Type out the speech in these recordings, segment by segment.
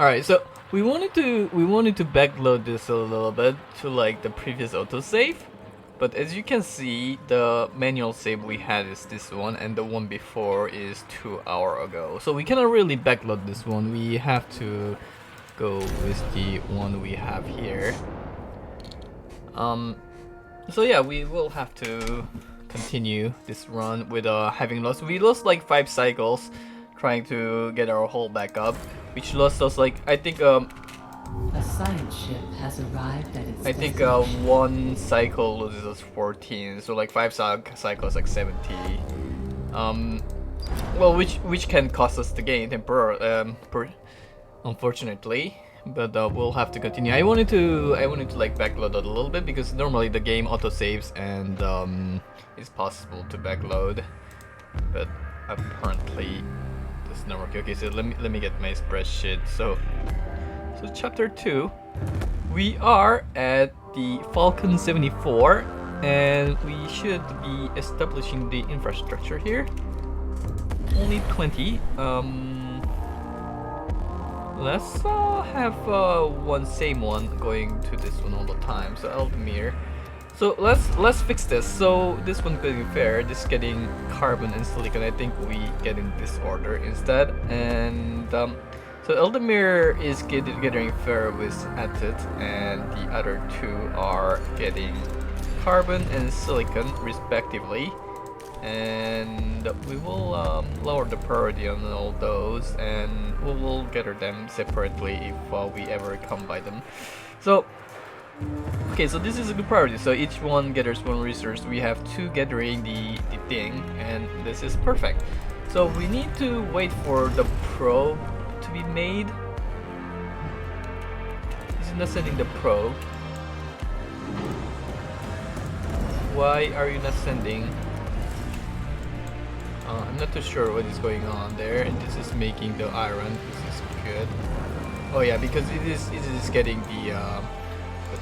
Alright, so we wanted to backload this a little bit to like the previous autosave, but as you can see, the manual save we had is this one, and the one before is 2 hours ago. So we cannot really backload this one. We have to go with the one we have here. So yeah, we will have to continue this run with having lost. We lost like 5 cycles trying to get our hull back up, which lost us like I think A science ship has arrived at its one cycle loses us 14, so like 5 cycles like 70. Well, which can cost us the game unfortunately. But we'll have to continue. I wanted to like backload it a little bit because normally the game auto saves and it's possible to backload, but apparently it's not working. Okay, so let me get my spreadsheet. So chapter 2, we are at the Falcon 74, and we should be establishing the infrastructure here. Only 20. Let's have one same one going to this one all the time. So Eldemir. So let's fix this. So this one getting fair, this getting carbon and silicon. I think we get in this order instead. And so Eldemir is getting fair with Atit, and the other two are getting carbon and silicon respectively. And we will lower the priority on all those, and we will gather them separately if we ever come by them. So okay, so this is a good priority. So each one gathers one resource. We have two gathering the thing, and this is perfect. So we need to wait for the probe to be made. He's not sending the probe. Why are you not sending? I'm not too sure what is going on there, and this is making the iron. This is good. Oh yeah, because it is getting the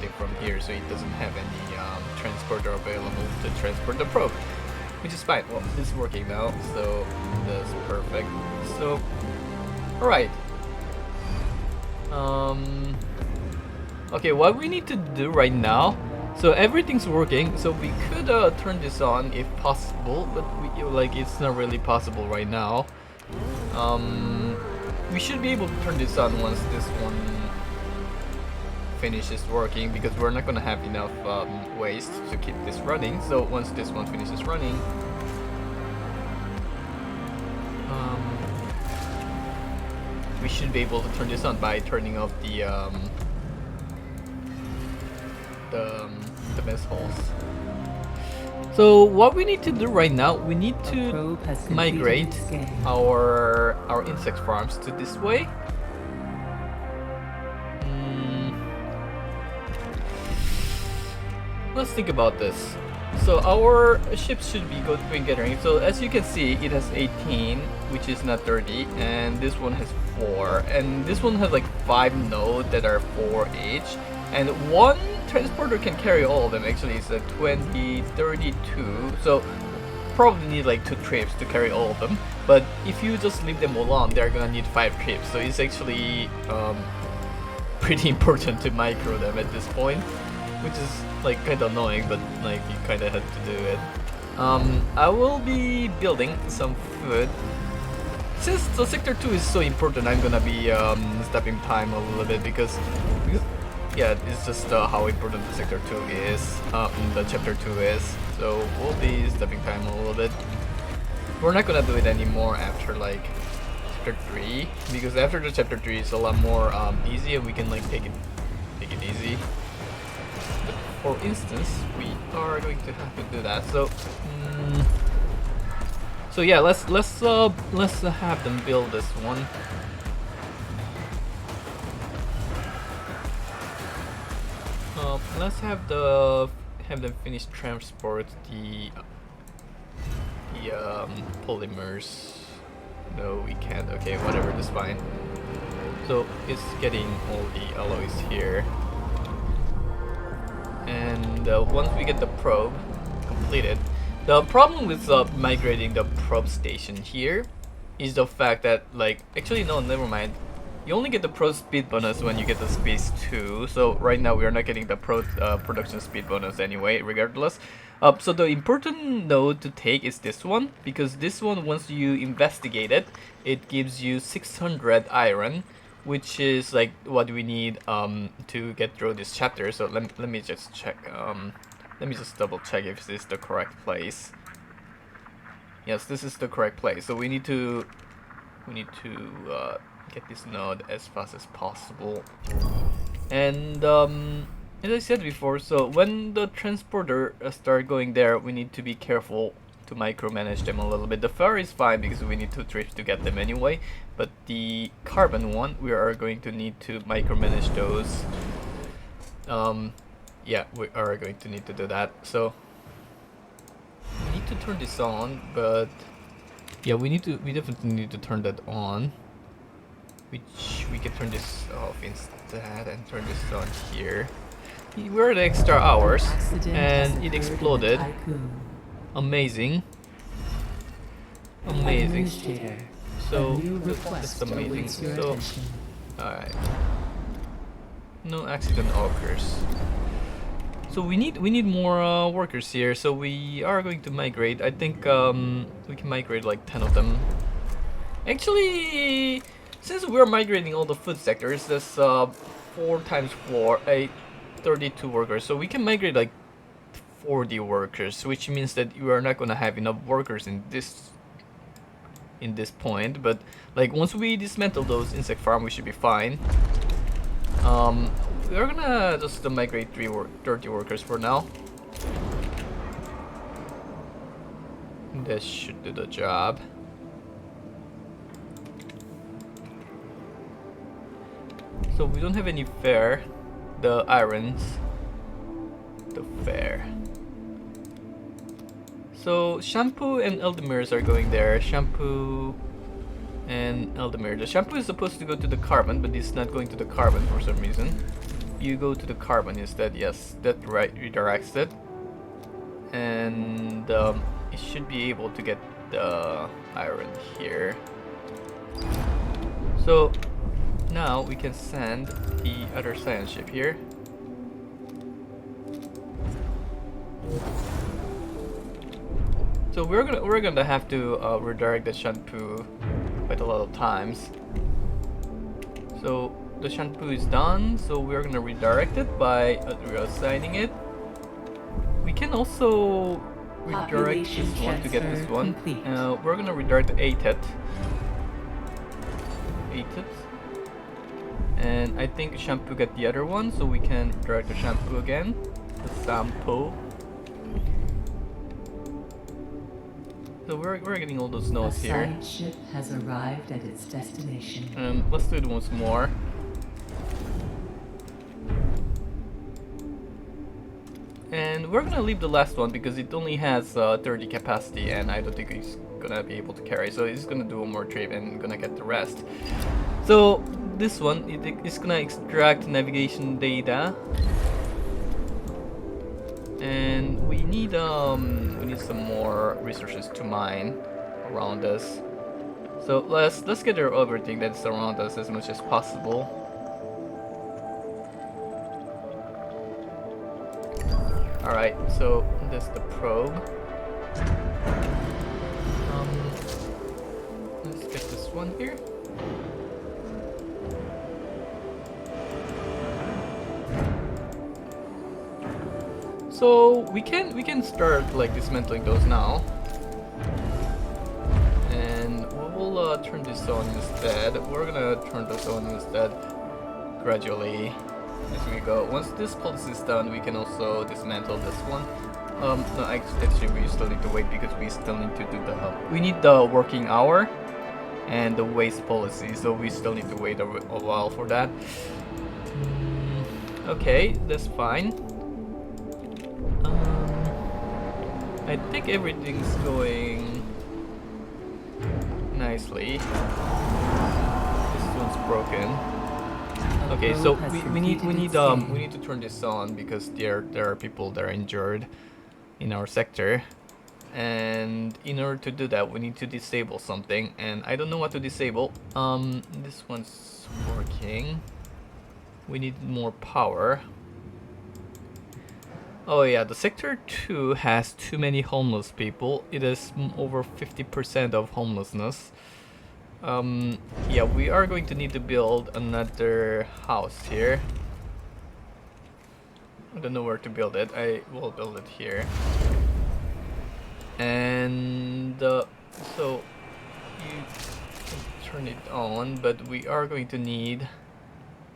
thing from here, so it doesn't have any transporter available to transport the probe, which is fine. Well, it's working now, so that's perfect. So, all right. Okay, what we need to do right now. So everything's working, so we could turn this on if possible, but it's not really possible right now. We should be able to turn this on once this one finishes working, because we're not gonna have enough waste to keep this running. So once this one finishes running, we should be able to turn this on by turning off the mess holes. So what we need to do right now, we need to migrate our insect farms to this way. Let's think about this. So our ships should be going gathering. So as you can see, it has 18, which is not 30, and this one has 4, and this one has like 5 nodes that are 4 each, and one transporter can carry all of them. Actually, it's a 20, 32, so probably need like 2 trips to carry all of them. But if you just leave them alone, they're gonna need 5 trips, so it's actually pretty important to micro them at this point, which is like kind of annoying, but like you kind of had to do it. I will be building some food. Since the sector 2 is so important, I'm gonna be stepping time a little bit because yeah, it's just how important the sector 2 is, the chapter 2 is. So we'll be stepping time a little bit. We're not gonna do it anymore after like chapter 3, because after the chapter 3 is a lot more easy, and we can like take it easy. But for instance, we are going to have to do that. So yeah, let's have them build this one. Let's have them finish transport the polymers. No, we can't. Okay, whatever, that's fine. So it's getting all the alloys here, and once we get the probe completed, the problem with migrating the probe station here is the fact that, like, actually no, never mind. You only get the pro speed bonus when you get the space 2. So right now we are not getting the pro production speed bonus anyway, regardless. So the important node to take is this one, because this one, once you investigate it, it gives you 600 iron, which is like what we need to get through this chapter. So let me just check. Let me just double check if this is the correct place. Yes, this is the correct place. So we need to get this node as fast as possible. And as I said before, so when the transporter start going there, we need to be careful to micromanage them a little bit. The fire is fine because we need 2 trips to get them anyway, but the carbon one, we are going to need to micromanage those. Yeah, we are going to need to do that. So we need to turn this on, but yeah, we definitely need to turn that on. Which we can turn this off instead and turn this on here. We're at extra hours and it exploded. Amazing. Amazing. So that's amazing. So alright. No accident occurs. So we need more workers here. So we are going to migrate. I think we can migrate like 10 of them. Actually, since we're migrating all the food sectors, that's 4 times 4, 32 workers. So we can migrate like 40 workers, which means that we are not gonna have enough workers in this point. But like once we dismantle those insect farm, we should be fine. We're gonna just migrate 30 workers for now. This should do the job. So we don't have any fair. The irons. The fair. So Shampoo and Eldemirs are going there. Shampoo and Eldemir. The Shampoo is supposed to go to the carbon, but it's not going to the carbon for some reason. You go to the carbon instead. Yes, that right redirects it. And it should be able to get the iron here. So now we can send the other science ship here. So we're gonna have to redirect the Shampoo quite a lot of times. So the Shampoo is done, so we're gonna redirect it by reassigning it. We can also redirect this one to get this one. We're gonna redirect the ATET. And I think Shampoo got the other one, so we can redirect the Shampoo again. The Shampoo. So we're getting all those nodes here. A science ship has arrived at its destination. Let's do it once more. And we're gonna leave the last one because it only has 30 capacity, and I don't think it's gonna be able to carry. So it's gonna do one more trip and gonna get the rest. So this one, it's gonna extract navigation data, and we need some more resources to mine around us. So let's gather everything that's around us as much as possible. Alright, so that's the probe. Let's get this one here. So we can start like dismantling those now, and we will turn this on instead. We're gonna turn this on instead gradually as we go. Once this pulse is done, we can also dismantle this one. No, actually we still need to wait because we still need to do we need the working hour and the waste policy, so we still need to wait a while for that. Okay, that's fine. I think everything's going nicely. This one's broken. Okay, so we need to turn this on because there are people that are injured in our sector. And in order to do that, we need to disable something, and I don't know what to disable. This one's working. We need more power. Oh yeah, the sector 2 has too many homeless people. It is over 50% of homelessness. Yeah, we are going to need to build another house here. I don't know where to build it. I will build it here. And so you can turn it on, but we are going to need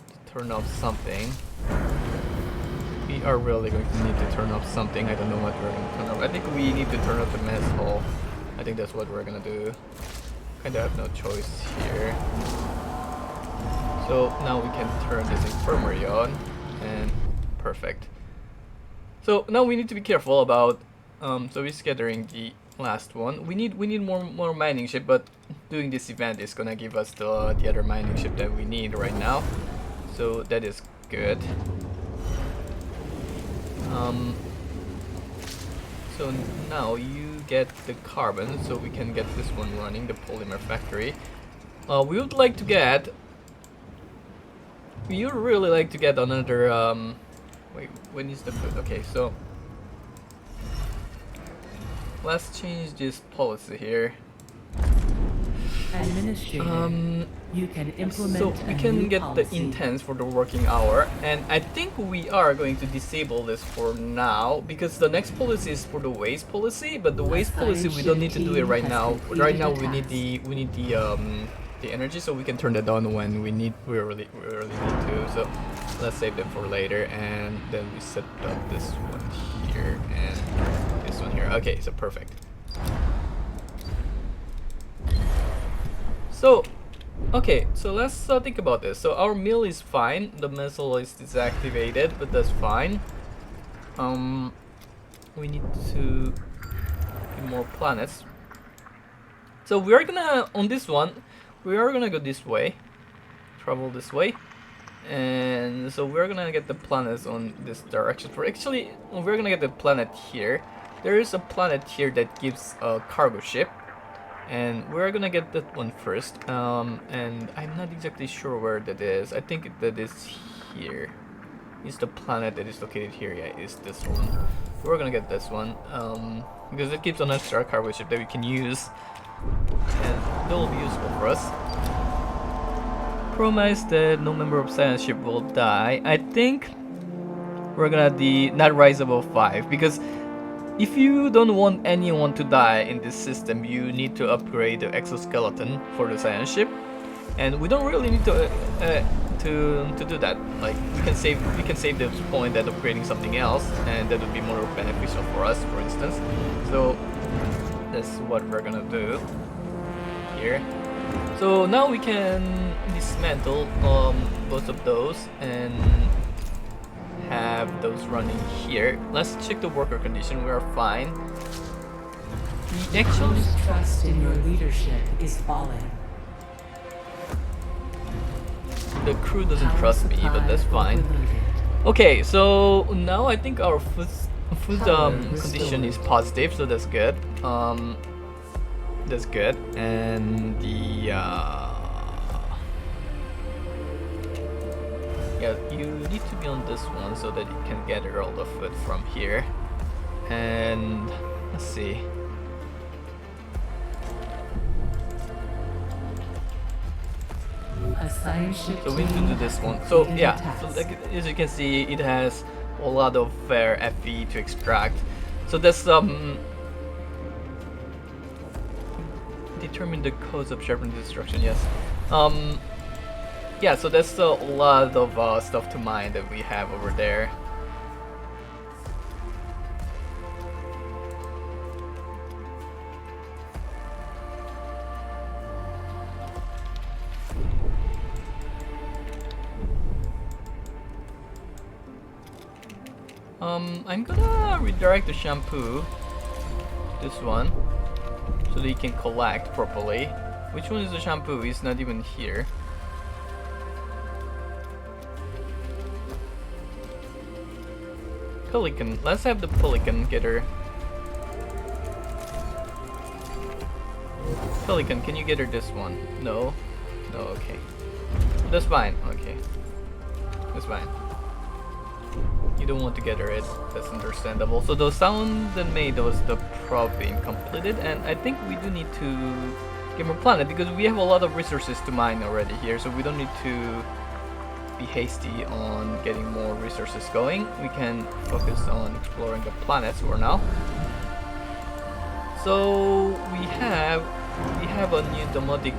to turn off something. We are really going to need to turn off something. I don't know what we're going to turn off. I think we need to turn off the mess hall. I think that's what we're going to do. Kind of have no choice here. So now we can turn this infirmary on, and perfect. So now we need to be careful about so we're scattering the last one. We need more mining ship, but doing this event is gonna give us the other mining ship that we need right now. So that is good. So now you get the carbon, so we can get this one running, the polymer factory. We would like to get. We would really like to get another. Wait, when is the food? Okay, so let's change this policy here. Administrator, you can implement so we can get policy. the intense for the working hour, and I think we are going to disable this for now because the next policy is for the waste policy, but the waste policy we don't need to do it right now. Right now we need the energy, so we can turn that on when we really need to. So let's save them for later, and then we set up this one here and this one here. Okay, so perfect. So, okay, so let's think about this. So our mill is fine, the missile is deactivated, but that's fine. We need to get more planets. So we are gonna, on this one, we are gonna go this way, travel this way, and so we're gonna get the planets on this direction. For actually, we're gonna get the planet here. There is a planet here that gives a cargo ship. And we're gonna get that one first, and I'm not exactly sure where that is. I think that is here. Is the planet that is located here? Yeah, is this one. We're gonna get this one, because it gives an extra cargo ship that we can use, and that will be useful for us. Promise that no member of science ship will die. I think we're gonna not rise above 5, because if you don't want anyone to die in this system, you need to upgrade the exoskeleton for the science ship, and we don't really need to do that. Like we can save this point at upgrading something else, and that would be more beneficial for us, for instance. So that's what we're gonna do here. So now we can dismantle both of those and have those running here. Let's check the worker condition. We are fine. The actual trust in your leadership is falling. The crew doesn't trust me, but that's fine. Okay, so now I think our food condition is positive, so that's good. That's good, and the yeah, you need to be on this one so that you can gather all the food from here. And let's see. So we need to do this one. So yeah, so like, as you can see, it has a lot of FE to extract. So that's determine the cause of sharpened destruction. Yes. Yeah, so that's a lot of stuff to mine that we have over there. I'm gonna redirect the shampoo, this one, so that you can collect properly. Which one is the shampoo? It's not even here. Pelican. Let's have the pelican getter. Pelican, can you get her this one? No? No, okay. That's fine, okay. That's fine. You don't want to get her it, that's understandable. So the sound that made was the probe being completed, and I think we do need to get more planet because we have a lot of resources to mine already here, so we don't need to be hasty on getting more resources going. We can focus on exploring the planets for now. So we have a new domotic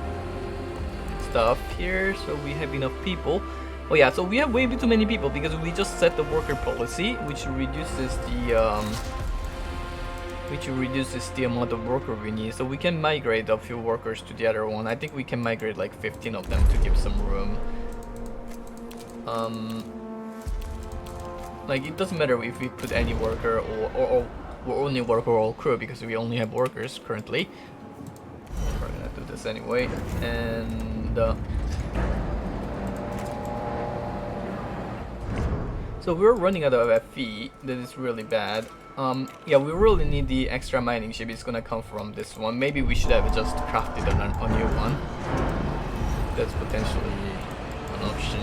stuff here, so we have enough people. Oh yeah, so we have way too many people because we just set the worker policy, which reduces the amount of worker we need. So we can migrate a few workers to the other one. I think we can migrate like 15 of them to give some room. Like it doesn't matter if we put any worker or only worker or crew because we only have workers currently. We're gonna do this anyway, and so we're running out of FE. That is really bad. Yeah, we really need the extra mining ship. It's gonna come from this one. Maybe we should have just crafted a new one. That's potentially an option.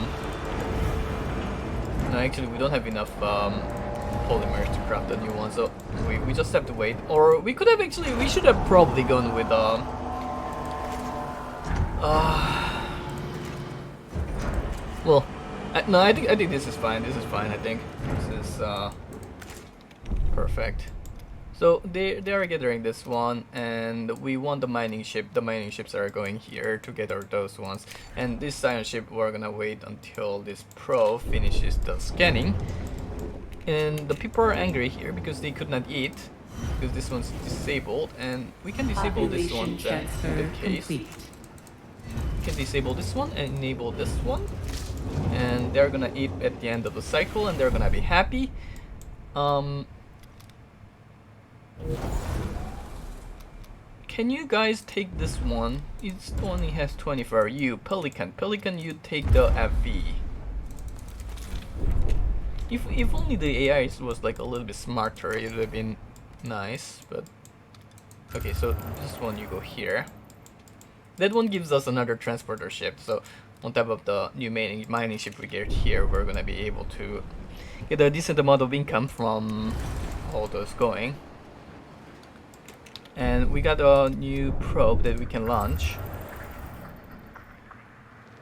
No, actually, we don't have enough polymers to craft a new one, so we just have to wait. Or we could have actually, we should have probably gone with well, no, I think this is fine. This is fine. I think this is perfect. So they are gathering this one, and we want the mining ship. The mining ships are going here to gather those ones, and this science ship we're gonna wait until this probe finishes the scanning. And the people are angry here because they could not eat because this one's disabled, and we can disable this one then in the case. We can disable this one and enable this one, and they're gonna eat at the end of the cycle, and they're gonna be happy. Can you guys take this one? It only has 24. You, Pelican, you take the FV. If only the AI was like a little bit smarter, it would have been nice. But okay, so this one you go here. That one gives us another transporter ship. So on top of the new mining ship we get here, we're gonna be able to get a decent amount of income from all those going. And we got a new probe that we can launch.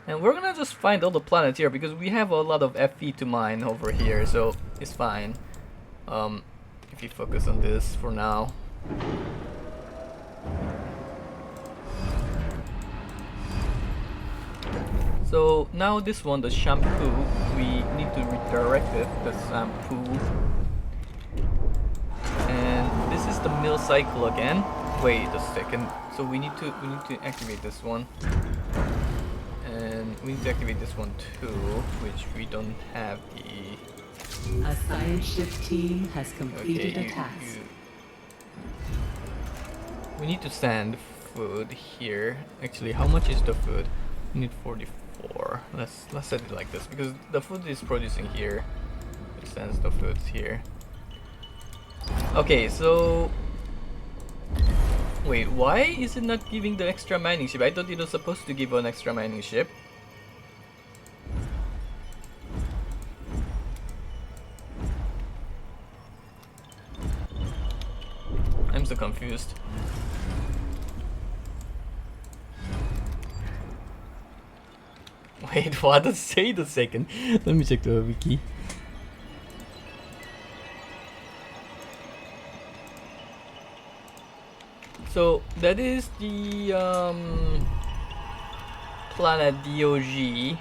And we're gonna just find all the planets here because we have a lot of FE to mine over here, so it's fine. If you focus on this for now. So now this one, the shampoo, we need to redirect it, the shampoo. And this is the mill cycle again. Wait a second. So we need to activate this one. And we need to activate this one too, which we don't have the... A science ship team has completed a task. We need to send food here. Actually, how much is the food? We need 44. Let's set it like this because the food is producing here. It sends the food here. Okay, so wait, why is it not giving the extra mining ship? I thought it was supposed to give an extra mining ship. I'm so confused. Wait, what does it say? The second. Let me check the wiki. So that is the planet DOG.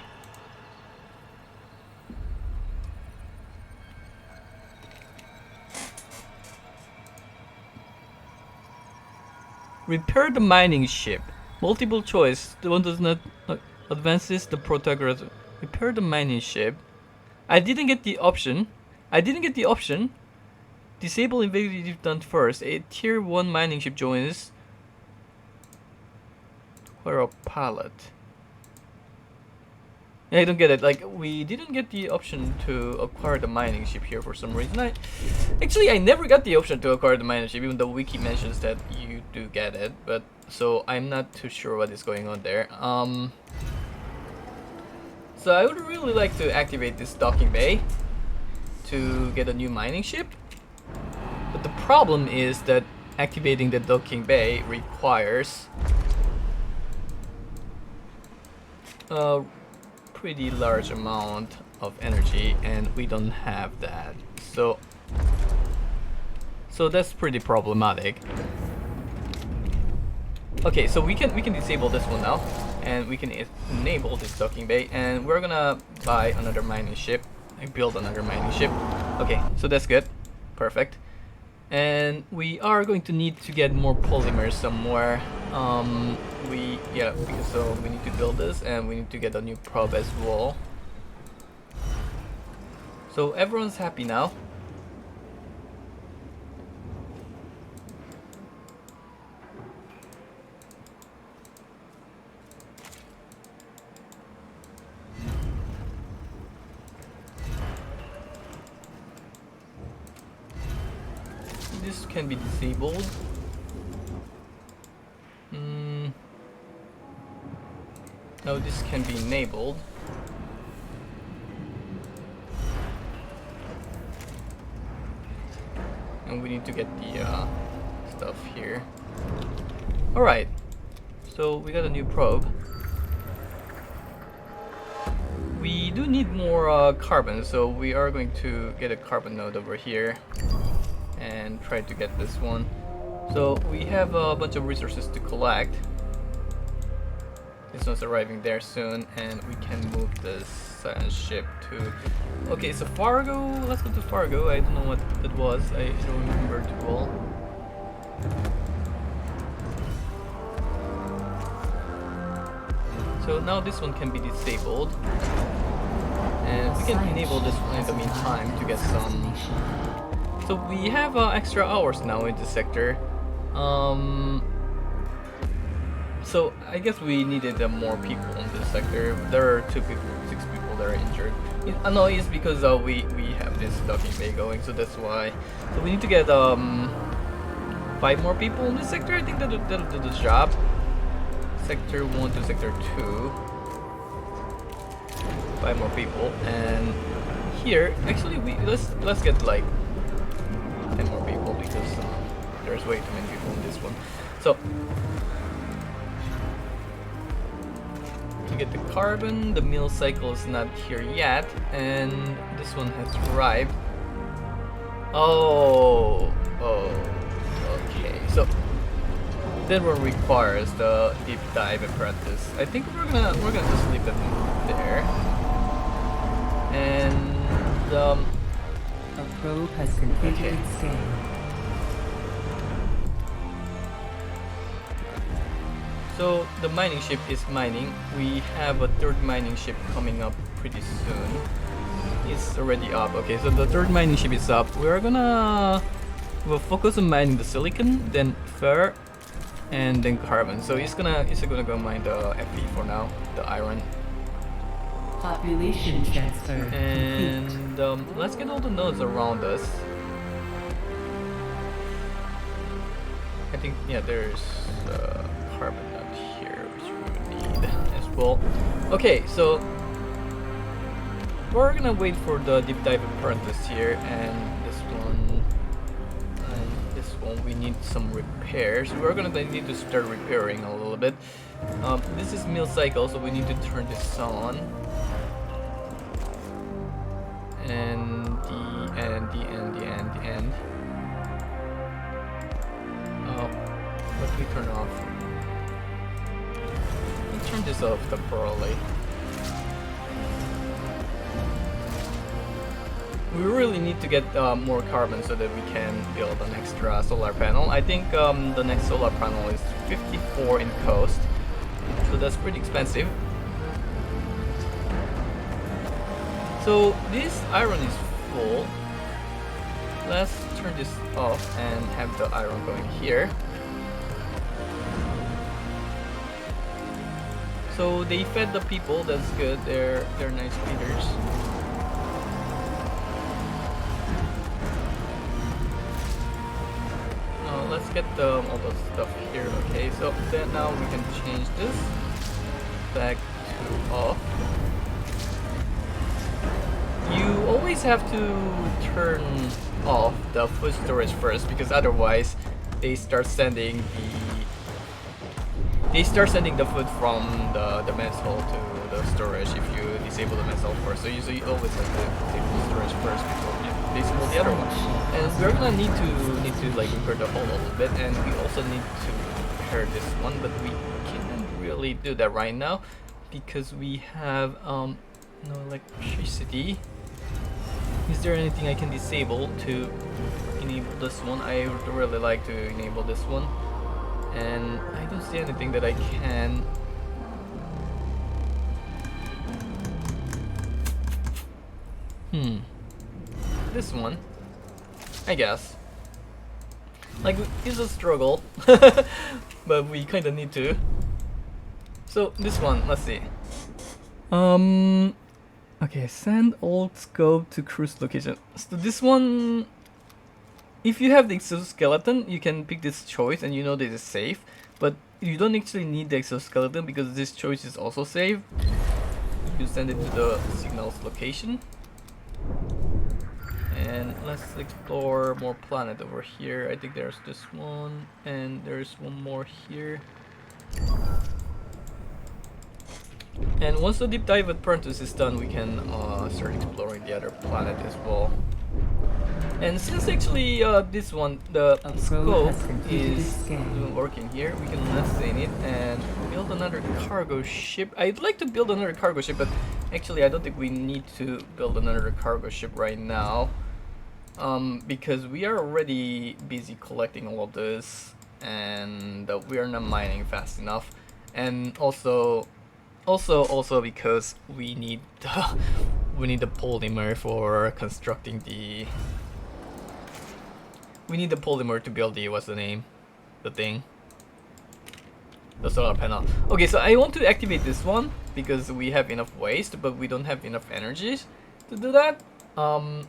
Repair the mining ship. Multiple choice. The one does not advances the protagonist. Repair the mining ship. I didn't get the option. Disable invasive done first. A tier 1 mining ship joins. Or a pilot. I don't get it. Like, we didn't get the option to acquire the mining ship here for some reason. I never got the option to acquire the mining ship, even though Wiki mentions that you do get it. But so I'm not too sure what is going on there. So I would really like to activate this docking bay to get a new mining ship. But the problem is that activating the docking bay requires a pretty large amount of energy, and we don't have that. So that's pretty problematic. Okay, so we can disable this one now, and we can enable this docking bay, and we're gonna buy another mining ship and build another mining ship. Okay, so that's good, perfect. And we are going to need to get more polymers somewhere. Because we need to build this, and we need to get a new probe as well. So everyone's happy now. This can be disabled. No, this can be enabled. And we need to get the stuff here. Alright, so we got a new probe. We do need more carbon, so we are going to get a carbon node over here and try to get this one. So we have a bunch of resources to collect. This one's arriving there soon, and we can move this ship to... Okay, so Fargo, let's go to Fargo. I don't know what that was, I don't remember too well. So now this one can be disabled, and we can enable this one in the meantime to get some... So we have extra hours now in this sector. So I guess we needed more people in this sector. There are 6 people that are injured. No, it's because we have this docking bay going, so that's why. So we need to get 5 more people in this sector. I think that'll do the job. Sector 1 to sector 2. 5 more people, and here actually let's get like 10 more people, because there's way too many people in this one. So to get the carbon, the mill cycle is not here yet, and this one has arrived. Oh, okay. So that one requires the deep dive apprentice. I think we're gonna just leave it there. And a probe has completed its scan. So the mining ship is mining. We have a 3rd mining ship coming up pretty soon. It's already up. Okay, so the 3rd mining ship is up. We'll focus on mining the silicon, then fer, and then carbon. So it's gonna go mine the Fe for now, the iron. Population transfer And let's get all the nodes around us. I think, yeah, there's carbon node here, which we would need as well. Okay, so we're gonna wait for the deep dive apprentice here, and this one, and this one. We need some repairs. We're gonna need to start repairing a little bit. This is mill cycle, so we need to turn this on. And the end. Let me turn off. Let's turn this off temporarily. We really need to get more carbon so that we can build an extra solar panel. I think the next solar panel is 54 in cost, so that's pretty expensive. So this iron is full. Let's turn this off and have the iron going here. So they fed the people. That's good. They're nice leaders. Let's get all the stuff here. Okay, so then now we can change this back to off. You always have to turn off the food storage first, because otherwise they start sending the food from the mess hall to the storage if you disable the mess hall first. So you always have to disable the storage first before you disable the other one. And we're gonna need to like repair the hole a little bit, and we also need to repair this one, but we can't really do that right now because we have no electricity. Is there anything I can disable to enable this one? I would really like to enable this one, and I don't see anything that I can. This one, I guess. Like, it's a struggle, but we kind of need to. So this one, let's see. Okay, send old scope to cruise location. So this one, if you have the exoskeleton, you can pick this choice and you know this is safe, but you don't actually need the exoskeleton because this choice is also safe. You send it to the signal's location. And let's explore more planet over here. I think there's this one, and there's one more here. And once the deep dive apprentice is done, we can start exploring the other planet as well. And since actually this one, the scope is working here, we can assign it and build another cargo ship. I'd like to build another cargo ship, but actually I don't think we need to build another cargo ship right now. Because we are already busy collecting all of this, and we are not mining fast enough, and also because we need the polymer for constructing the. We need the polymer to build the the thing, the solar panel. Okay, so I want to activate this one because we have enough waste, but we don't have enough energies to do that.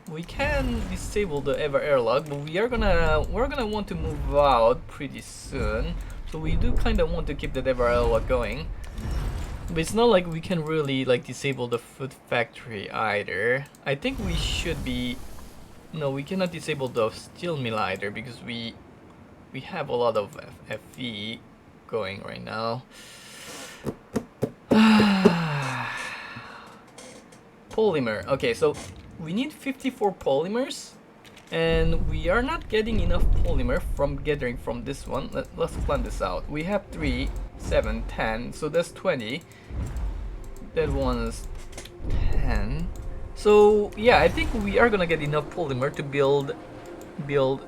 We can disable the ever airlock, but we're gonna want to move out pretty soon. So we do kind of want to keep the ever airlock going. But it's not like we can really like disable the food factory either. I think we should be. No, we cannot disable the steel mill either because we have a lot of FE going right now. Polymer. Okay, so we need 54 polymers, and we are not getting enough polymer from gathering from this one. Let's plan this out. We have 3, 7, 10, so that's 20. That one is 10. So yeah, I think we are gonna get enough polymer to build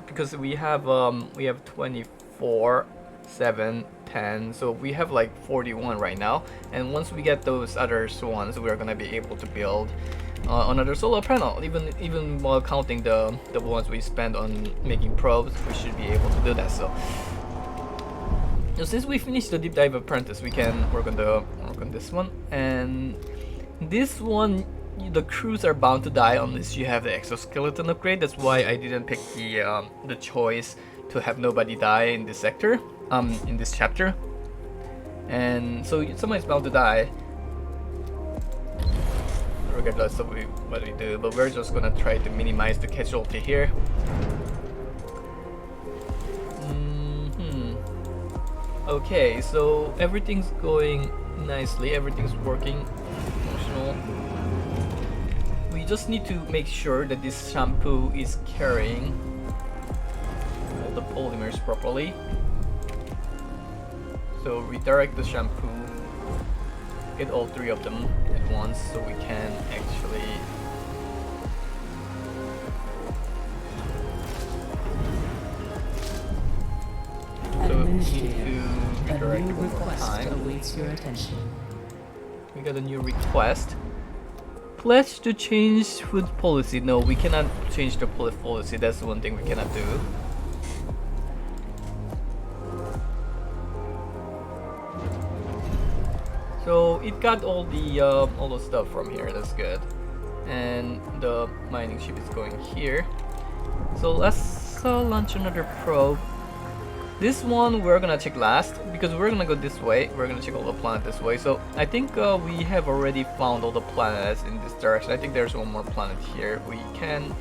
because we have 24, 7, 10, so we have like 41 right now, and once we get those other ones, we are gonna be able to build another solar panel. Even while counting the ones we spend on making probes, we should be able to do that. So since we finished the deep dive apprentice, we can work on this one, and this one. The crews are bound to die unless you have the exoskeleton upgrade. That's why I didn't pick the choice to have nobody die in this sector, in this chapter. And so somebody's bound to die, regardless of what we do. But we're just gonna try to minimize the casualty here. Okay, so everything's going nicely. Everything's working. Functional. We just need to make sure that this shampoo is carrying all the polymers properly. So redirect the shampoo, get all 3 of them at once so we can actually we need to redirect it one more time. Awaits your attention. We got a new request. Pledge to change food policy. No, we cannot change the food policy. That's the one thing we cannot do. So it got all the stuff from here. That's good. And the mining ship is going here. So let's launch another probe. This one we're gonna check last because we're gonna go this way. We're gonna check all the planets this way. So I think we have already found all the planets in this direction. I think there's one more planet here. We can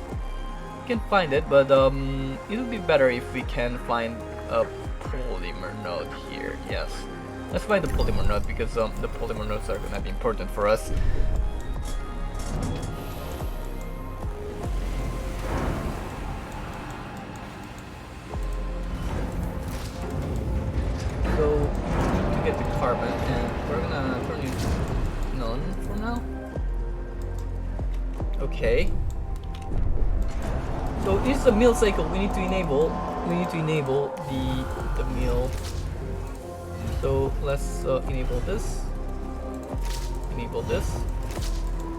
find it, but it would be better if we can find a polymer node here. Yes, let's find the polymer node because the polymer nodes are gonna be important for us. So to get the carbon, and we're gonna turn it to none for now. Okay. So this is a mill cycle. We need to enable. We need to enable the mill. So let's enable this. Enable this,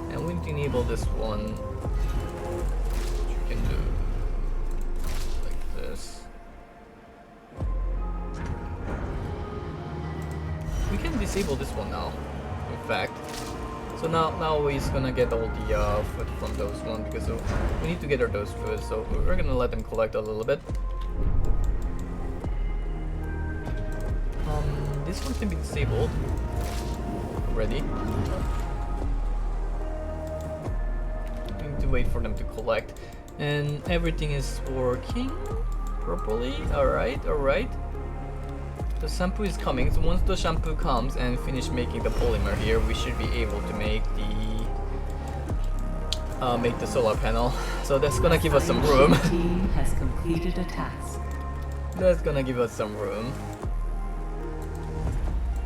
and we need to enable this one. Which we can do like this. We can disable this one now. In fact. So now we're gonna get all the food from those one because we need to get those food. So we're gonna let them collect a little bit. This one can be disabled already. We need to wait for them to collect, and everything is working properly. All right. The shampoo is coming, so once the shampoo comes and finish making the polymer here, we should be able to make the solar panel. So that's gonna give us some room. Team has completed a task. That's gonna give us some room.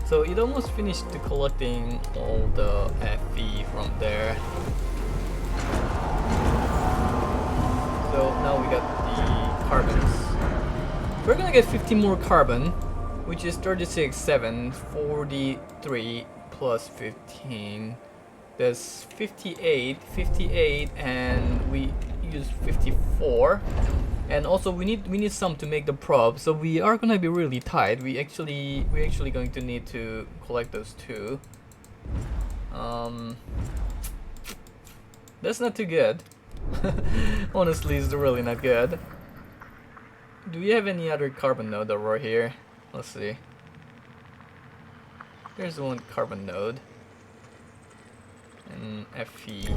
So it almost finished collecting all the Fe from there. So now we got the carbons. We're gonna get 15 more carbon, which is 36, 7, 43 plus 15. That's 58, and we use 54. And also we need some to make the probe, so we are gonna be really tight. We're actually going to need to collect those two. That's not too good. Honestly, it's really not good. Do we have any other carbon node over here? Let's see. There's one carbon node. And Fe.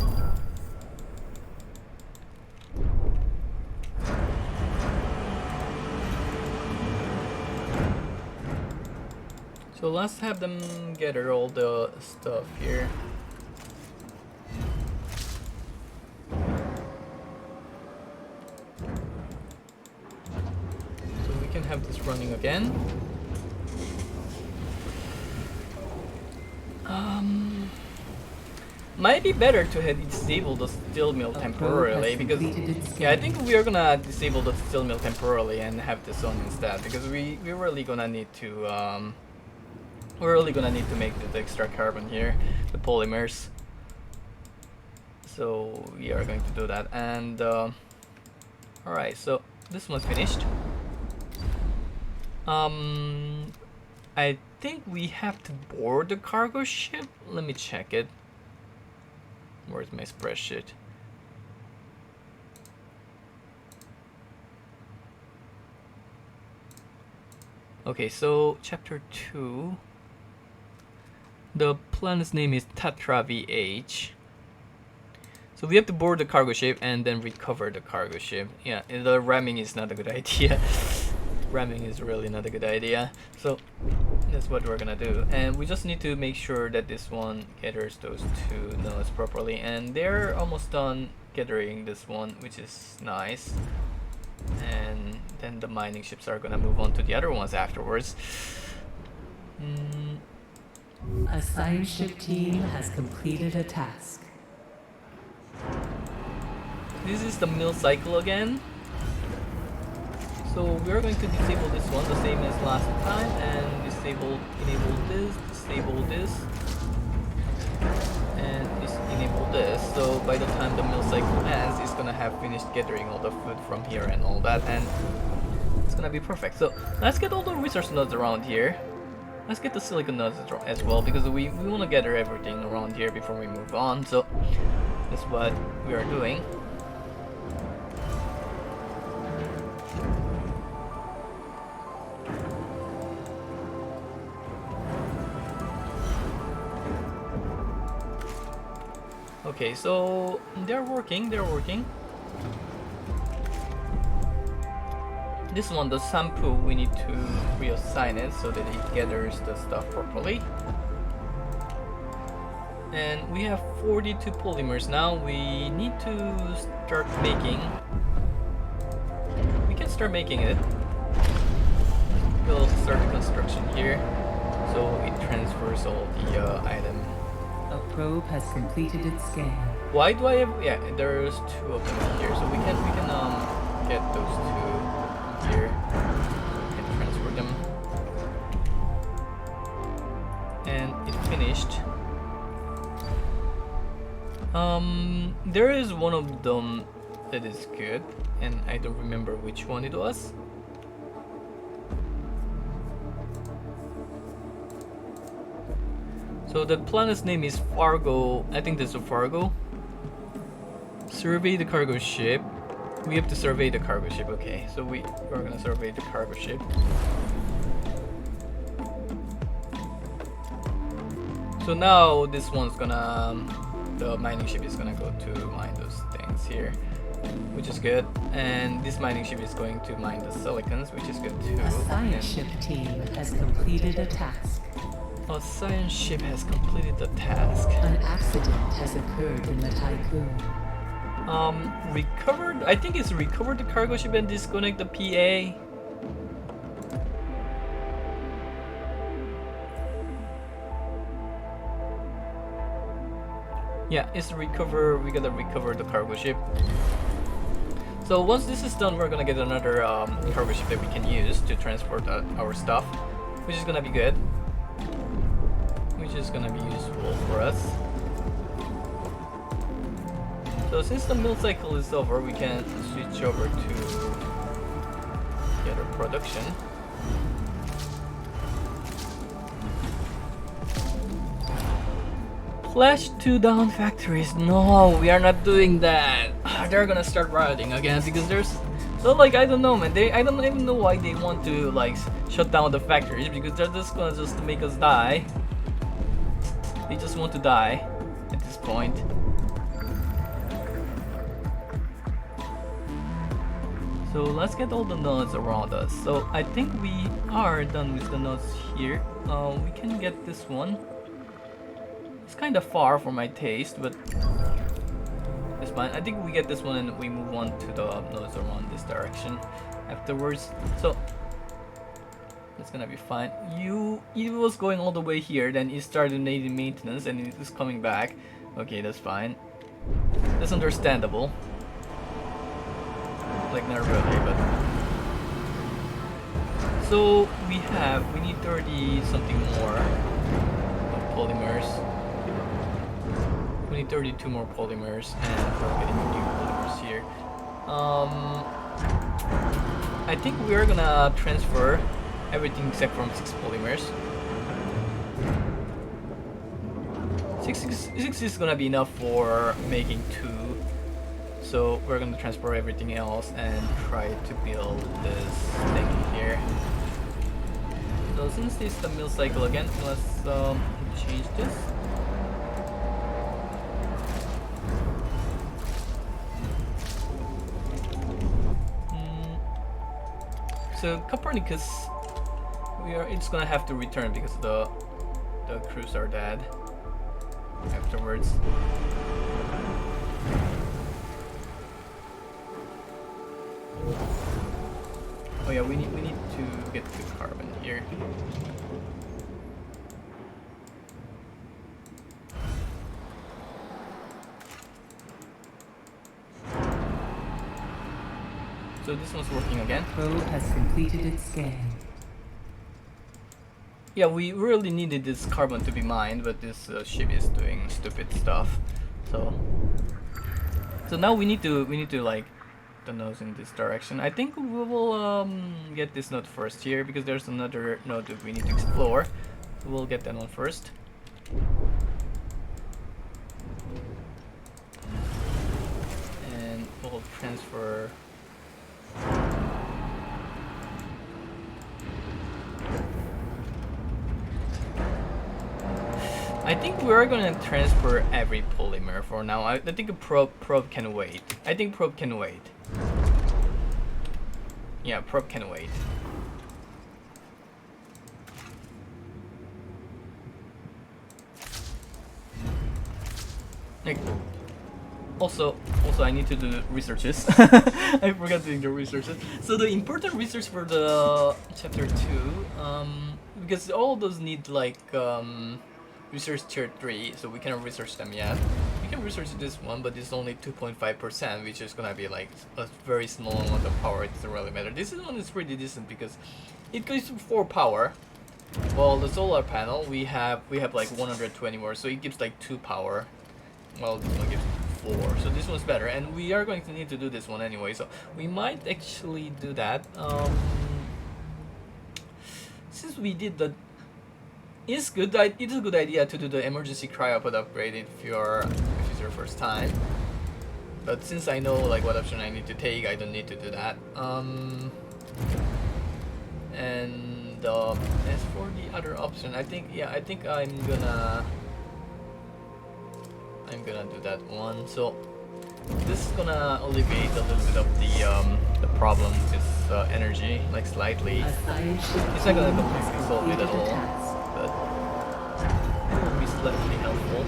So let's have them gather all the stuff here. So we can have this running again. Might be better to disable the steel mill temporarily because I think we are gonna disable the steel mill temporarily and have this on instead because we're really gonna need to make the extra carbon here, the polymers. So we are going to do that, and alright, so this one's finished. I think we have to board the cargo ship. Let me check it. Where's my spreadsheet? Okay, so chapter 2. The planet's name is Tatra VH. So we have to board the cargo ship and then recover the cargo ship. Yeah, the ramming is not a good idea. Ramming is really not a good idea. So that's what we're gonna do. And we just need to make sure that this one gathers those two nodes properly. And they're almost done gathering this one, which is nice. And then the mining ships are gonna move on to the other ones afterwards. A science ship team has completed a task. This is the mill cycle again. So we're going to disable this one the same as last time and enable this, and enable this. So by the time the mill cycle ends, it's gonna have finished gathering all the food from here and all that, and it's gonna be perfect. So let's get all the resource nodes around here. Let's get the silicon nodes as well, because we want to gather everything around here before we move on. So that's what we are doing. Okay, so they're working. This one, the sample, we need to reassign it so that it gathers the stuff properly. And we have 42 polymers now. We need to start making. We can start making it. We'll start the construction here, so it transfers all the item. A probe has completed its scan. Why do I have? Yeah, there's 2 of them here, so we can get those 2 here. We can transfer them, and it finished. There is one of them that is good, and I don't remember which one it was. So the planet's name is Fargo. I think this is Fargo. Survey the cargo ship. We have to survey the cargo ship. Okay, so we're gonna survey the cargo ship. So now this one's gonna, the mining ship is gonna go to mine those things here, which is good. And this mining ship is going to mine the silicons, which is good too. A science ship team has completed a task. A science ship has completed the task. An accident has occurred in the Tycoon. Recovered? I think it's recovered the cargo ship and disconnect the PA. Yeah, it's recover. We gotta recover the cargo ship. So once this is done, we're gonna get another cargo ship that we can use to transport our stuff, which is gonna be good. Which is gonna be useful for us. So since the mill cycle is over, we can switch over to the other production. Flash 2 down factories. No, we are not doing that. They're gonna start rioting again because there's. So like I don't know, man. I don't even know why they want to like shut down the factories, because they're just gonna make us die. They just want to die at this point. So let's get all the nodes around us. So I think we are done with the nodes here. We can get this one. It's kind of far for my taste, but it's fine. I think we get this one and we move on to the nodes around this direction afterwards. So that's gonna be fine. It was going all the way here, then it started needing maintenance and it is coming back. Okay, that's fine. That's understandable. Like not really, but so we need 30 something more of polymers. We need 32 more polymers, and we're getting new polymers here. I think we're gonna transfer everything except from 6 polymers. 6 is gonna be enough for making 2. So we're gonna transfer everything else and try to build this thing here. So since this is the mill cycle again, let's change this. So Copernicus, it's gonna have to return because the crews are dead afterwards. Oh yeah, we need to get the carbon here. So this one's working again. Probe has completed its scan. Yeah, we really needed this carbon to be mined, but this ship is doing stupid stuff. So now we need to like the nodes in this direction. I think we will get this node first here because there's another node that we need to explore. We'll get that one first. And we'll transfer. I think we're gonna transfer every polymer for now. I think a probe can wait. I think probe can wait. Yeah, probe can wait. Like, also I need to do researches. I forgot doing the researches. So the important research for the chapter 2, because all those need like research tier 3, so we cannot research them yet. We can research this one, but it's only 2.5%, which is gonna be like a very small amount of power. It doesn't really matter. This one is pretty decent because it goes to 4 power. Well, the solar panel we have like 120 more, so it gives like 2 power. Well, this one gives 4, so this one's better, and we are going to need to do this one anyway, so we might actually do that. Since we did the, it's a good idea to do the emergency cryopod upgrade if it's your first time. But since I know like what option I need to take, I don't need to do that. And as for the other option, I think I'm gonna do that one. So this is gonna alleviate a little bit of the problem with energy, like slightly. It's not gonna completely solve it at all, but it will be slightly helpful.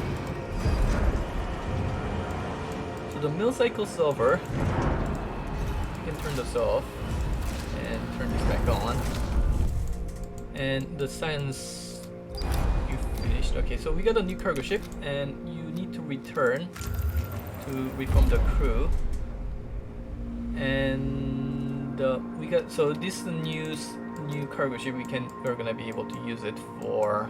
So the mill cycle's over. You can turn this off and turn this back on. And the science, you finished. Okay, so we got a new cargo ship, and you need to return to reform the crew. And we got, so this new cargo ship, we're gonna be able to use it for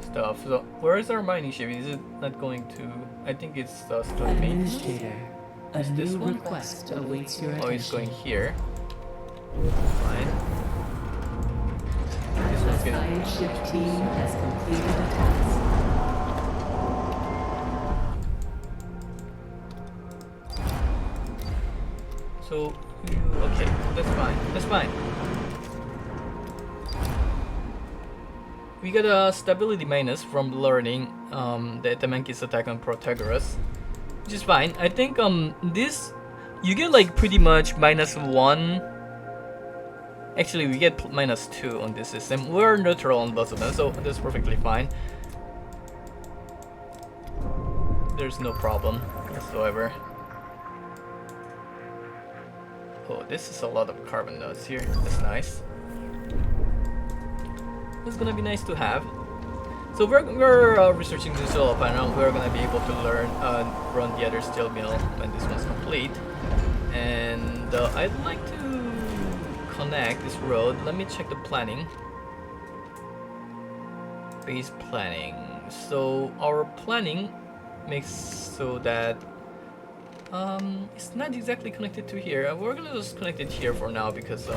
stuff. So where is our mining ship? Is it not going to? I think it's still Administrator, a is this new one? request awaits your attention. Oh, it's going here. Fine. This The one's getting. science ship team has completed a task. So, okay, that's fine. That's fine. We got a stability minus from learning the Tamanki's attack on Protagoras, which is fine. I think this you get like pretty much -1. Actually, we get -2 on this system. We're neutral on both of them, so that's perfectly fine. There's no problem whatsoever. Oh, this is a lot of carbon nodes here. That's nice. It's gonna be nice to have. So we're researching the solar panel. We're gonna be able to run the other steel mill when this one's complete. And I'd like to connect this road. Let me check the planning. Base planning. So our planning makes so that it's not exactly connected to here. We're gonna just connect it here for now because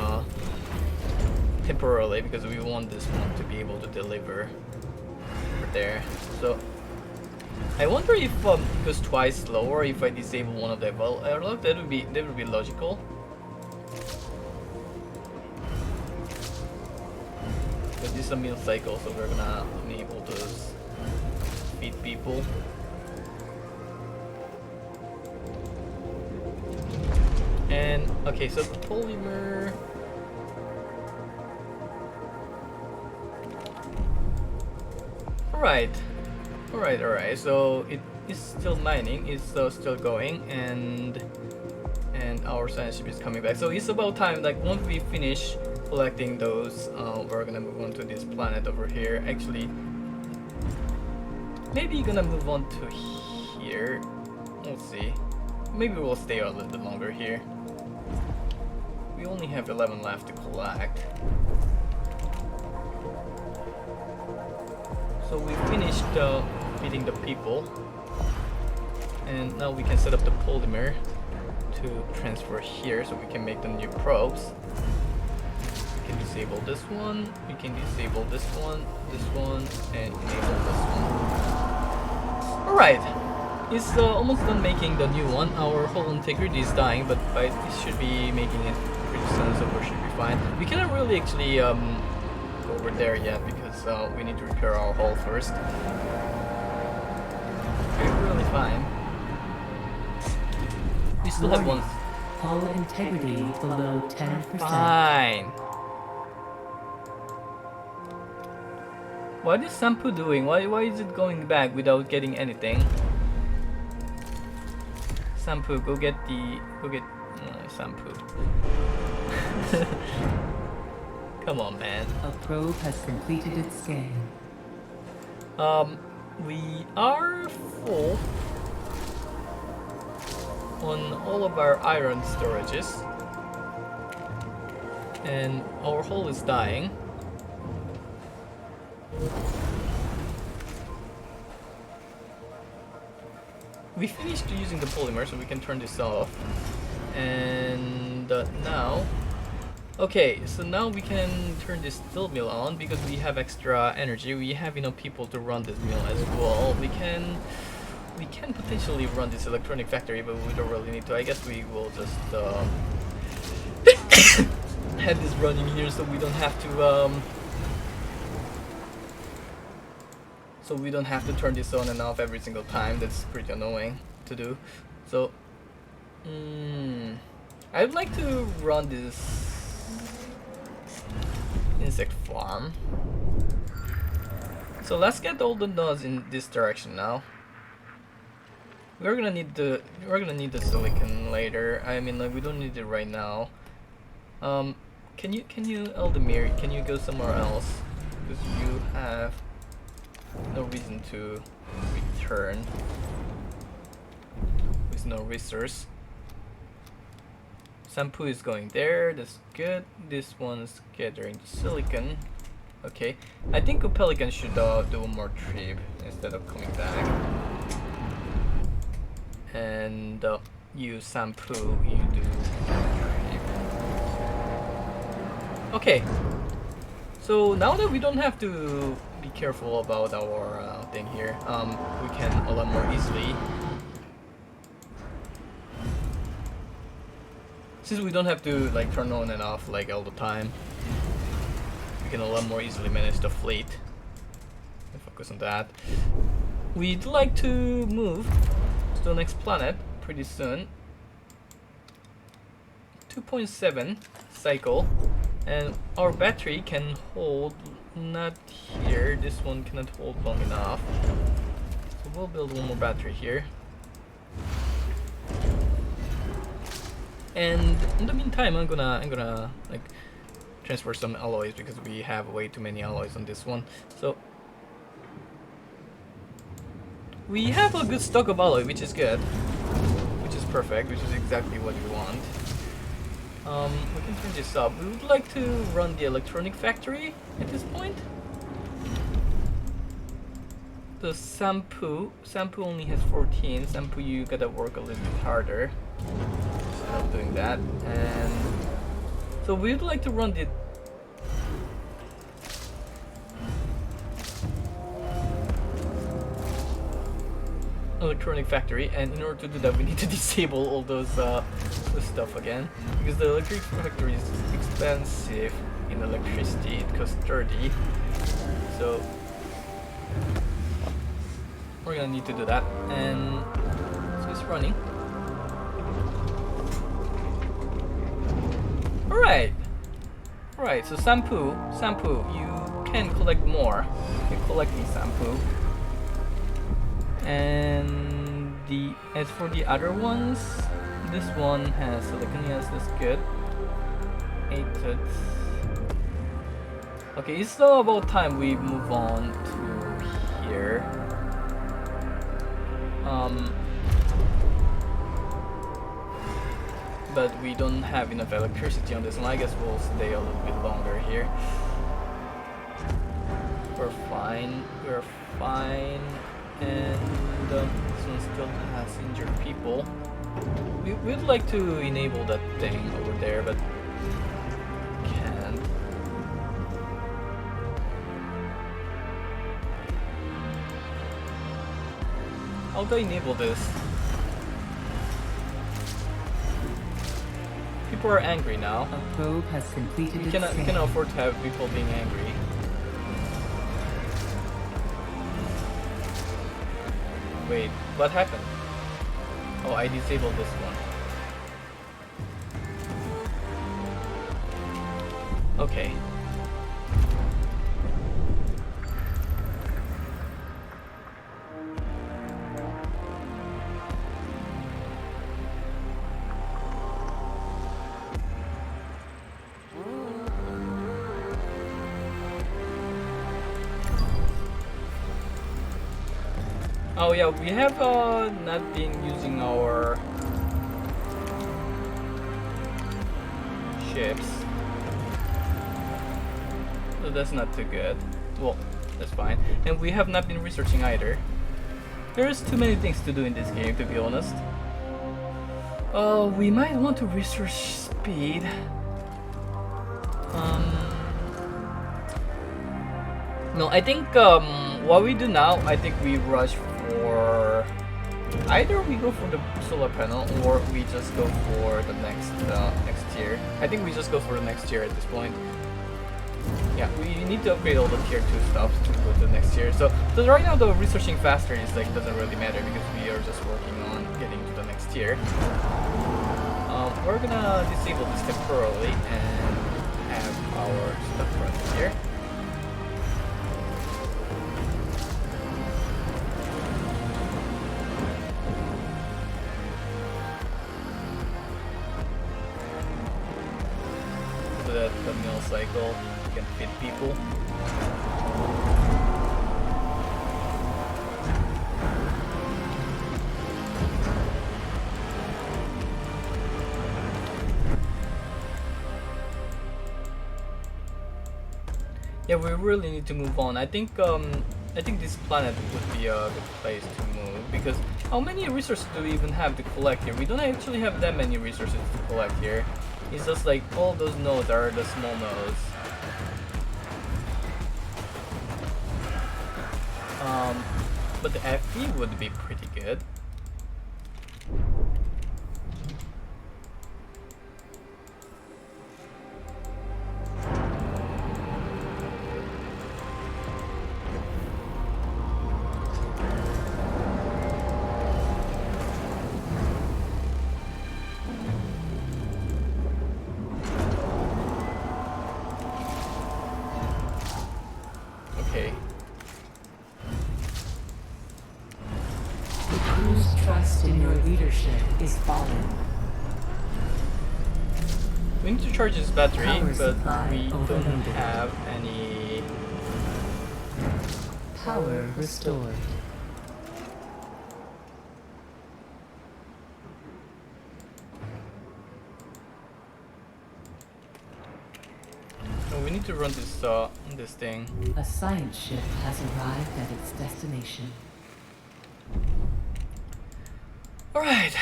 temporarily, because we want this one to be able to deliver there. So I wonder if it goes twice slower if I disable one of them. Well, I love that would be logical. But this is a meal cycle, so we're gonna be able to feed people. And okay, so polymer. Alright. So it is still mining, it's still going, and our science ship is coming back. So it's about time, like once we finish collecting those, we're gonna move on to this planet over here. Actually, maybe gonna move on to here. We'll see. Maybe we'll stay a little bit longer here. We only have 11 left to collect. So we finished feeding the people, and now we can set up the polymer to transfer here so we can make the new probes. We can disable this one, we can disable this one, and enable this one. Alright, it's almost done making the new one. Our whole integrity is dying, but it should be making it pretty soon, so we should be fine. We cannot really actually go over there yet because we need to repair our hull first. We're really fine. We still have one. Hull integrity below 10%. Fine. What is Sampu doing? Why is it going back without getting anything? Sampu, go get Sampu. Come on, man. A probe has completed its scan. We are full on all of our iron storages, and our hull is dying. We finished using the polymer, so we can turn this off. And now, okay, so now we can turn this steel mill on because we have extra energy. We have enough people to run this mill as well. We can potentially run this electronic factory, but we don't really need to. I guess we will just have this running here, so we don't have to turn this on and off every single time. That's pretty annoying to do. So I would like to run this insect farm. So let's get all the nodes in this direction now. We're gonna need the silicon later. I mean, like, we don't need it right now. Can you Eldemir? Can you go somewhere else? Because you have no reason to return with no resource. Sampu is going there. That's good. This one's gathering silicon. Okay, I think Pelican should do one more trip instead of coming back. And you Sampu, you do trip. Okay. So now that we don't have to be careful about our thing here, we can a lot more easily. Since we don't have to like turn on and off like all the time, we can a lot more easily manage the fleet and focus on that. We'd like to move to the next planet pretty soon. 2.7 cycle, and our battery can hold, not here, this one cannot hold long enough, so we'll build one more battery here. And in the meantime, I'm gonna like transfer some alloys because we have way too many alloys on this one. So we have a good stock of alloy, which is good, which is perfect, which is exactly what we want. We can turn this up. We would like to run the electronic factory at this point. The Sampu only has 14. Sampu, you gotta work a little bit harder. Stop doing that. And so we would like to run the electronic factory, and in order to do that we need to disable all those stuff again, because the electric factory is expensive in electricity. It costs 30, so we're gonna need to do that. And so it's running. Alright, so Sampu, you can collect more. You're collecting Sampu. And as for the other ones, this one has silicon. Yes, that's good. 8 tons. Okay, it's still about time we move on to here. But we don't have enough electricity on this one. I guess we'll stay a little bit longer here. We're fine. And this one still has injured people. We'd like to enable that thing over there, but can't. How do I enable this? People are angry now. A probe has completed its We scan. cannot afford to have people being angry. Wait, what happened? Oh, I disabled this one. Okay. Oh yeah, we have not been using our ships. So that's not too good. Well, that's fine. And we have not been researching either. There's too many things to do in this game, to be honest. We might want to research speed. No, I think what we do now, I think we rush for either we go for the solar panel or we just go for the next tier. I think we just go for the next tier at this point. Yeah, we need to upgrade all the tier 2 stuff to go to the next tier. So right now the researching faster is like doesn't really matter because we are just working on getting to the next tier. We're gonna disable this temporarily and have our stuff run here. So that the mill cycle can feed people. Yeah, we really need to move on. I think this planet would be a good place to move because how many resources do we even have to collect here? We don't actually have that many resources to collect here. It's just like all those nodes are the small nodes. But the FE would be pretty good. Okay. The crew's trust in your leadership is falling. We need to charge this battery, Power but supply we don't overloaded. have any. Power restored. No, we need to run this thing. A science ship has arrived at its destination. All right.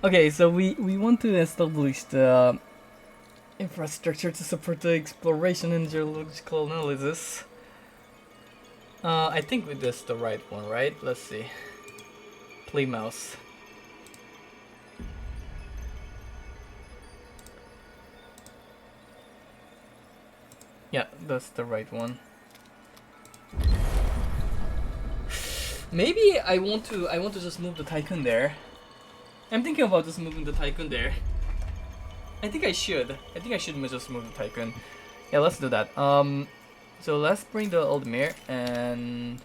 Okay, so we want to establish the infrastructure to support the exploration and geological analysis. I think with this the right one, right? Let's see. Play mouse. Yeah, that's the right one. Maybe I want to just move the Tycoon there. I'm thinking about just moving the Tycoon there. I think I should just move the Tycoon. Yeah, let's do that. So let's bring the Aldemir and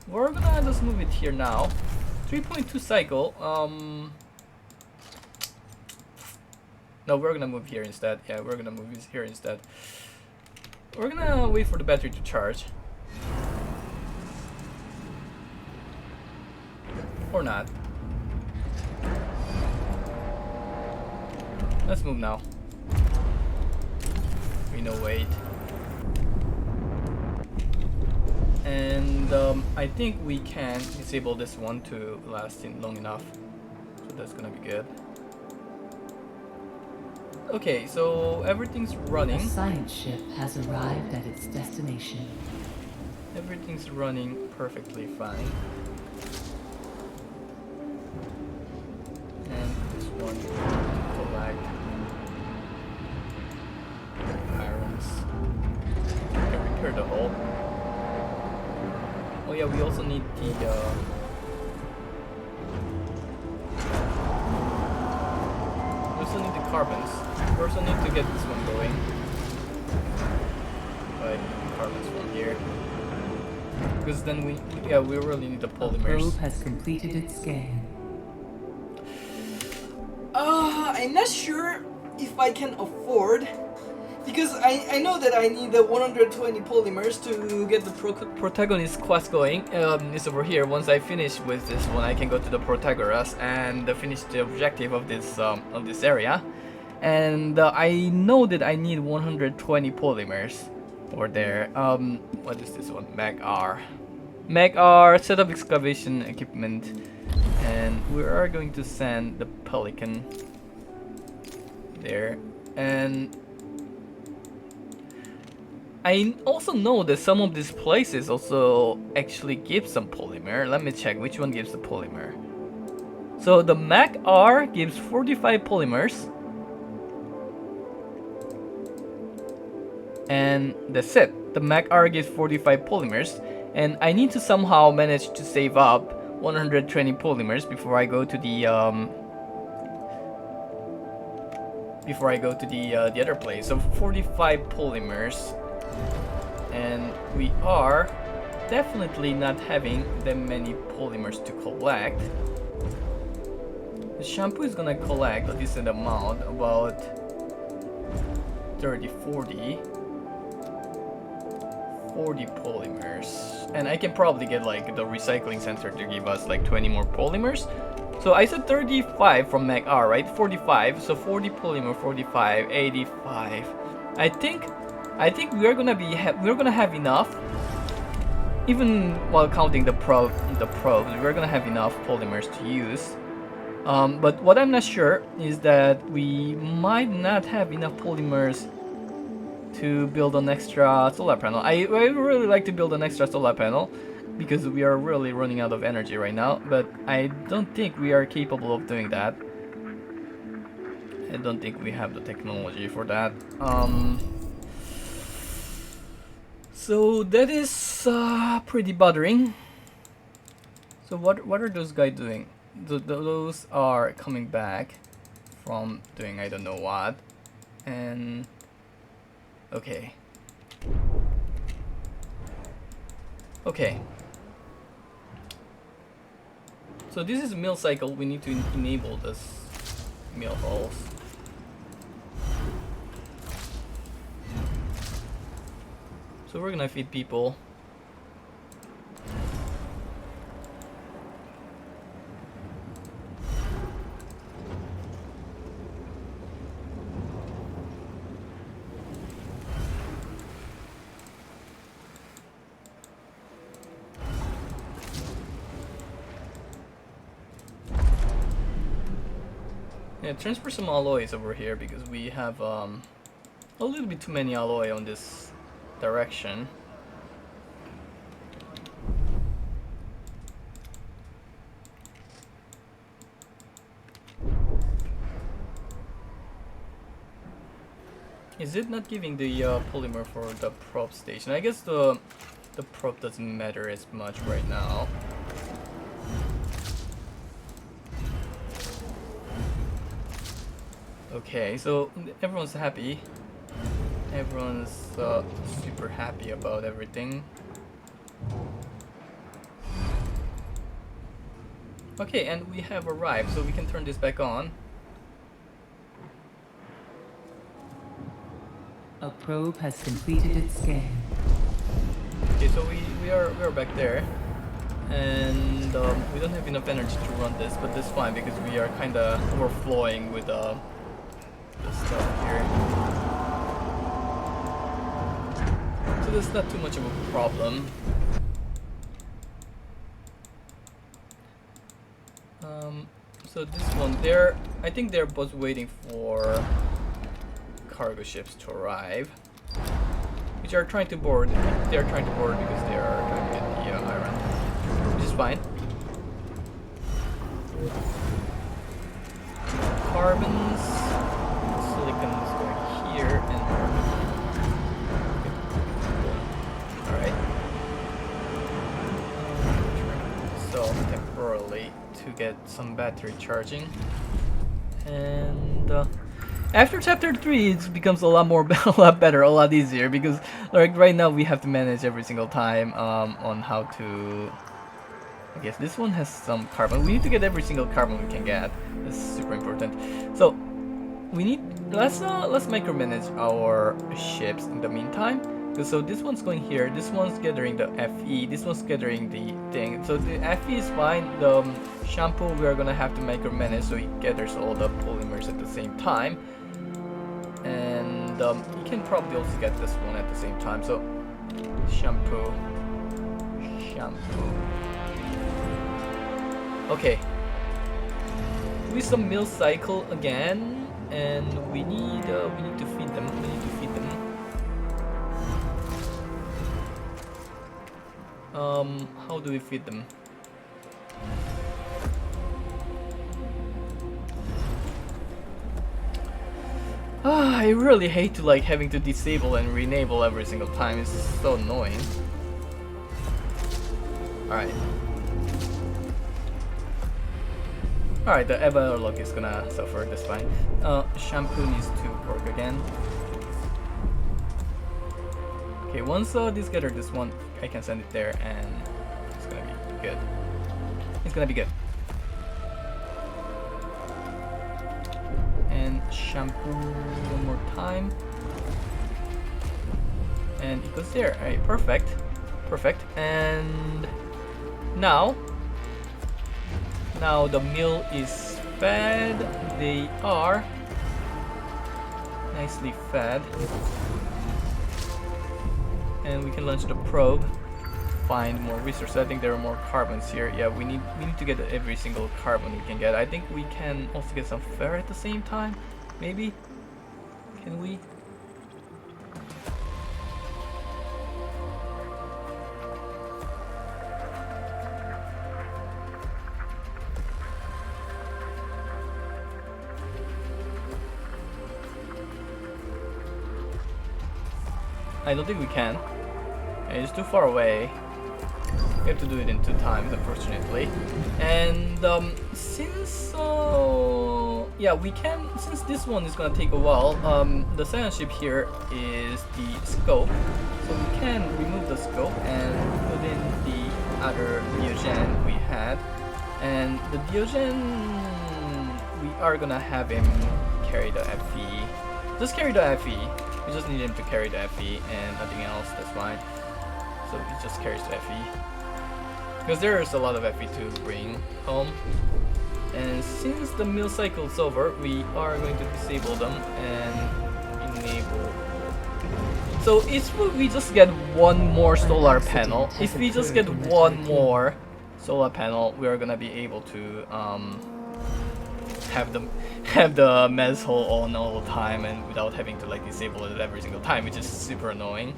we're gonna just move it here now. 3.2 cycle. No, we're gonna move here instead. Yeah, we're gonna move this here instead. We're gonna wait for the battery to charge. Or not. Let's move now. We know wait. And I think we can disable this one to last in long enough. So that's gonna be good. Okay, so everything's running. A science ship has arrived at its destination. Everything's running perfectly fine. And this one collect irons. Okay, repair the hull. Oh yeah, we also need the we also need the carbons. We also need to get this one going. Like carbons from here. Because then we really need the polymers. Probe has completed its scan. I'm not sure if I can afford, because I know that I need the 120 polymers to get the protagonist quest going. It's over here. Once I finish with this one, I can go to the Protagoras and finish the objective of this area. And I know that I need 120 polymers over there. What is this one? Mag R. Mag R, set up excavation equipment. And we are going to send the Pelican there. And I also know that some of these places also actually give some polymer. Let me check which one gives the polymer. So the Mag R gives 45 polymers. And that's it. The Mag R gives 45 polymers. And I need to somehow manage to save up 120 polymers before I go to the the other place. So 45 polymers, and we are definitely not having that many polymers to collect. The shampoo is gonna collect a decent amount, about 30, 40 polymers, and I can probably get like the recycling center to give us like 20 more polymers. So I said 35 from Mag R, right? 45, so 40 polymer, 45, 85. I think we're gonna have enough, even while counting the probes. We're gonna have enough polymers to use. But what I'm not sure is that we might not have enough polymers to build an extra solar panel. I really like to build an extra solar panel because we are really running out of energy right now, but I don't think we are capable of doing that. I don't think we have the technology for that. So that is pretty bothering. So what are those guys doing? Those are coming back from doing I don't know what. And okay. So this is a mill cycle. We need to enable this mill hulls. So we're gonna feed people. Yeah, transfer some alloys over here because we have a little bit too many alloy on this direction. Is it not giving the polymer for the probe station? I guess the probe doesn't matter as much right now. Okay, so everyone's happy. Everyone's super happy about everything. Okay, and we have arrived, so we can turn this back on. A probe has completed its scan. Okay, so we are back there, and we don't have enough energy to run this, but that's fine because we are kind of overflowing with the stuff here. So that's not too much of a problem. So this one, I think they're both waiting for cargo ships to arrive, which they are trying to board. They are trying to board because they are trying to get the iron, which is fine. Carbons, silicon is going here, and alright. So temporarily to get some battery charging, and after chapter 3 it becomes a lot more a lot better, a lot easier, because like right now we have to manage every single time on how to. I guess this one has some carbon. We need to get every single carbon we can get. This is super important. So we need let's micromanage our ships in the meantime. So this one's going here. This one's gathering the Fe. This one's gathering the thing. So the Fe is fine. The shampoo we are gonna have to micromanage so it gathers all the polymers at the same time. And you can probably also get this one at the same time. So shampoo. Okay, with some mill cycle again, and we need to feed them. How do we feed them? I really hate to like having to disable and re-enable every single time. It's so annoying. All right. Alright, the Eva lock is gonna suffer, that's fine. Shampoo needs to work again. Okay, once this gather this one, I can send it there and it's gonna be good. It's gonna be good. And shampoo one more time. And it goes there. Alright, perfect. Perfect. And now the mill is fed. They are nicely fed. And we can launch the probe. Find more resources. I think there are more carbons here. Yeah, we need to get every single carbon we can get. I think we can also get some ferro at the same time. Maybe? Can we? I don't think we can. It's too far away. We have to do it in 2 times, unfortunately. And since yeah, we can. Since this one is gonna take a while. The science ship here is the scope, so we can remove the scope and put in the other Diogen we had. And the Diogen, we are gonna have him carry the Fe. Just carry the Fe. We just need him to carry the Fe and nothing else, that's fine. So he just carries the Fe. Because there's a lot of Fe to bring home. And since the mill cycle is over, we are going to disable them and enable. So if we just get one more solar panel, if we just get one more solar panel, we are gonna be able to have the mess hall on all the time and without having to like disable it every single time, which is super annoying.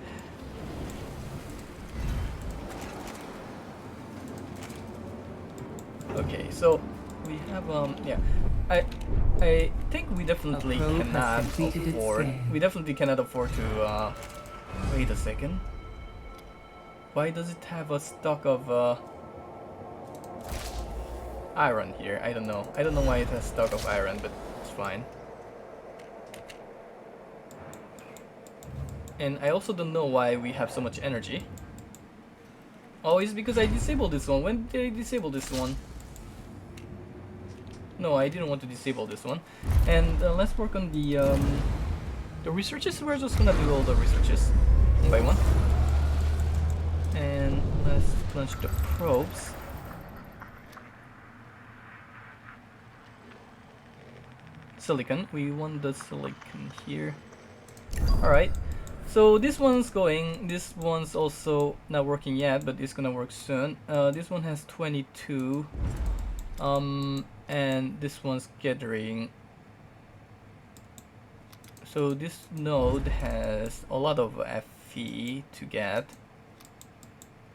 Okay, so we have yeah, I think we definitely cannot afford. We definitely cannot afford to wait a second. Why does it have a stock of iron here? I don't know. I don't know why it has stock of iron, but it's fine. And I also don't know why we have so much energy. Oh, it's because I disabled this one. When did I disable this one? No, I didn't want to disable this one. And let's work on the researches. We're just gonna do all the researches one by one. And let's launch the probes. Silicon. We want the silicon here. Alright. So this one's going. This one's also not working yet, but it's gonna work soon. This one has 22. And this one's gathering. So this node has a lot of fee to get.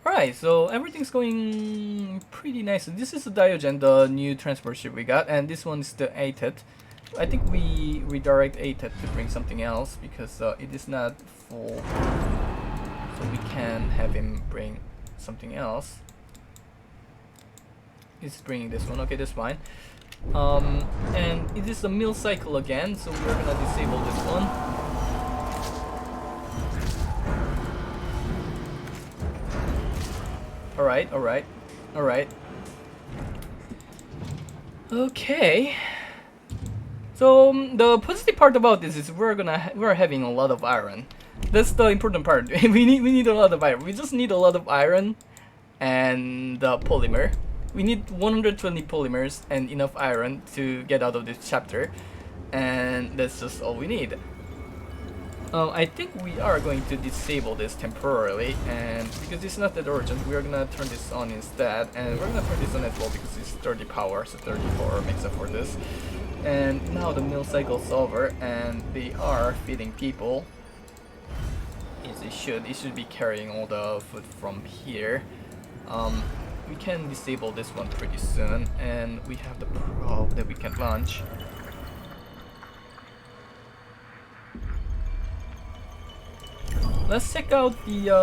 Alright, so everything's going pretty nice. So this is the Diogen, the new transport ship we got, and this one is the ATET. I think we redirect ATET to bring something else because it is not full. So we can have him bring something else. He's bringing this one, okay, that's fine. And it is a mill cycle again, so we're gonna disable this one. Alright. Okay. So the positive part about this is we're having a lot of iron. That's the important part. we need a lot of iron. We just need a lot of iron and polymer. We need 120 polymers and enough iron to get out of this chapter, and that's just all we need. I think we are going to disable this temporarily, and because it's not that urgent, we're gonna turn this on instead, and we're gonna turn this on as well because it's 30 power, so 30 power makes up for this. And now the mill cycle's over, and they are feeding people. Yes, it should be carrying all the food from here. We can disable this one pretty soon, and we have the probe that we can launch. Let's check out the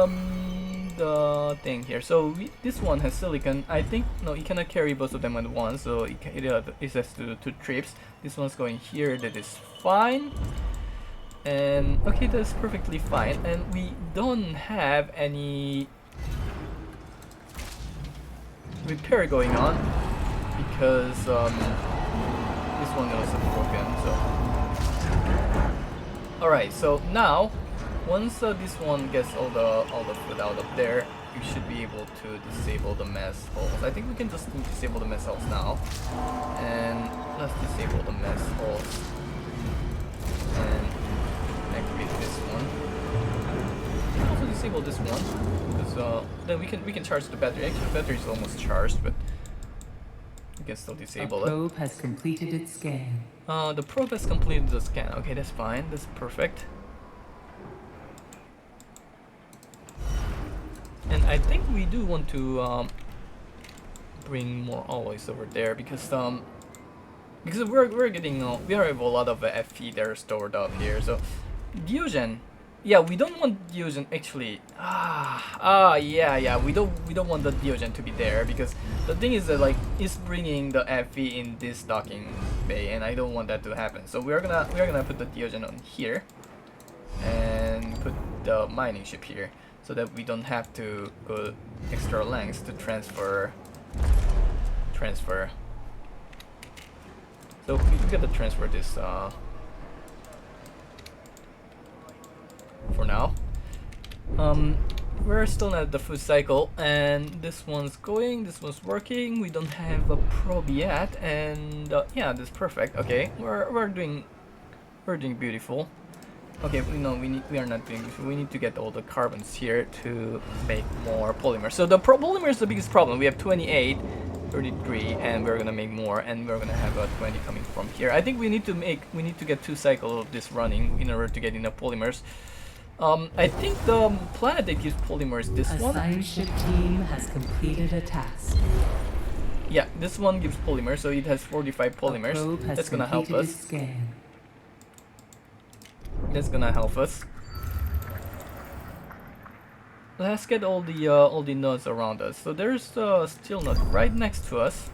thing here. So this one has silicon. I think no, it cannot carry both of them at once. So it has to do 2 trips. This one's going here. That is fine. And okay, that's perfectly fine. And we don't have any repair going on because this one is broken. So all right. So now. Once this one gets all the food out of there, you should be able to disable the mess holes. I think we can just disable the mess holes now. And let's disable the mess holes. And activate this one. We can also disable this one because then we can charge the battery. Actually, the battery is almost charged, but we can still disable it. The probe has completed its scan. The probe has completed the scan. Okay, that's fine. That's perfect. And I think we do want to bring more alloys over there because we're getting we have a lot of Fe that are stored up here. So Diogen, yeah, we don't want Diogen actually. Yeah, we don't want the Diogen to be there because the thing is that like it's bringing the Fe in this docking bay, and I don't want that to happen. So we're gonna put the Diogen on here and put the mining ship here, so that we don't have to go extra lengths to transfer. So we got to transfer this for now. We're still not at the food cycle, and this one's going, this one's working. We don't have a probe yet, and yeah, that's perfect. Okay, we're doing beautiful. Okay, we are not doing this. We need to get all the carbons here to make more polymer. So the polymer is the biggest problem. We have 28, 33, and we're gonna make more, and we're gonna have 20 coming from here. I think we need to get 2 cycles of this running in order to get enough polymers. I think the planet that gives polymer is this one. A science ship team has completed a task. Yeah, this one gives polymer, so it has 45 polymers. That's gonna help us. Scan. That's gonna help us. Let's get all the nodes around us. So there's a steel node right next to us.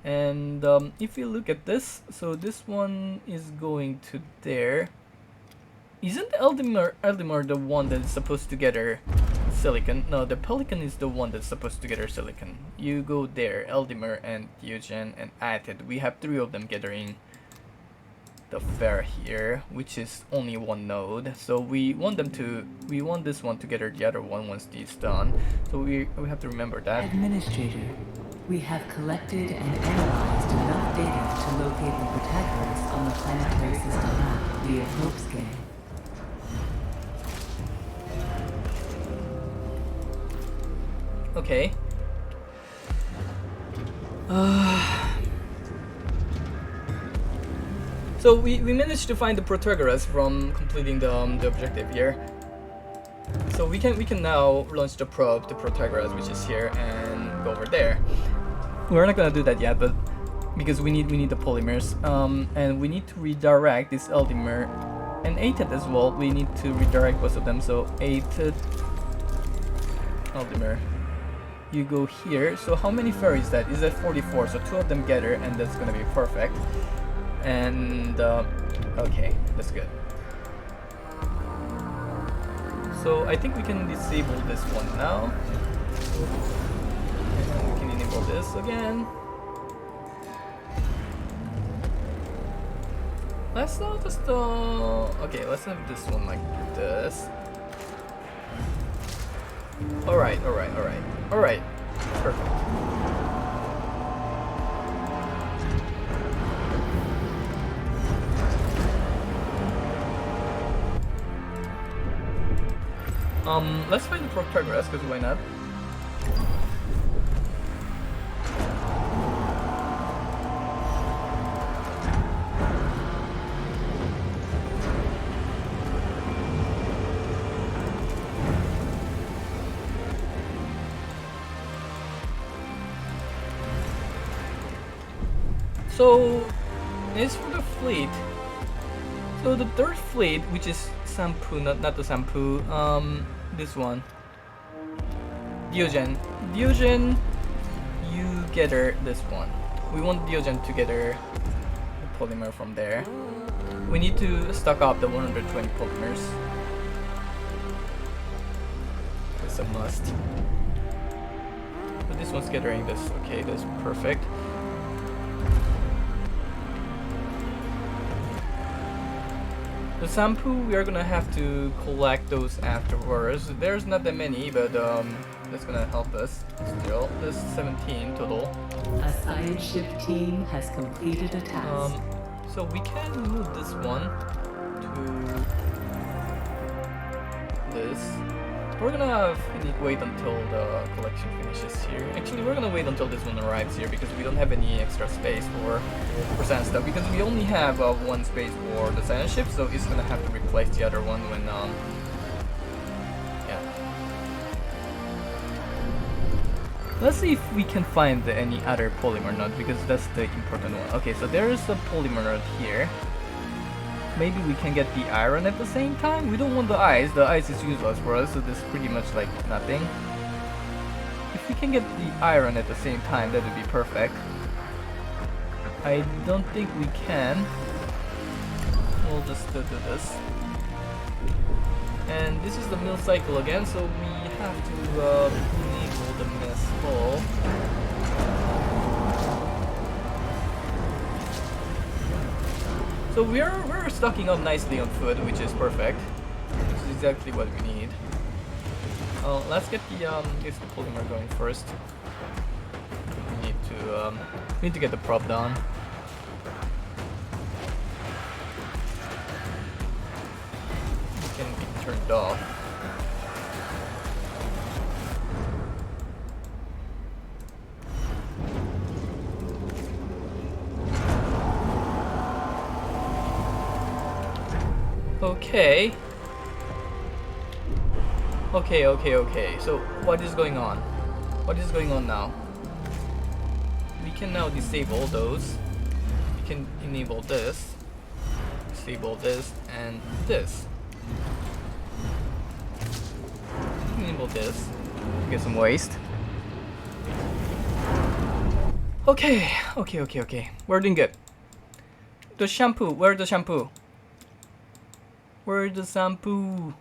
And if you look at this, so this one is going to there. Isn't Eldimar the one that's supposed to get her silicon? No, the Pelican is the one that's supposed to get her silicon. You go there, Eldimar and Diogen and Ated. We have 3 of them gathering the fair here, which is only 1 node. So we want this one to gather the other one once this done. So we have to remember that. Administrator, we have collected and analyzed enough data to locate the protagonists on the planetary system map via probe scan. Okay. So we managed to find the Protagoras from completing the objective here. So we can now launch the probe to Protagoras, which is here, and go over there. We're not gonna do that yet, but because we need the polymers, and we need to redirect this Eldimer and ATED as well. We need to redirect both of them. So ATED, Eldimer, you go here. So how many ferries is that? Is that 44? So 2 of them together, and that's gonna be perfect. And okay, that's good. So I think we can disable this one now. And we can enable this again. Let's not just okay, let's have this one like this. Alright. Perfect. Let's find the Protagoras, because why not? So, as for the fleet, so the third fleet, which is Sampu, not the Sampu, this one, Diogen, you gather this one. We want Diogen to gather the polymer from there. We need to stock up the 120 polymers. It's a must. But this one's gathering this. Okay, that's perfect. The Sampu, we are gonna have to collect those afterwards. There's not that many, but that's gonna help us still. There's 17 total. A science ship team has completed a task. So we can move this one to this. We're gonna wait until the collection finishes here. Actually, we're gonna wait until this one arrives here because we don't have any extra space for science stuff, because we only have one space for the science ship, so it's gonna have to replace the other one when yeah. Let's see if we can find any other polymer node, because that's the important one. Okay, so there is a polymer node here. Maybe we can get the iron at the same time. We don't want the ice. The ice is useless for us, so this is pretty much like nothing. If we can get the iron at the same time, that would be perfect. I don't think we can. We'll just do this. And this is the mill cycle again, so we have to enable the mess hall. So we're stocking up nicely on food, which is perfect. Which is exactly what we need. Let's get the polymer going first. We need to get the prop down. It can be turned off. Okay. Okay. So what is going on? What is going on now? We can now disable those. We can enable this, disable this, and this. Enable this. Get some waste. Okay. We're doing good. The shampoo. Where's the shampoo? Where's the Sampu?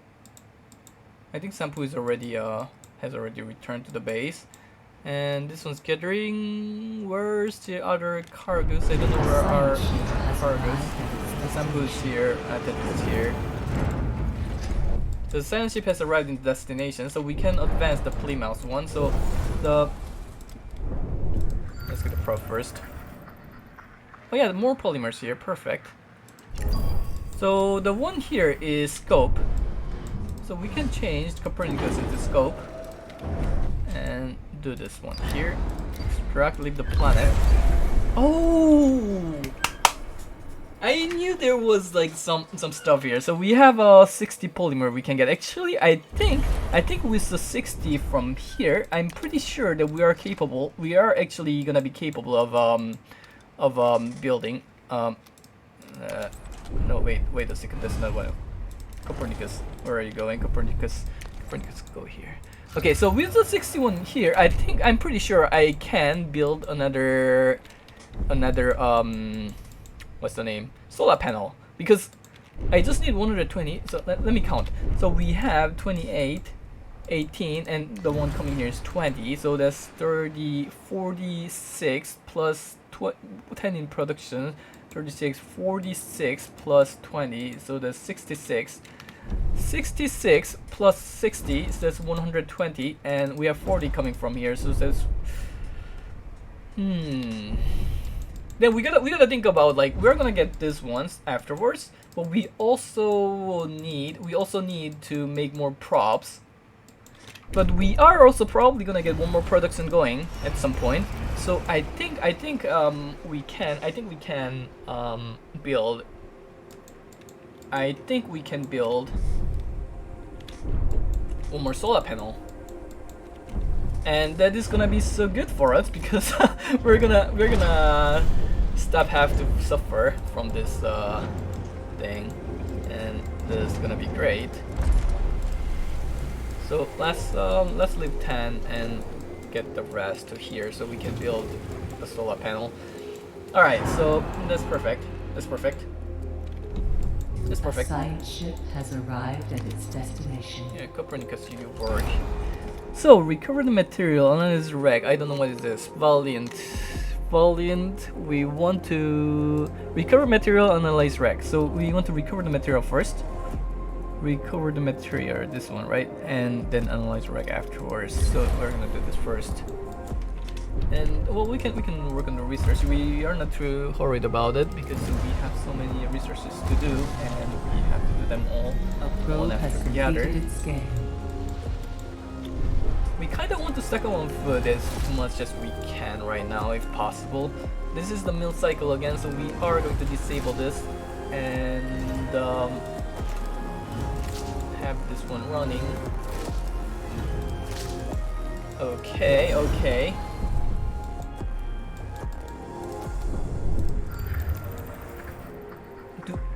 I think Sampu is already has already returned to the base, and this one's gathering. Where's the other cargoes? I don't know where our cargoes. The Sampu is here. That is here. The science ship has arrived in the destination, so we can advance the Plymouth one. So let's get the probe first. Oh yeah, more polymers here. Perfect. So the one here is scope. So we can change Copernicus into scope and do this one here. Extract, leave the planet. Oh! I knew there was like some stuff here. So we have 60 polymer we can get. Actually, I think with the 60 from here, I'm pretty sure that we are capable. We are actually gonna be capable of building. No, wait a second. That's not what. Copernicus, where are you going? Copernicus, go here. Okay, so with the 61 here, I'm pretty sure I can build another what's the name? Solar panel, because I just need 120. So let me count. So we have 28, 18, and the one coming here is 20. So that's 30, 46 plus 10 in production. 36, 46 plus 20. So that's 66. 66 plus 60, so that's 120, and we have 40 coming from here. So that's then we gotta think about, like, we're gonna get this once afterwards, but we also need to make more props. But we are also probably gonna get one more production going at some point. So I think we can build. I think we can build one more solar panel. And that is gonna be so good for us, because we're gonna stop have to suffer from this thing, and this is gonna be great. So let's leave 10 and get the rest to here so we can build a solar panel. All right, so that's perfect. That's perfect. That's perfect. A science ship has arrived at its destination. Yeah, Copernicus, you work. So, recover the material, analyze wreck. I don't know what is this. Valiant. We want to recover material, analyze wreck. So, we want to recover the material first. Recover the material, this one, right? And then analyze wreck afterwards. So, we're gonna do this first. And well, we can work on the research. We are not too worried about it because we have so many resources to do, and we have to do them all one after the other. We kind of want to stack on food as much as we can right now, if possible. This is the mill cycle again, so we are going to disable this and have this one running. Okay.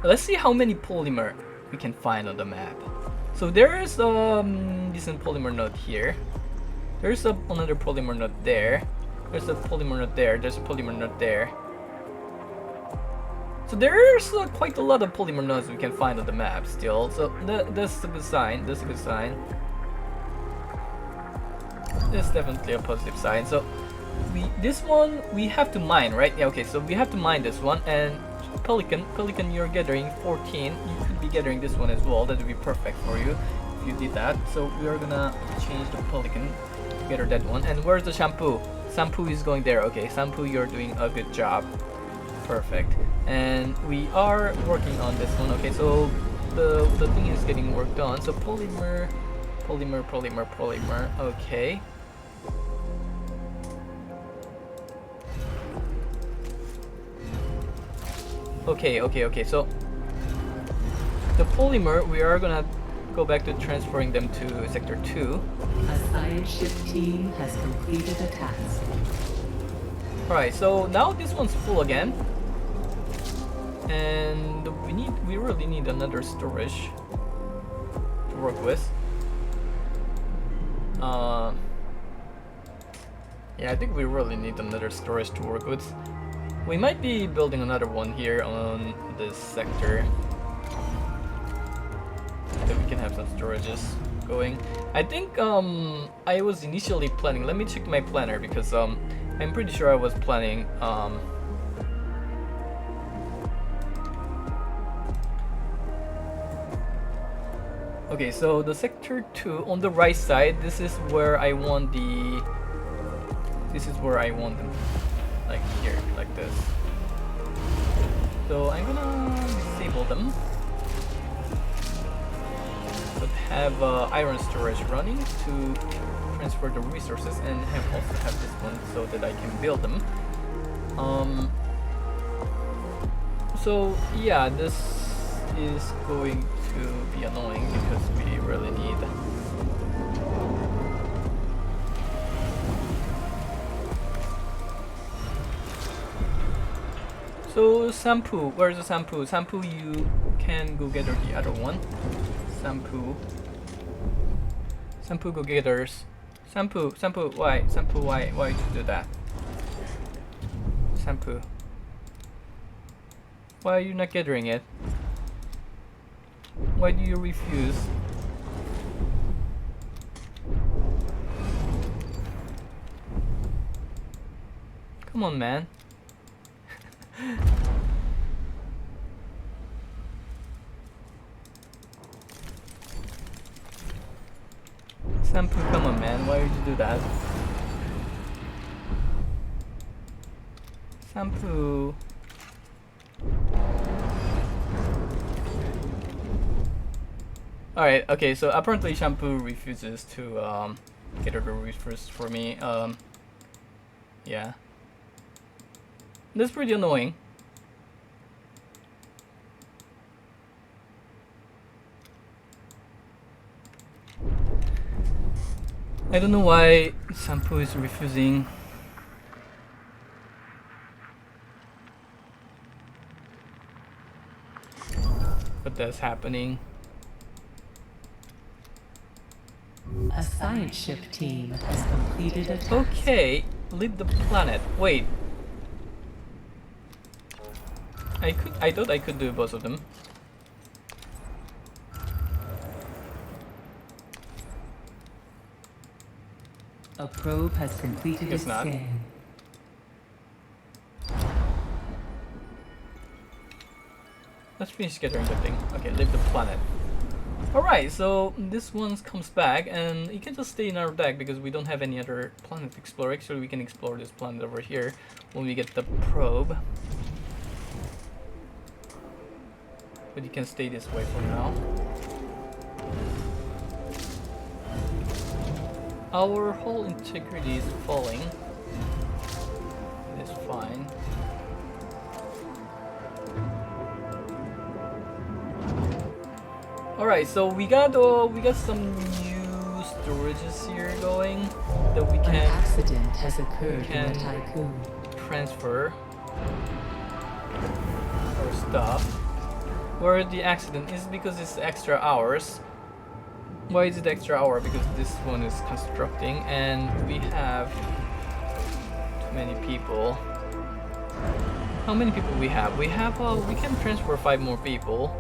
Let's see how many polymer we can find on the map. So there is decent polymer node here. There's another polymer node there. There's a polymer node there. There's a polymer node there. So there's quite a lot of polymer nodes we can find on the map still. So that's a good sign. That's a good sign. It's definitely a positive sign. So this one we have to mine, right? Yeah. Okay. So we have to mine this one, and Pelican, you're gathering 14. You could be gathering this one as well. That would be perfect for you if you did that. So we are gonna change the Pelican to gather that one. And where's the shampoo? Shampoo is going there. Okay, shampoo, you're doing a good job. Perfect. And we are working on this one. Okay, so the thing is getting worked on. So polymer. Okay. Okay. So the polymer, we are gonna go back to transferring them to sector 2. A science ship team has completed a task. Alright, so now this one's full again. And we really need another storage to work with. Yeah, I think we really need another storage to work with. We might be building another one here on this sector, that we can have some storages going. I think I was initially planning, let me check my planner, because I'm pretty sure I was planning okay, so the sector 2 on the right side, this is where I want them, like here, like this. So I'm gonna disable them, but have iron storage running to transfer the resources, and also have this one so that I can build them. So yeah, this is going to be annoying because we really need. So Shampoo, where's the Shampoo? Shampoo, you can go get the other one. Shampoo. Shampoo, go getters. Shampoo, why? Shampoo, why did you do that? Shampoo. Why are you not gathering it? Why do you refuse? Come on, man. Shampoo, come on, man. Why would you do that? Shampoo. Alright, okay, so apparently Shampoo refuses to get her to refresh for me. Yeah. That's pretty annoying. I don't know why Shampoo is refusing. But that's happening. A science ship team has completed a task. Okay, leave the planet. Wait. I thought I could do both of them. A probe has completed Guess its not. scan. Let's finish gathering the thing. Okay, leave the planet. Alright, so this one comes back and it can just stay in our deck because we don't have any other planet to explore. Actually, we can explore this planet over here when we get the probe. But you can stay this way for now. Our whole integrity is falling. It's fine. Alright, so we got some new storages here going that we An can accident has occurred in the Tycoon. transfer our stuff. Where the accident is because it's extra hours. Why is it extra hour? Because this one is constructing and we have too many people. How many people we have? We have we can transfer 5 more people,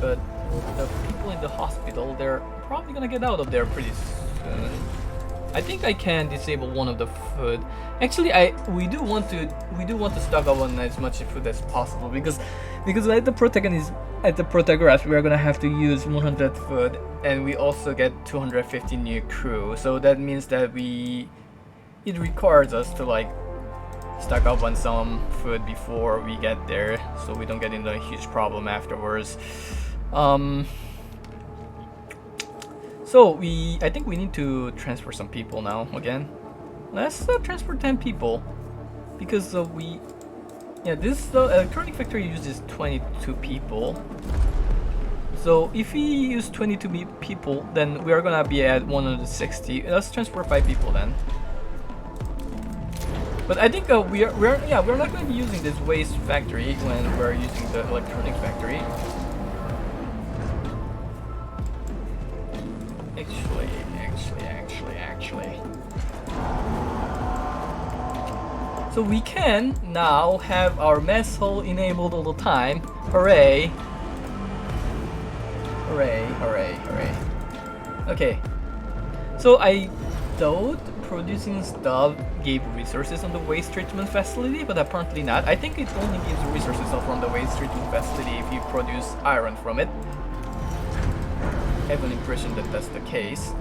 but the people in the hospital, they're probably gonna get out of there pretty soon. I think I can disable one of the food. Actually, we do want to stock up on as much food as possible because at the protagonist we are gonna have to use 100 food and we also get 250 new crew. So that means that it requires us to like stock up on some food before we get there, so we don't get into a huge problem afterwards. So I think we need to transfer some people now again. Let's transfer 10 people because this electronic factory uses 22 people. So if we use 22 people, then we are gonna be at 160. Let's transfer 5 people then. But I think we're not going to be using this waste factory when we're using the electronic factory. Actually. So we can now have our mess hall enabled all the time. Hooray! Hooray. Okay. So I thought producing stuff gave resources on the waste treatment facility, but apparently not. I think it only gives resources from the waste treatment facility if you produce iron from it. I have an impression that that's the case.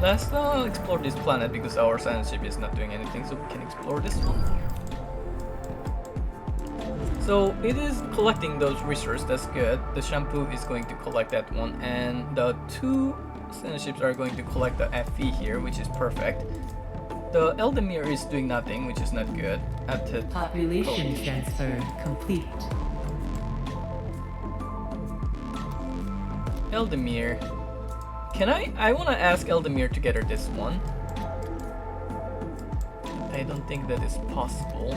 Let's explore this planet because our science ship is not doing anything, so we can explore this one. So it is collecting those resources, that's good. The shampoo is going to collect that one, and the 2 standard ships are going to collect the FE here, which is perfect. The Eldemir is doing nothing, which is not good. At the Population transfer complete. Eldemir. Can I want to ask Eldemir to get her this one. I don't think that is possible.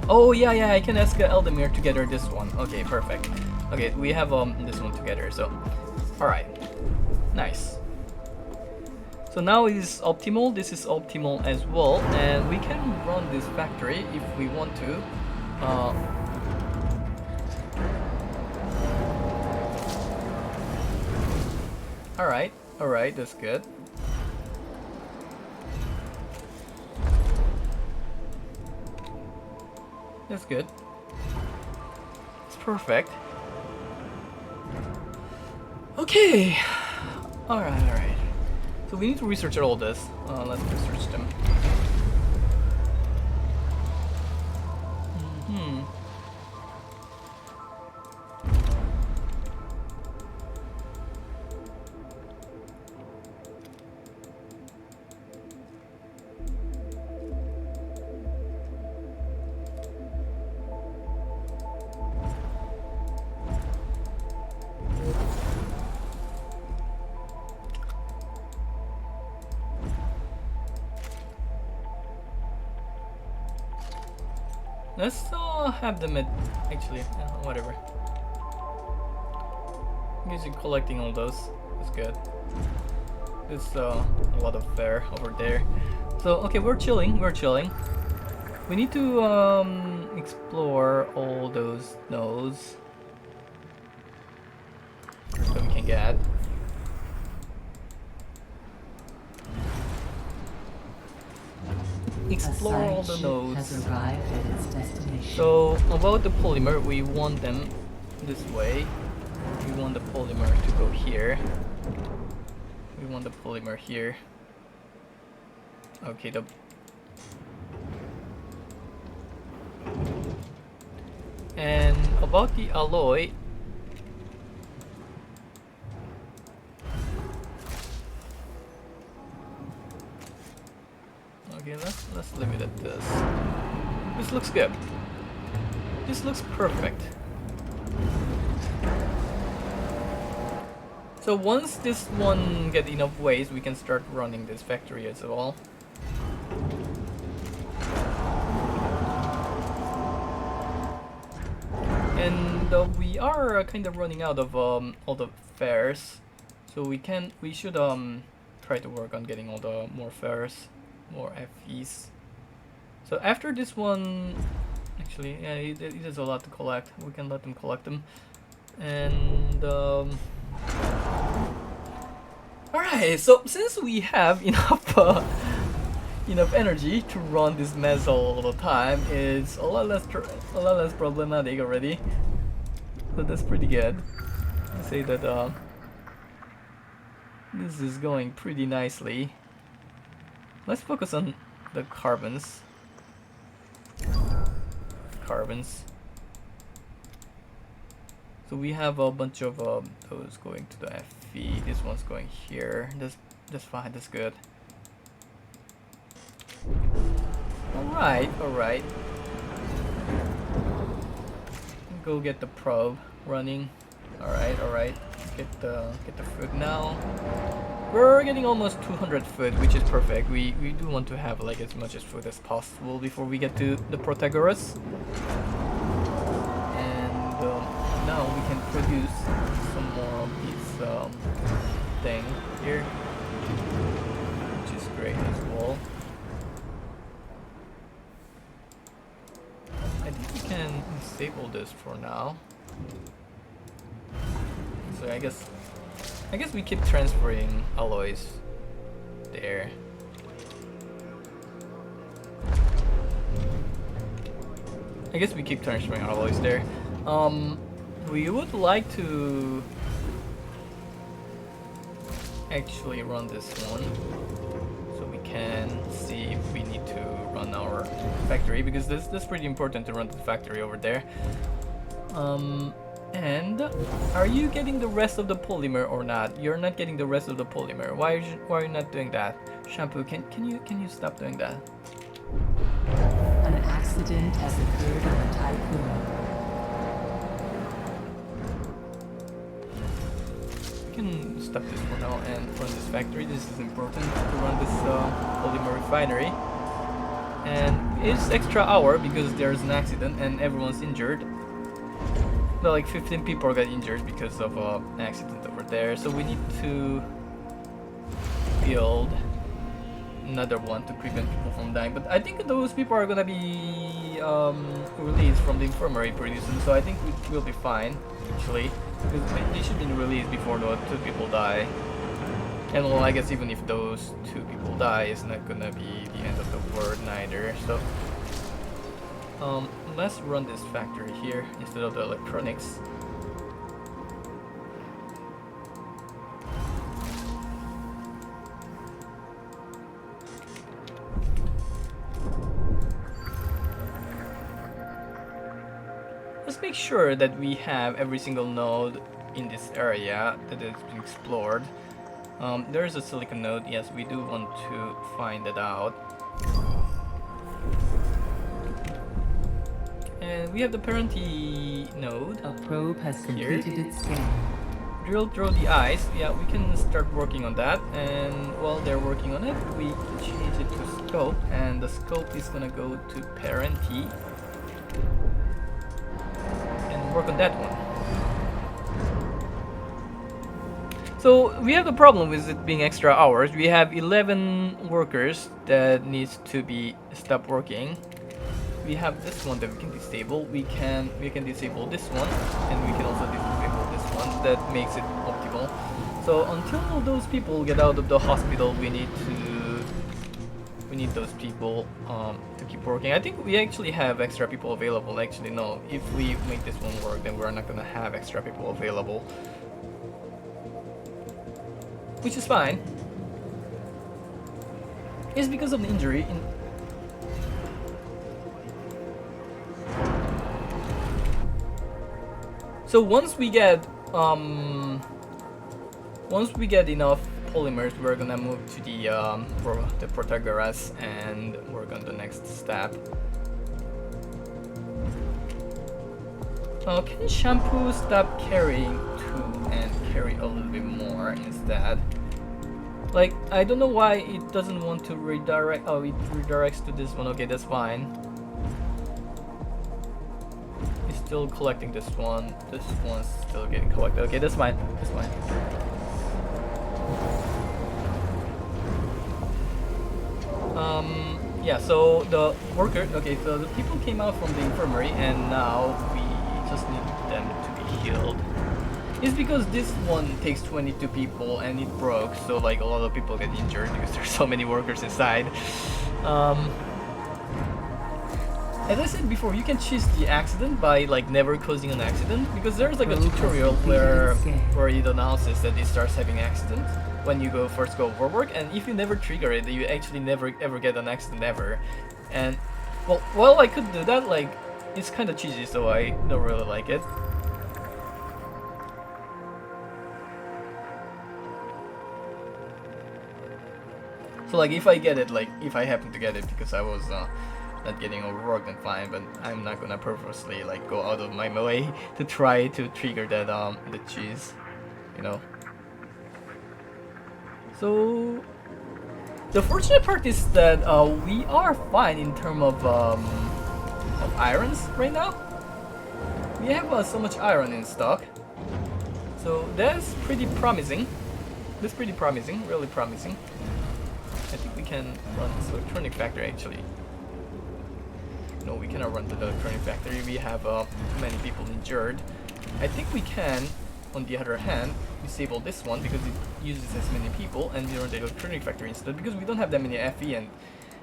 Oh yeah, I can ask Eldemir to get her this one. Okay, perfect. Okay, we have this one together. So, all right, nice. So now it is optimal. This is optimal as well, and we can run this factory if we want to. All right, that's good. That's good. It's perfect. Okay. All right. So we need to research all this. Let's research them. Let's have them at actually whatever. Music collecting all those. That's good. There's a lot of fare over there. So okay, we're chilling. We need to explore all those nodes that we can get. Explore all the nodes. Has arrived at its destination. So about the polymer, we want them this way. We want the polymer to go here. We want the polymer here. Okay, and about the alloy. Okay, let's leave it at this. This looks good. This looks perfect. So once this one get enough waste, we can start running this factory as well. And we are kind of running out of all the fares, so we should try to work on getting all the more fares. More FEs. So after this one, actually, yeah, it is a lot to collect. We can let them collect them. And alright, so since we have enough enough energy to run this mess all the time, it's a lot less problematic already. So that's pretty good. I say that this is going pretty nicely. Let's focus on the carbons. So we have a bunch of those going to the FE. This one's going here. That's fine. That's good. All right. Go get the probe running. All right. Get the food now. We're getting almost 200 food, which is perfect. We do want to have like as much as food as possible before we get to the Protagoras. And now we can produce some more of these thing here, which is great as well. I think we can disable this for now. So I guess we keep transferring alloys there. We would like to actually run this one so we can see if we need to run our factory, because this is pretty important to run the factory over there. And are you getting the rest of the polymer or not? You're not getting the rest of the polymer. Why are you not doing that? Shampoo, can you stop doing that? An accident has occurred on the Typhoon. We can stop this for now and run this factory. This is important to run this polymer refinery. And it's extra hour because there's an accident and everyone's injured. Well, like 15 people got injured because of an accident over there. So we need to build another one to prevent people from dying. But I think those people are gonna be released from the infirmary pretty soon. So I think we'll be fine, actually. They should be released before the 2 people die. And well, I guess even if those 2 people die, it's not gonna be the end of the world neither. So let's run this factory here instead of the electronics. Let's make sure that we have every single node in this area that has been explored. There's a silicon node. Yes, we do want to find that out. And we have the Parenti node. A probe has completed its scan. Drill through the ice. Yeah, we can start working on that. And while they're working on it, we change it to scope. And the scope is gonna go to Parenti. And work on that one. So we have the problem with it being extra hours. We have 11 workers that needs to be stopped working. We have this one that we can disable. We can disable this one, and we can also disable this one. That makes it optimal. So until those people get out of the hospital, we need those people to keep working. I think we actually have extra people available. Actually, no. If we make this one work, then we're not gonna have extra people available, which is fine. It's because of the injury. So once we get enough polymers, we're gonna move to the Protagoras and work on the next step. Can Shampoo stop carrying 2 and carry a little bit more instead? Like, I don't know why it doesn't want to redirect. Oh, it redirects to this one. Okay, that's fine. It's still collecting this one. This one's still getting collected. Okay, that's fine. That's fine. Yeah, so the worker, okay, so the people came out from the infirmary and now we just need them to be healed. It's because this one takes 22 people and it broke, so like a lot of people get injured because there's so many workers inside. As I said before, you can choose the accident by like never causing an accident, because there's like a tutorial where it announces that it starts having accidents when you first go over work, and if you never trigger it, you actually never ever get an accident ever. And well, while I could do that, like it's kind of cheesy, so I don't really like it. So like if I get it, like if I happen to get it because I was not getting overworked, then fine, but I'm not gonna purposely like go out of my way to try to trigger that the cheese, you know. So the fortunate part is that we are fine in terms of irons right now. We have so much iron in stock, so that's pretty promising. That's pretty promising, really promising. I think we can run this electronic factory actually. No, we cannot run to the electronic factory. We have many people injured. I think we can, on the other hand, disable this one because it uses as many people, and we run the electronic factory instead because we don't have that many FE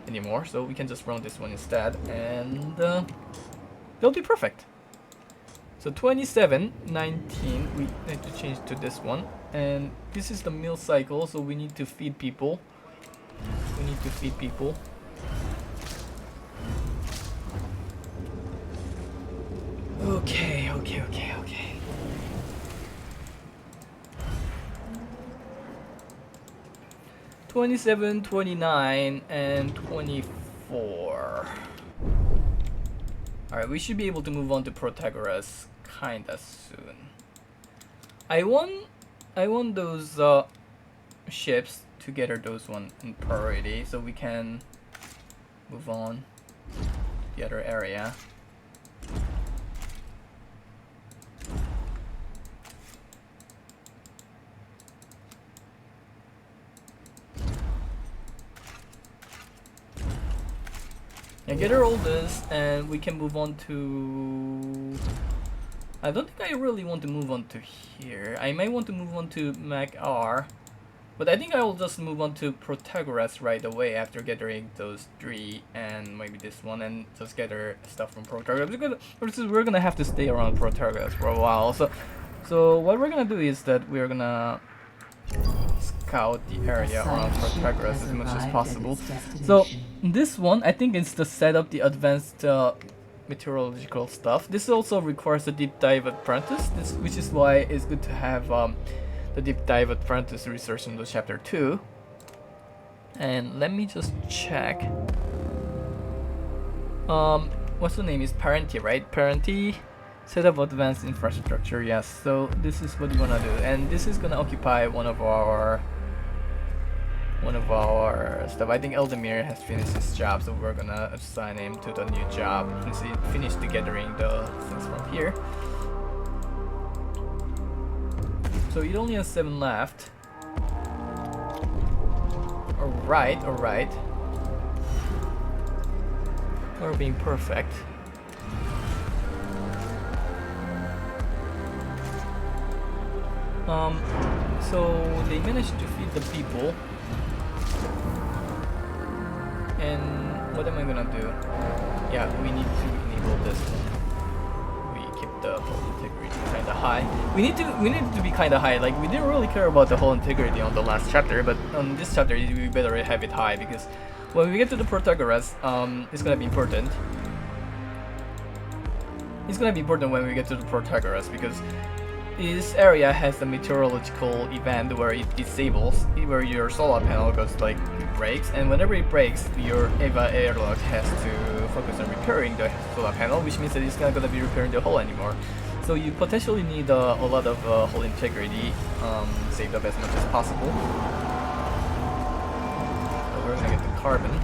anymore. So we can just run this one instead, and they'll be perfect. So 27, 19, we need to change to this one, and this is the meal cycle. So we need to feed people. We need to feed people. Okay. 27, 29, and 24. Alright, we should be able to move on to Protagoras kinda soon. I want those ships to gather those one in priority so we can move on to the other area. And gather all this and we can move on to... I don't think I really want to move on to here. I might want to move on to Mac R. But I think I will just move on to Protagoras right away after gathering those 3 and maybe this one and just gather stuff from Protagoras because we're gonna have to stay around Protagoras for a while. So what we're gonna do is that we're gonna scout the area around Protagoras as much as possible. So this one, I think it's to set up the advanced meteorological stuff. This also requires a deep dive apprentice, which is why it's good to have the deep dive apprentice research into chapter 2. And let me just check. What's the name? Is Parenti, right? Parenti, set up advanced infrastructure. Yes. So this is what we wanna do, and this is gonna occupy one of our stuff. I think Eldemir has finished his job, so we're gonna assign him to the new job since he finished gathering the things from here. So it only has 7 left. Alright. We're being perfect. So they managed to feed the people. And what am I gonna do? Yeah, we need to enable this one. We keep the hull integrity kinda high. We need to be kinda high. Like, we didn't really care about the hull integrity on the last chapter, but on this chapter we better have it high because when we get to the Protagoras, it's gonna be important. It's gonna be important when we get to the Protagoras because this area has a meteorological event where it disables, where your solar panel goes like breaks, and whenever it breaks, your Eva airlock has to focus on repairing the solar panel, which means that it's not gonna be repairing the hull anymore. So you potentially need a lot of hull integrity saved up as much as possible. So we're gonna get the carbon,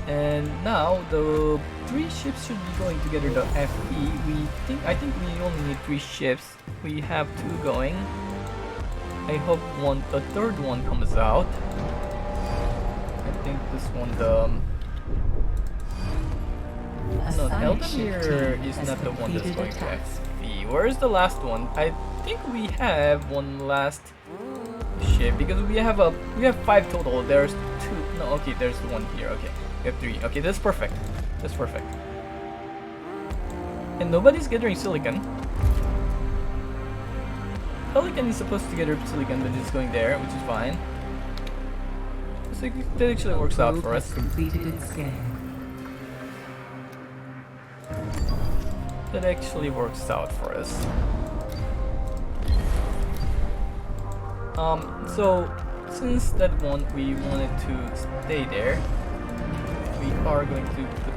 and now the 3 ships should be going together. The FE. I think we only need 3 ships. We have 2 going. I hope the third one comes out. I think this one, no, Eldemir is not the one that's going to FE. Where is the last one? I think we have one last ship because we have 5 total. There's 2. No, okay, there's 1 here. Okay, we have 3. Okay, that's perfect. That's perfect. And nobody's gathering silicon. Pelican is supposed to gather silicon, but it's going there, which is fine. So that actually works out for us. That actually works out for us. So since that one we wanted to stay there, we are going to put the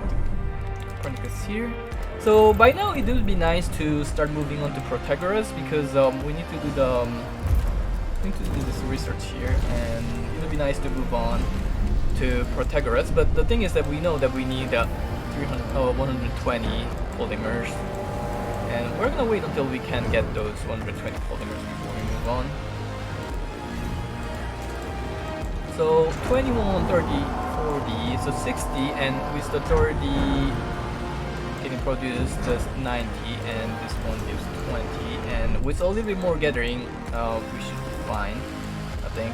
Copernicus here. So by now it would be nice to start moving on to Protagoras because we need to do this research here, and it would be nice to move on to Protagoras. But the thing is that we know that we need 120 polymers, and we're gonna wait until we can get those 120 polymers before we move on. So 21, 30, 40, so 60, and with the 30 getting produced, just 90, and this one gives 20, and with a little bit more gathering, we should be fine, I think.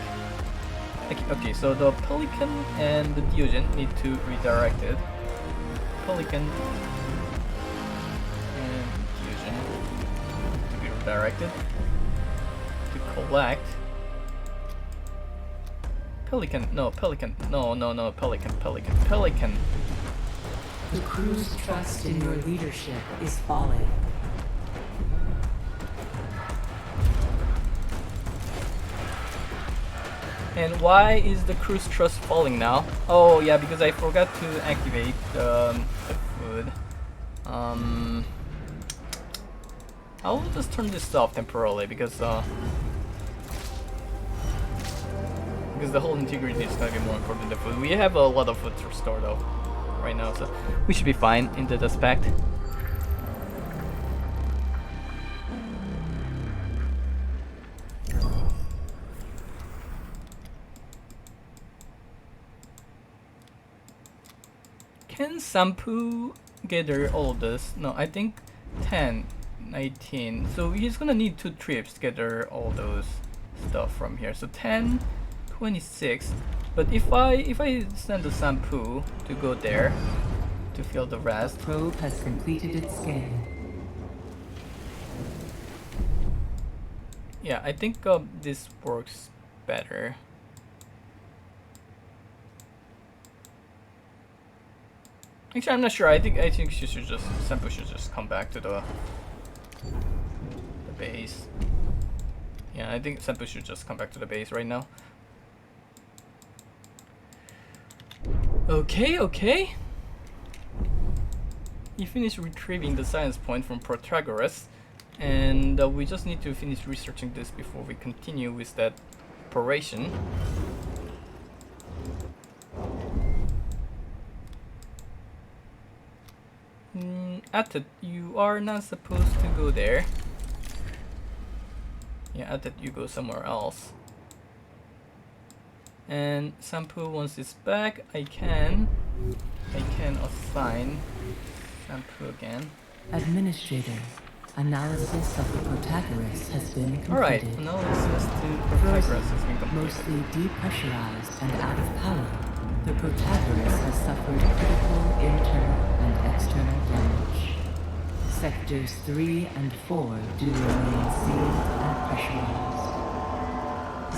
Okay, so the Pelican and the Diogen need to redirect it. Pelican and Diogen to be redirected to collect. Pelican, no, Pelican, no, Pelican. The crew's trust in your leadership is falling. And why is the crew's trust falling now? Oh yeah, because I forgot to activate the food. I'll just turn this off temporarily because the whole integrity is gonna be more important than food. We have a lot of food to restore though right now, so we should be fine in that aspect. Can Sampu gather all of this? No, I think 10, 19. So he's gonna need 2 trips to gather all those stuff from here. So 10, 26. But if I send the Sampu to go there to fill the rest. The probe has completed its scan. Yeah, I think this works better. Actually, I'm not sure. I think she should just Sampu should just come back to the base. Yeah, I think Sampu should just come back to the base right now. Okay. He finished retrieving the science point from Protagoras, and we just need to finish researching this before we continue with that operation. Atet, you are not supposed to go there. Yeah, Atet, you go somewhere else. And Sampu, once it's back, I can assign Sampu again. Administrator, analysis of the Protagoras has been completed. Alright, analysis to Protagoras has been completed. Mostly depressurized and out of power, the Protagoras has suffered critical internal and external damage. Sectors 3 and 4 do remain sealed and pressurized.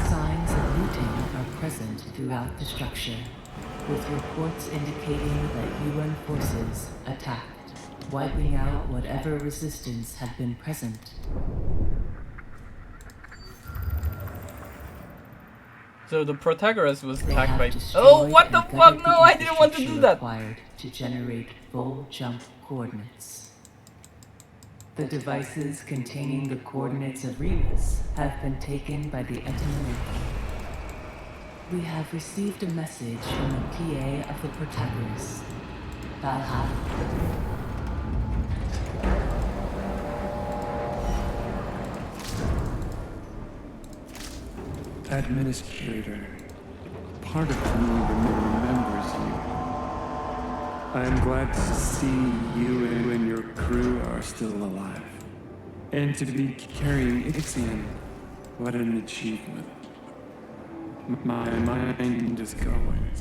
Signs of looting are present throughout the structure, with reports indicating that UN forces attacked, wiping out whatever resistance had been present. So the Protagoras was They attacked have by. destroyed Oh, what the and fuck? gutted No, the I didn't want to do infrastructure that. required to generate full jump coordinates. The devices containing the coordinates of Rebus have been taken by the Etymology. We have received a message from the PA of the Protagoras, Valhalla. Administrator, part of me remembers you. I am glad to see you and your crew are still alive. And to be carrying Ixion, what an achievement. My mind is going.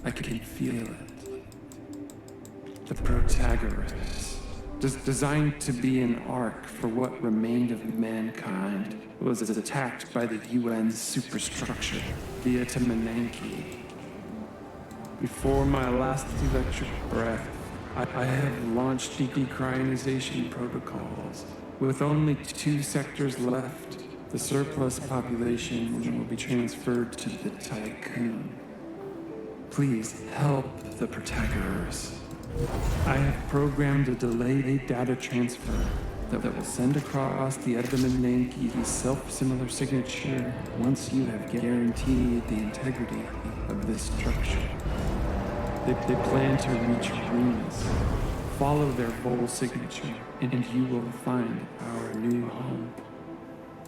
I can feel it. The Protagoras, designed to be an ark for what remained of mankind, was attacked by the UN's superstructure, the Etamananki. Before my last electric breath, I have launched decryonization protocols. With only 2 sectors left, the surplus population will be transferred to the Tycoon. Please help the Protagoras. I have programmed a delayed data transfer that will send across the Edmund self-similar signature once you have guaranteed the integrity of this structure. They plan to reach Venus. Follow their Vol signature, and you will find our new home.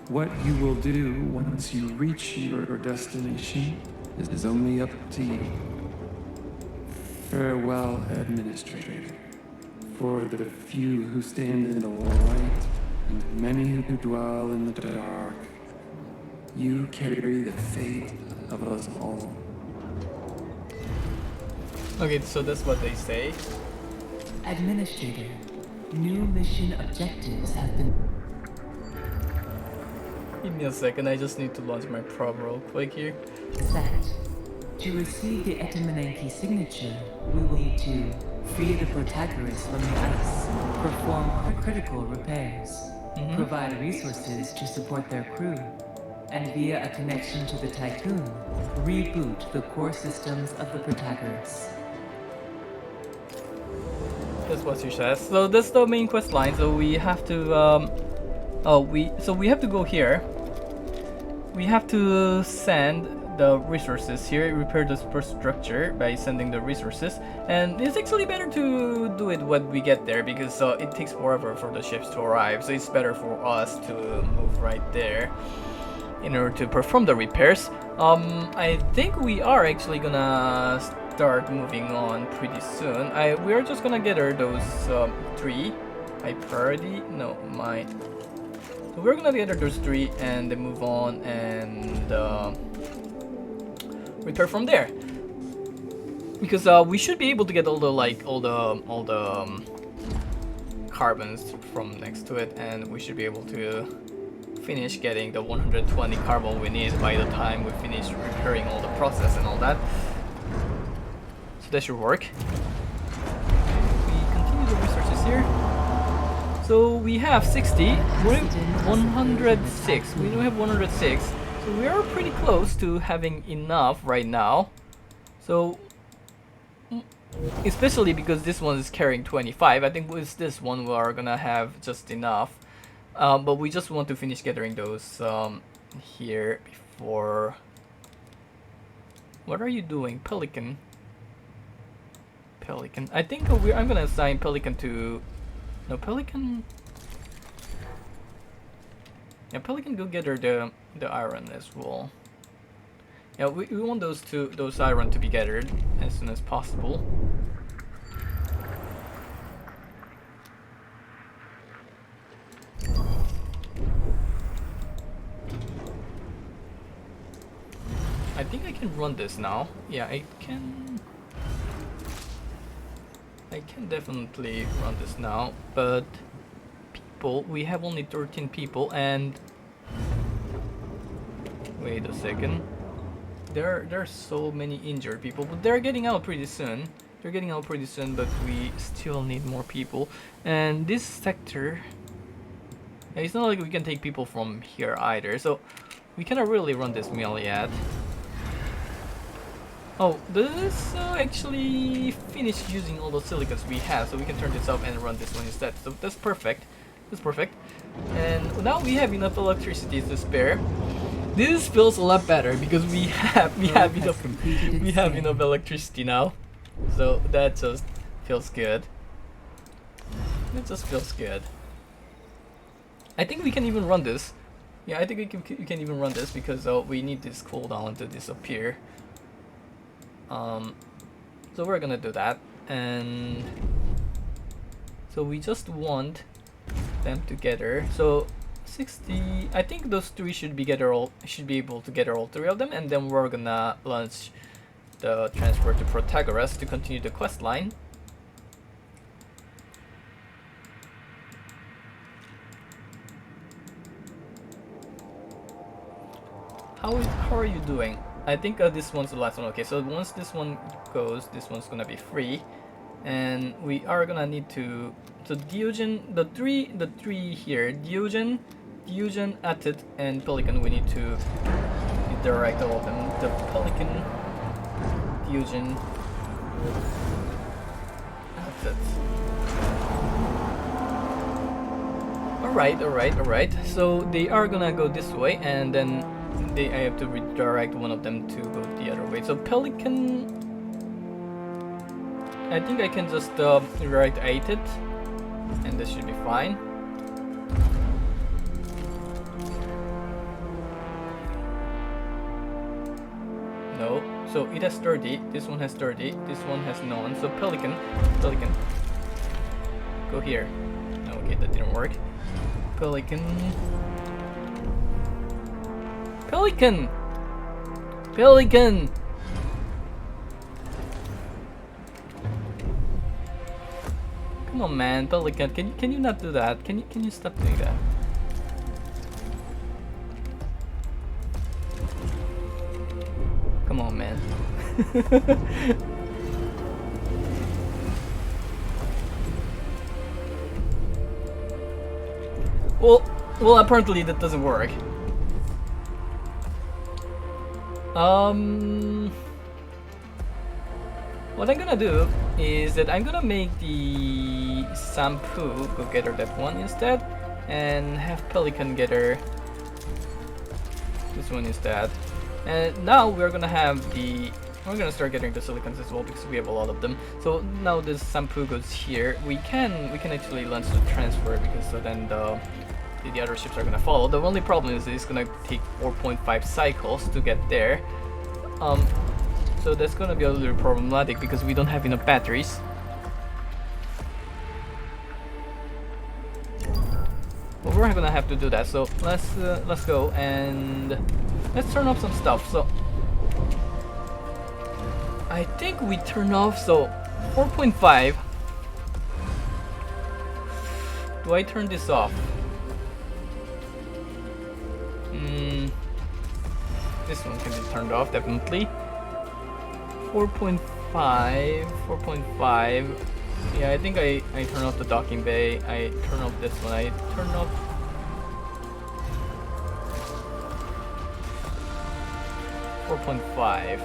What you will do once you reach your destination is only up to you. Farewell, Administrator. For the few who stand in the light, and many who dwell in the dark, you carry the fate of us all. Okay, so that's what they say. Administrator, new mission objectives have been Give me a second, I just need to launch my probe real quick here. set. To receive the Etamananki signature, we will need to free the Protagoras from the ice, perform critical repairs, provide resources to support their crew, and via a connection to the Tycoon, reboot the core systems of the Protagoras. That's what she says. So that's the main quest line. So we have to we have to go here. We have to send the resources here, repair the superstructure by sending the resources, and it's actually better to do it when we get there because it takes forever for the ships to arrive, so it's better for us to move right there in order to perform the repairs. I think we are actually gonna start moving on pretty soon. We are just gonna gather those 3 my priority, no, my. So we're gonna gather those 3 and then move on and repair from there. Because we should be able to get all the carbons from next to it, and we should be able to finish getting the 120 carbon we need by the time we finish repairing all the process and all that. So that should work. We continue the researches here. So we have 60, we have 106, we do have 106, so we are pretty close to having enough right now. So, especially because this one is carrying 25, I think with this one we are gonna have just enough. But we just want to finish gathering those here before... What are you doing, Pelican? Pelican, I think I'm gonna assign Pelican to... No, Pelican... Yeah, Pelican go gather the iron as well. Yeah, we want those iron to be gathered as soon as possible. I think I can run this now. Yeah, I can definitely run this now, but people, we have only 13 people, and wait a second, there are so many injured people, but they're getting out pretty soon. They're getting out pretty soon, but we still need more people. And this sector, it's not like we can take people from here either, so we cannot really run this mill yet. Oh, this actually finished using all the silicons we have, so we can turn this off and run this one instead. So that's perfect. That's perfect. And now we have enough electricity to spare. This feels a lot better because we have enough electricity now. So that just feels good. It just feels good. I think we can even run this. Yeah, I think we can even run this because we need this cooldown to disappear. So we're gonna do that, and so we just want them together. So 60, I think those 3 should be able to gather all 3 of them, and then we're gonna launch the transfer to Protagoras to continue the quest line. How are you doing? I think this one's the last one. Okay, so once this one goes, this one's gonna be free, and we are gonna need to. So Diogen, the three here, Diogen, Attit, and Pelican. We need to direct all of them. The Pelican, Diogen, Attit. All right. So they are gonna go this way, and then I have to redirect one of them to go the other way. So Pelican, I think I can just redirect it, and this should be fine. No, so it has 30. This one has 30. This one has none. So Pelican, go here. Okay, that didn't work. Pelican. Come on, man, Pelican. Can you not do that? Can you stop doing that? Come on, man. Well, apparently that doesn't work. What I'm gonna do is that I'm gonna make the Shampoo go get her that one instead, and have Pelican get her this one instead. And now we're gonna start getting the silicons as well because we have a lot of them. So now this Shampoo goes here. We can actually launch the transfer because so then the other ships are gonna follow. The only problem is it's gonna take 4.5 cycles to get there. So that's gonna be a little problematic because we don't have enough batteries. But we're gonna have to do that. So let's go and let's turn off some stuff. So I think we turn off 4.5. Do I turn this off? This one can be turned off definitely. 4.5. Yeah, I think I turn off the docking bay. I turn off this one. I turn off. .5.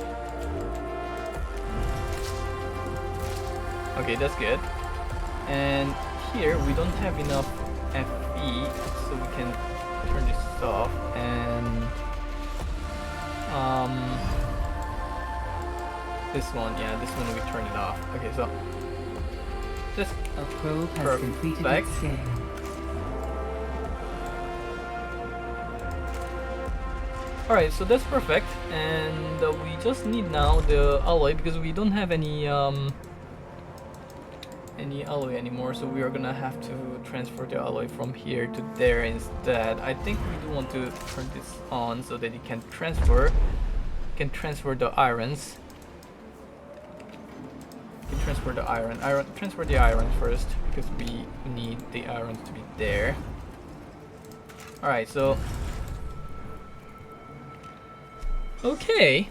Okay, that's good. And here we don't have enough FE, so we can turn this off and this one we turn it off. Okay, so this A probe has completed perfect. its scan. Alright, so that's perfect, and we just need now the alloy because we don't have any alloy anymore, so we are gonna have to transfer the alloy from here to there instead. I think we do want to turn this on so that it can transfer the irons. Transfer the iron first because we need the irons to be there. Alright, so okay,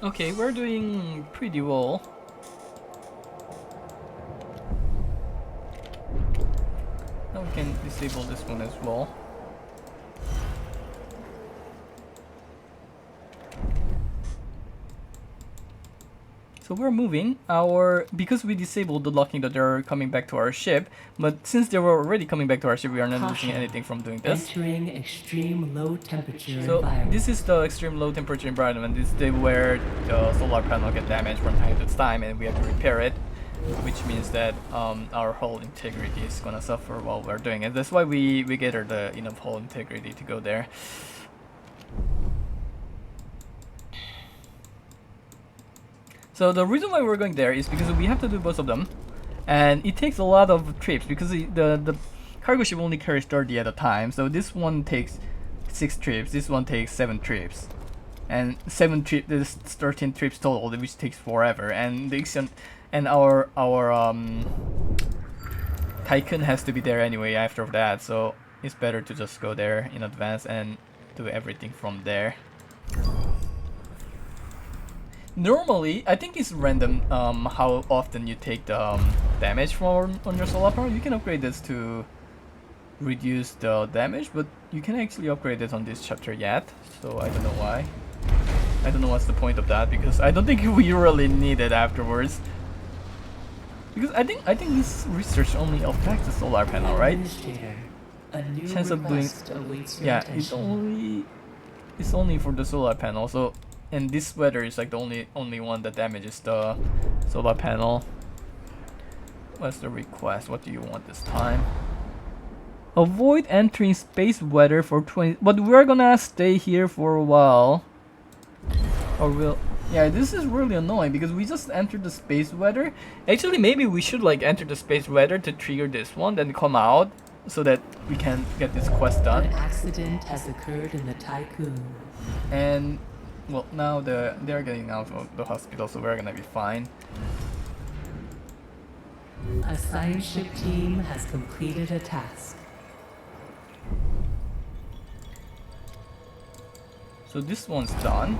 we're doing pretty well. Now we can disable this one as well. So we're moving because we disabled the locking that they're coming back to our ship, but since they were already coming back to our ship, we are not losing anything from doing this. Entering extreme low temperature So environment. this is the extreme low temperature environment. This is where the solar panel get damaged from time to time, and we have to repair it, which means that our hull integrity is gonna suffer while we're doing it. That's why we get her the enough hull integrity to go there. So the reason why we're going there is because we have to do both of them, and it takes a lot of trips because the cargo ship only carries 30 at a time. So this one takes 6 trips, this one takes 7 trips, and 7 trips. There's 13 trips total, which takes forever. And the Ixion and our Tycoon has to be there anyway after that. So it's better to just go there in advance and do everything from there. Normally, I think it's random how often you take the damage from on your solar power. You can upgrade this to reduce the damage, but you can actually upgrade it on this chapter yet. So I don't know why. I don't know what's the point of that because I don't think we really need it afterwards. Because I think this research only affects the solar panel, right? A new Chance of doing awaits your yeah, attention. it's only for the solar panel. So. And this weather is like the only one that damages the solar panel. What's the request? What do you want this time? Avoid entering space weather for 20. But we're gonna stay here for a while. Or we'll. Yeah, this is really annoying because we just entered the space weather. Actually, maybe we should like enter the space weather to trigger this one, then come out so that we can get this quest done. An accident has occurred in the Tycoon. And. Well, now they're getting out of the hospital, so we're gonna be fine. A science ship team has completed a task. So this one's done.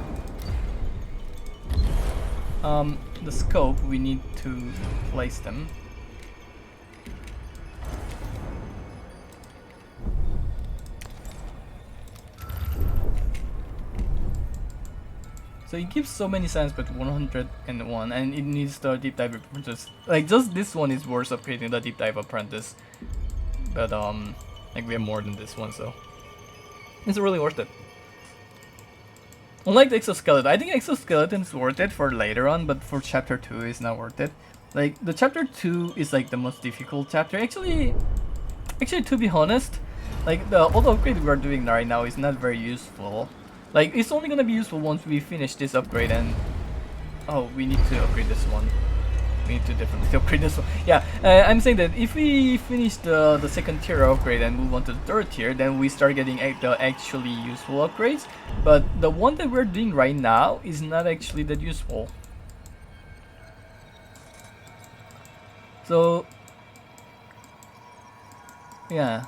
The scope, we need to place them. So it gives so many science but 101, and it needs the deep dive apprentice. Like just this one is worth upgrading the deep dive apprentice. But like we have more than this one, so it's really worth it. Unlike the exoskeleton, I think exoskeleton is worth it for later on, but for chapter 2 it's not worth it. Like the chapter 2 is like the most difficult chapter. Actually to be honest, like all the upgrade we're doing right now is not very useful. Like it's only gonna be useful once we finish this upgrade, and oh, we need to upgrade this one. We need to definitely upgrade this one. Yeah, I'm saying that if we finish the second tier upgrade and move on to the third tier, then we start getting the actually useful upgrades. But the one that we're doing right now is not actually that useful. So yeah.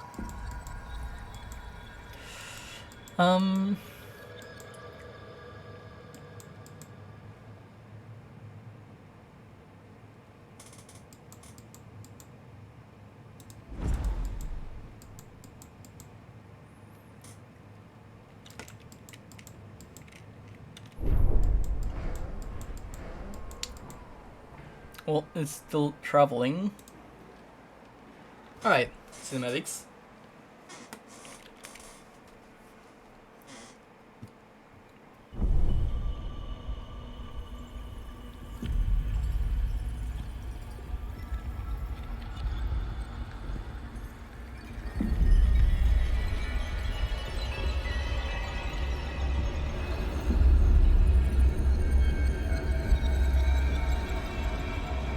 Well, it's still traveling. Alright, cinematics.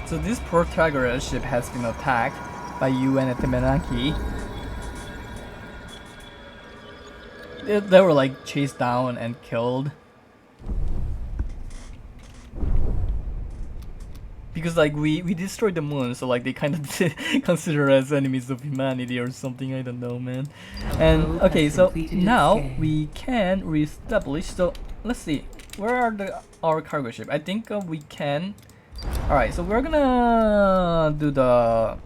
So this Protagoras ship has been attacked by UN and Temenaki. They were like chased down and killed. Because like we destroyed the moon, so like they kind of consider as enemies of humanity or something, I don't know, man. And okay, so now we can reestablish. So let's see, where are our cargo ship? I think we can. Alright, so we're gonna do the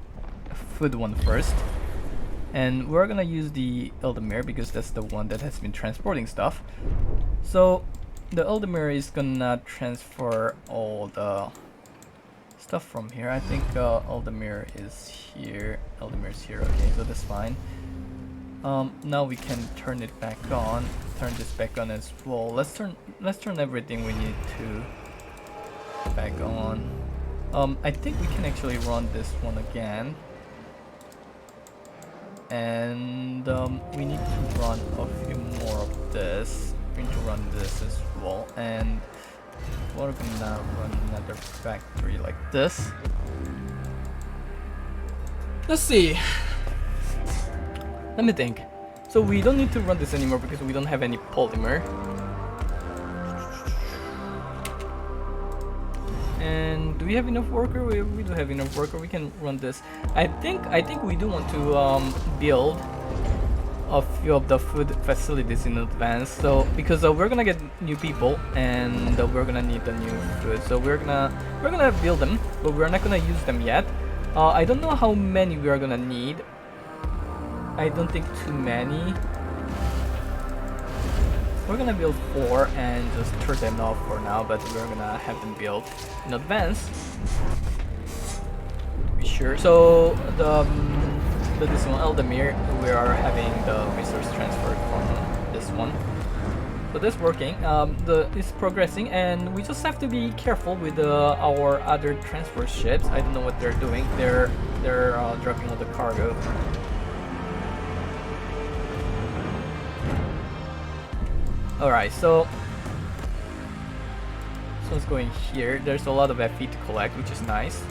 food one first. And we're gonna use the Eldamir because that's the one that has been transporting stuff. So the Eldamir is gonna transfer all the stuff from here. I think Eldamir is here. Eldamir is here, okay, so that's fine. Now we can turn it back on. Turn this back on as well. Let's turn everything we need to back on. I think we can actually run this one again, and we need to run a few more of this. We need to run this as well, and we're gonna run another factory like this. Let's see. Let me think. So we don't need to run this anymore because we don't have any polymer. And do we have enough worker? We do have enough worker. We can run this. I think we do want to build a few of the food facilities in advance. So because we're gonna get new people and we're gonna need the new food. So we're gonna build them, but we're not gonna use them yet. I don't know how many we are gonna need. I don't think too many. We're gonna build 4 and just turn them off for now, but we're gonna have them built in advance. Be sure. So this one, Eldamir, we are having the resource transferred from this one. So that's working. It's progressing, and we just have to be careful with our other transfer ships. I don't know what they're doing. They're dropping all the cargo. Alright, so this one's going here. There's a lot of FE to collect, which is nice.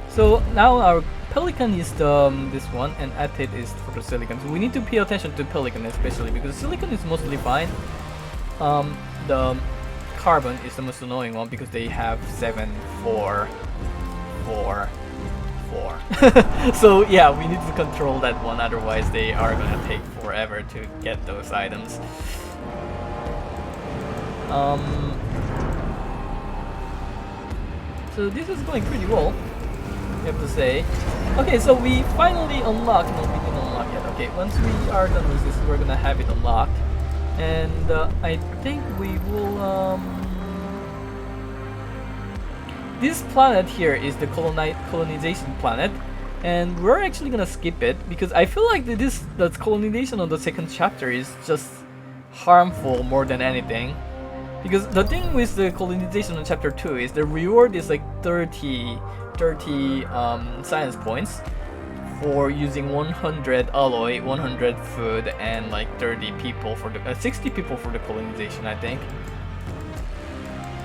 So now our Pelican is this one, and Atid is for the Silicon. So we need to pay attention to Pelican especially because Silicon is mostly fine. The Carbon is the most annoying one because they have 7, 4, 4, 4. So yeah, we need to control that one, otherwise they are gonna take forever to get those items. So this is going pretty well, I have to say. Okay, so we finally unlocked. No, we didn't unlock yet. Okay, once we are done with this, we're gonna have it unlocked. And I think we will. This planet here is the colonization planet, and we're actually gonna skip it because I feel like the colonization on the second chapter is just harmful more than anything. Because the thing with the colonization on chapter 2 is the reward is like 30 science points for using 100 alloy, 100 food, and like 30 people for the 60 people for the colonization, I think.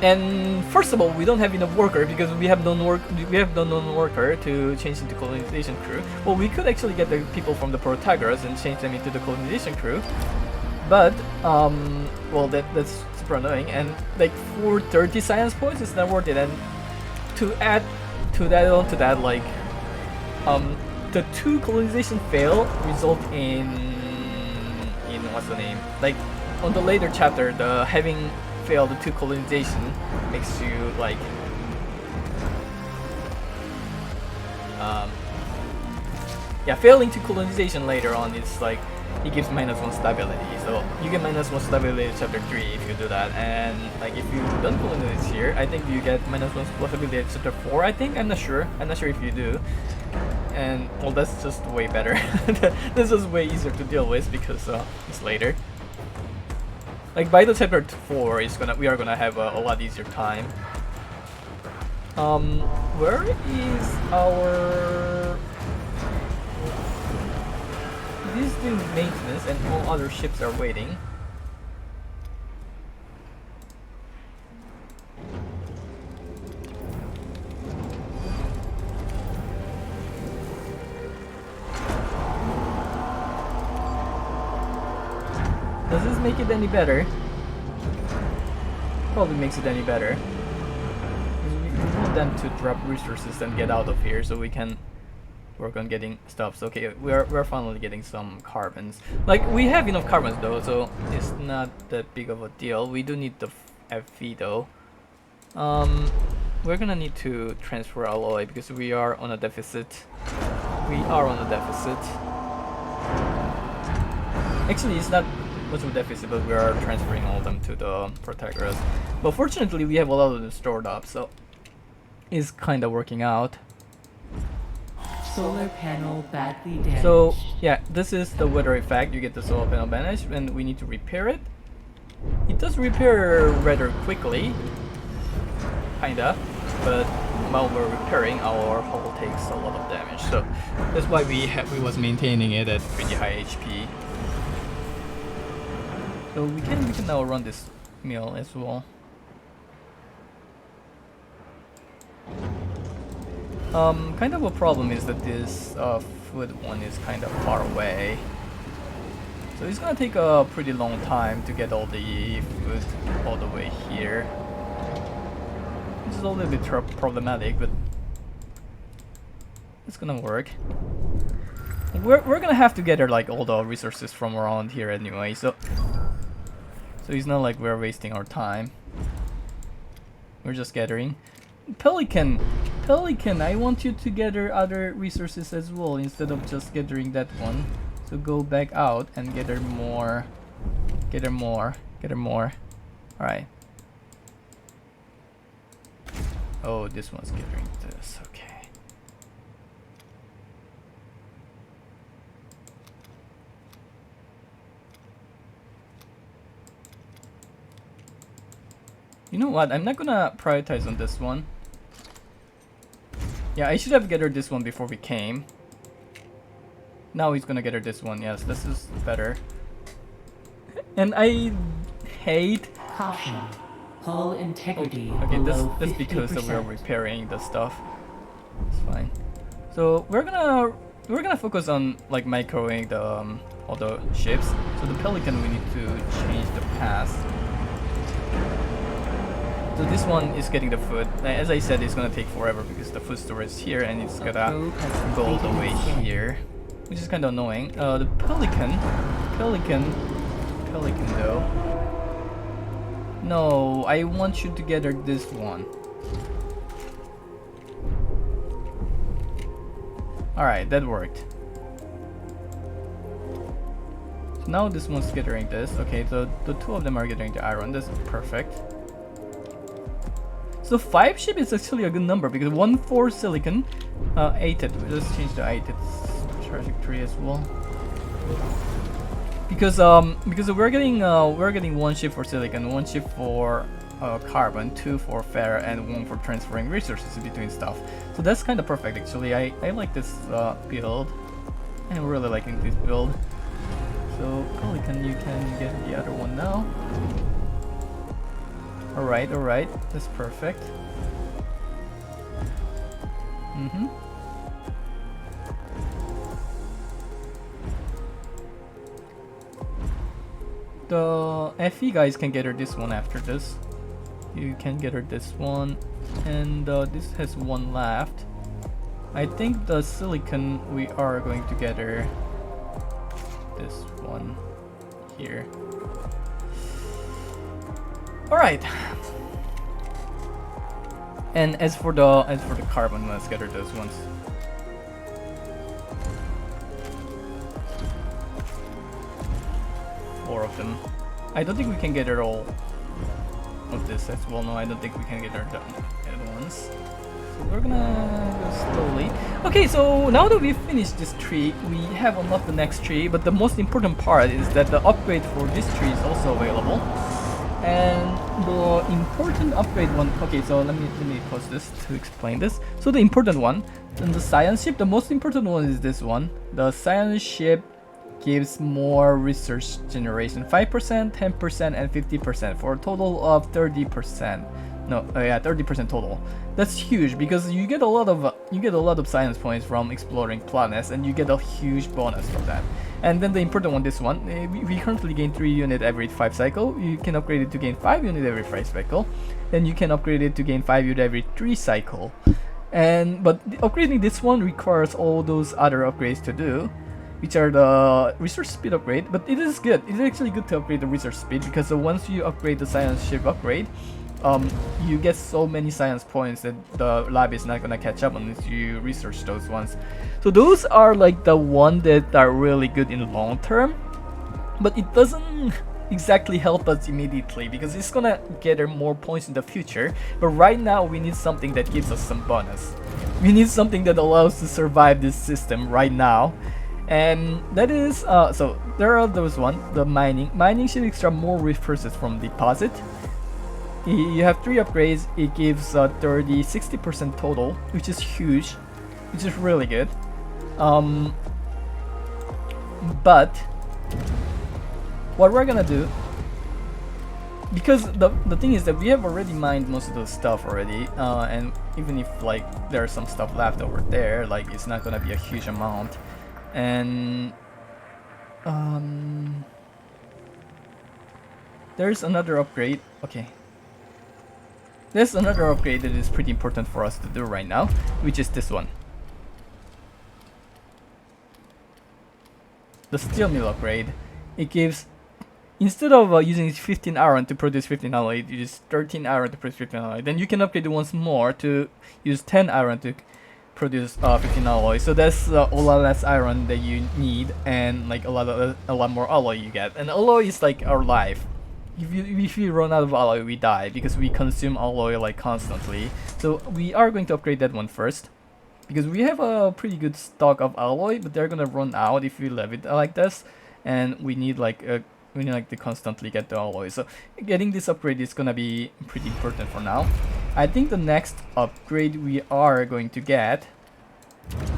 And first of all, we don't have enough worker because we have no worker to change into colonization crew. Well, we could actually get the people from the Protagoras and change them into the colonization crew, but well, that's super annoying. And like for 30 science points, it's not worth it. And to add to that, like the 2 colonization fail result in what's the name? Like on the later chapter, the having failed the 2 colonization makes you like yeah, failing 2 colonization later on is like it gives -1 stability. So you get -1 stability in chapter 3 if you do that, and like if you don't colonize here, I think you get -1 stability in chapter 4. I think I'm not sure if you do. And well, that's just way better. This is way easier to deal with because it's later. Like by the chapter 4, we are gonna have a lot easier time. Where is our? This is doing maintenance, and all other ships are waiting. Does this make it any better? Probably makes it any better. We want them to drop resources and get out of here so we can work on getting stuff. So okay, we're finally getting some carbons. Like we have enough carbons though, so it's not that big of a deal. We do need the FV though. We're gonna need to transfer alloy because we are on a deficit. Actually, it's not much of a deficit, but we are transferring all of them to the Protagoras. But fortunately, we have a lot of them stored up, so it's kind of working out. Solar panel badly damaged. So yeah, this is the weather effect. You get the solar panel damage, and we need to repair it. It does repair rather quickly, kinda, but while we're repairing, our hull takes a lot of damage. So that's why we was maintaining it at pretty high HP. So we can now run this mill as well. Kind of a problem is that this food one is kind of far away. So it's gonna take a pretty long time to get all the food all the way here. This is a little bit problematic, but it's gonna work. We're gonna have to gather like all the resources from around here anyway, so it's not like we're wasting our time. We're just gathering. Pelican, I want you to gather other resources as well instead of just gathering that one. So go back out and gather more. Alright. Oh, this one's gathering this, okay. You know what? I'm not gonna prioritize on this one. Yeah, I should have gathered this one before we came. Now he's gonna gather this one. Yes, this is better. And I hate. Caution. Hull integrity. Okay, below that's because 50%. we're repairing the stuff. It's fine. So we're gonna focus on like microing the all the ships. So the Pelican, we need to change the path. So this one is getting the food. As I said, it's gonna take forever because the food storage is here and it's gonna go all the way here, which is kind of annoying. The Pelican though. No, I want you to gather this one. Alright, that worked. So now this one's gathering this. Okay, the two of them are gathering the iron. That's perfect. So 5 ship is actually a good number because 1 for silicon, 8 let's change the 8 trajectory as well. Because we're getting 1 ship for silicon, 1 ship for carbon, 2 for fair, and 1 for transferring resources between stuff. So that's kind of perfect actually. I like this build. I'm really liking this build. So Pelican, you can get the other one now. Alright, that's perfect. The FE guys can get her this one after this. You can get her this one, and this has 1 left. I think the silicon we are going to get her this one here. Alright. And as for the carbon, let's get her those ones. Four of them. I don't think we can get her all of this as well. No, I don't think we can get her at once. So we're gonna go slowly. Okay, so now that we've finished this tree, we have unlocked the next tree, but the most important part is that the upgrade for this tree is also available. And the important upgrade one, okay, so let me pause this to explain this. So the important one, in the science ship, the most important one is this one. The science ship gives more research generation, 5%, 10%, and 50% for a total of 30%. No, yeah, 30% total. That's huge because you get a lot of science points from exploring planets, and you get a huge bonus from that. And then the important one, this one, we currently gain 3 units every 5 cycle. You can upgrade it to gain 5 units every 5 cycle. Then you can upgrade it to gain 5 units every 3 cycle. But upgrading this one requires all those other upgrades to do, which are the research speed upgrade. But it is good. It's actually good to upgrade the research speed because once you upgrade the science ship upgrade, you get so many science points that the lab is not gonna catch up unless you research those ones. So those are like the ones that are really good in the long term, but it doesn't exactly help us immediately because it's gonna gather more points in the future. But right now we need something that gives us some bonus. We need something that allows us to survive this system right now. And that is, so there are those ones. The mining should extract more resources from deposit. You have 3 upgrades. It gives 60% total, which is huge, which is really good. But what we're gonna do, because the thing is that we have already mined most of the stuff already, and even if like there's some stuff left over there, like it's not gonna be a huge amount. And there's another upgrade. Okay. There's another upgrade that is pretty important for us to do right now, which is this one. The steel mill upgrade. It gives, instead of using 15 iron to produce 15 alloy, you use 13 iron to produce 15 alloy. Then you can upgrade it once more to use 10 iron to produce 15 alloy. So that's a lot less iron that you need, and like a lot more alloy you get. And alloy is like our life. If we run out of alloy, we die because we consume alloy like constantly. So we are going to upgrade that one first because we have a pretty good stock of alloy, but they're gonna run out if we leave it like this, and we need to constantly get the alloy. So getting this upgrade is gonna be pretty important for now. I think the next upgrade we are going to get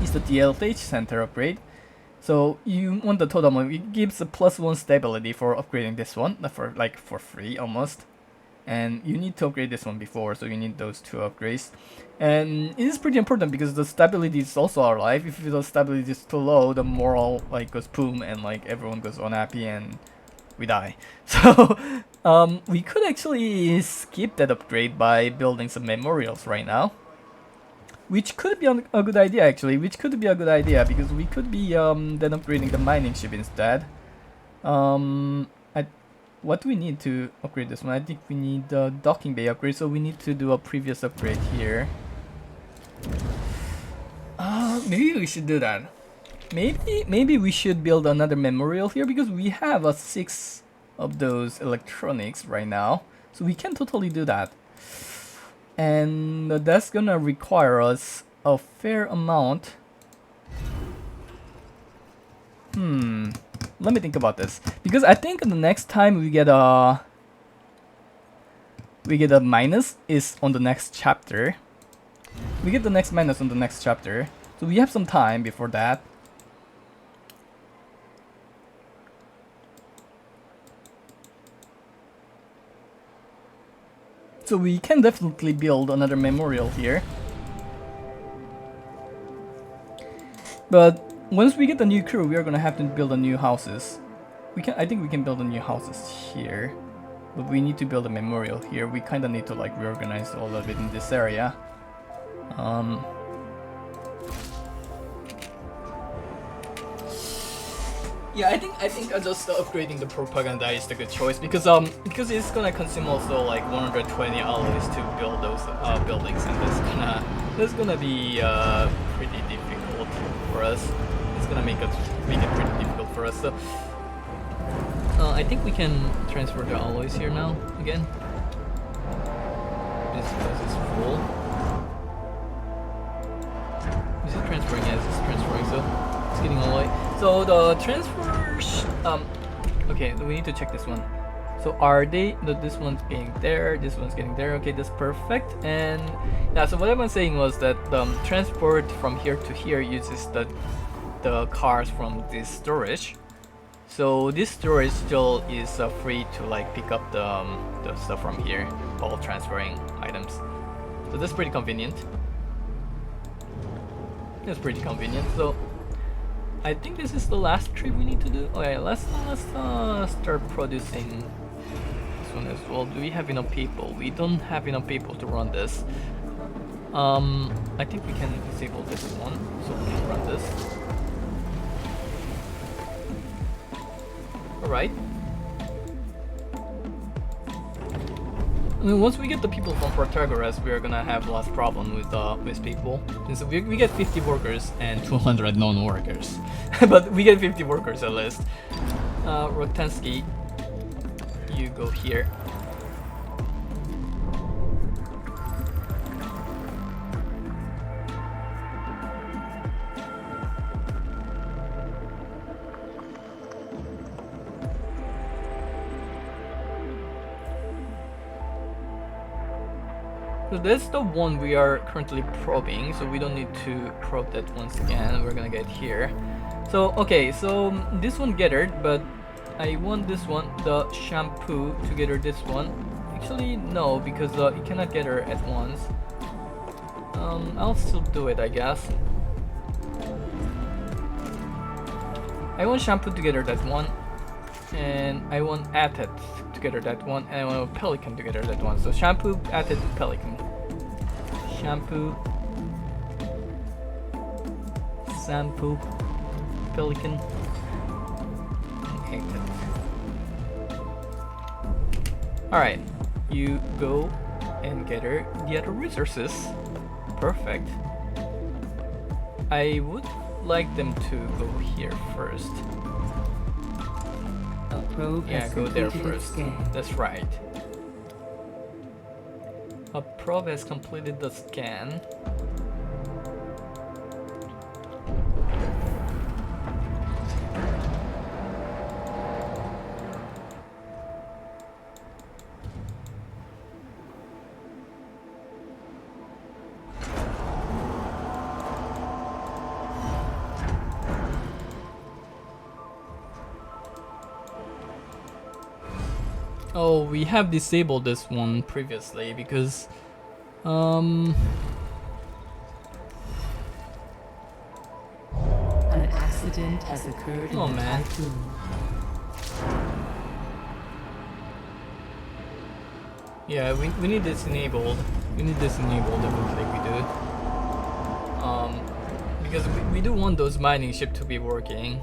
is the DLH center upgrade. So you want the total amount. It gives a +1 stability for upgrading this one, for free almost. And you need to upgrade this one before, so you need those 2 upgrades. And it is pretty important because the stability is also our life. If the stability is too low, the morale goes boom, and everyone goes unhappy and we die. So we could actually skip that upgrade by building some memorials right now. Which could be a good idea actually, because we could be then upgrading the mining ship instead. What do we need to upgrade this one? I think we need the docking bay upgrade, so we need to do a previous upgrade here. Maybe we should do that. Maybe we should build another memorial here because we have a 6 of those electronics right now, so we can totally do that. And that's gonna require us a fair amount. Let me think about this, because I think the next time we get a minus is on the next chapter. We get the next minus on the next chapter, so we have some time before that. So we can definitely build another memorial here. But once we get the new crew, we are gonna have to build a new houses. I think we can build a new houses here, but we need to build a memorial here. We kind of need to like reorganize all of it in this area. Yeah, I think just upgrading the propaganda is the good choice because it's gonna consume also like 120 alloys to build those buildings, and that's gonna be pretty difficult for us. It's gonna make it pretty difficult for us. So I think we can transfer the alloys here now again. This is full. Is it transferring? Yes, it's transferring. So it's getting alloy. So the transfers. Okay, we need to check this one. So are they? This one's getting there. This one's getting there. Okay, that's perfect. And yeah. So what I was saying was that the transport from here to here uses the cars from this storage. So this storage still is free to like pick up the stuff from here while transferring items. So that's pretty convenient. That's pretty convenient. So I think this is the last trip we need to do. Okay, let's start producing this one as well. Do we have enough people? We don't have enough people to run this. I think we can disable this one so we can run this. Alright. I mean, once we get the people from Protagoras, we are gonna have less problem with people. And so we get 50 workers and 200 non-workers, but we get 50 workers at least. Roktansky, you go here. So that's the one we are currently probing, so we don't need to probe that once again. We're gonna get here. So okay, so this one gathered, but I want this one, the shampoo, to gather this one. Actually no, because it cannot gather at once. I'll still do it, I guess. I want shampoo to gather that one, and I want Atet together that one, and I want Pelican together that one. So shampoo, Atet, Pelican. Shampoo, shampoo, Pelican, and Atet. Alright, you go and gather the other resources. Perfect. I would like them to go here first. Yeah, go there first. That's right. A probe has completed the scan. Oh, we have disabled this one previously because an accident has occurred in the typhoon. Yeah, we need this enabled. We need this enabled, definitely we do. Because we do want those mining ships to be working.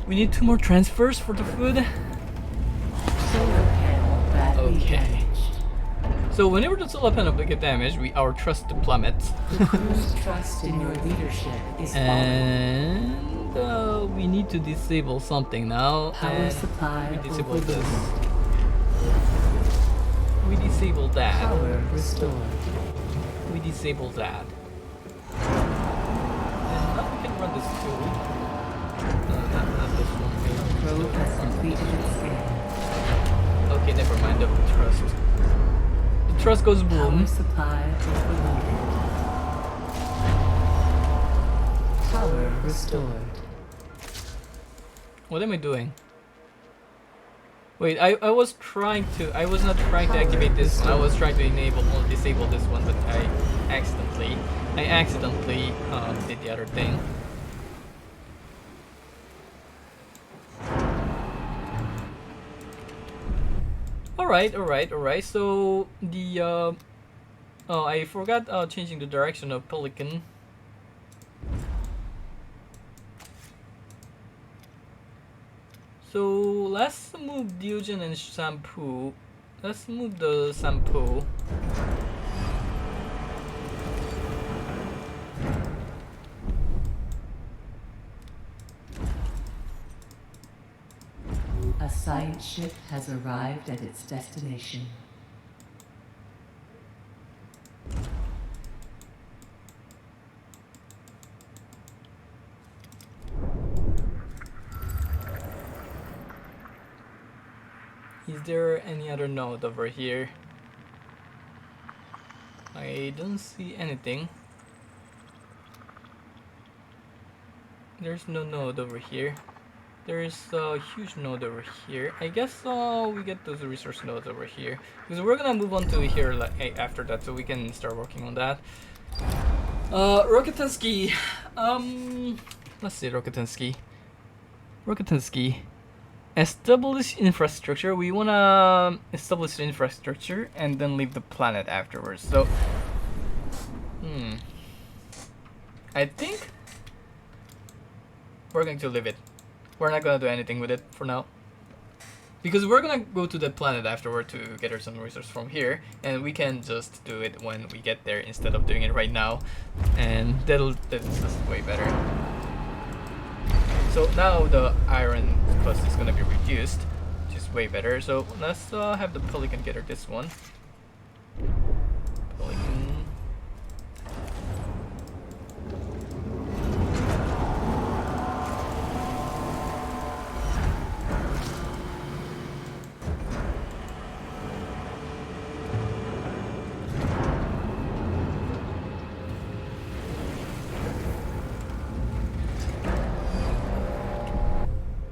We need 2 more transfers for the food. Solar panel badly Okay. damaged. So whenever the solar panel get damaged, our trust plummets. The crew's trust in your leadership is falling. And we need to disable something now. Power and supply we disable this. overloaded. We disable that. Power restored. We disable that. And now we can run this too. Not this one. Probe has completed its scan. Okay, never mind the trust. The trust goes boom. Power supply overloaded. Power restored. What am I doing? Wait, I was not trying to activate this one. I was trying to disable this one, but I accidentally did the other thing. Alright. So the oh, I forgot changing the direction of Pelican. So let's move Diogen and Shampoo. Let's move the Shampoo. A science ship has arrived at its destination. Is there any other node over here? I don't see anything. There's no node over here. There's a huge node over here. I guess we get those resource nodes over here, because we're gonna move on to here after that, so we can start working on that. Rokitansky. Let's see, Rokitansky. Establish infrastructure. We wanna establish the infrastructure and then leave the planet afterwards. So, I think we're going to leave it. We're not gonna do anything with it for now, because we're gonna go to the planet afterward to gather some resources from here, and we can just do it when we get there instead of doing it right now, and that's just way better. So now the iron cost is gonna be reduced, which is way better. So let's have the Pelican gather this one. Pelican.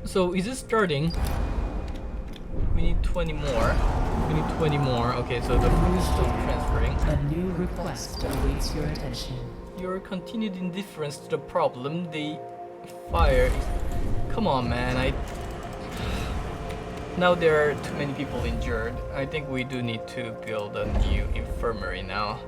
So is it starting? We need 20 more. Okay, so the food is still transferring. A new request awaits your attention. Your continued indifference to the problem, the fire. Come on, man. Now there are too many people injured. I think we do need to build a new infirmary now.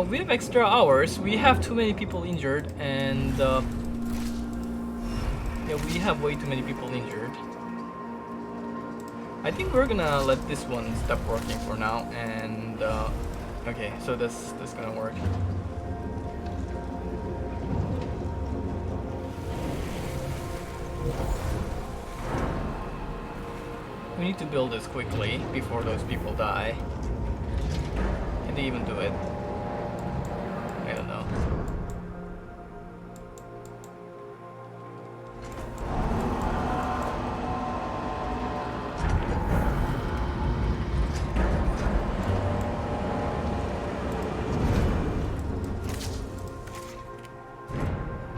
We have extra hours. We have too many people injured, and yeah, we have way too many people injured. I think we're gonna let this one stop working for now, and okay, so this gonna work. We need to build this quickly before those people die. Can they even do it? I don't know.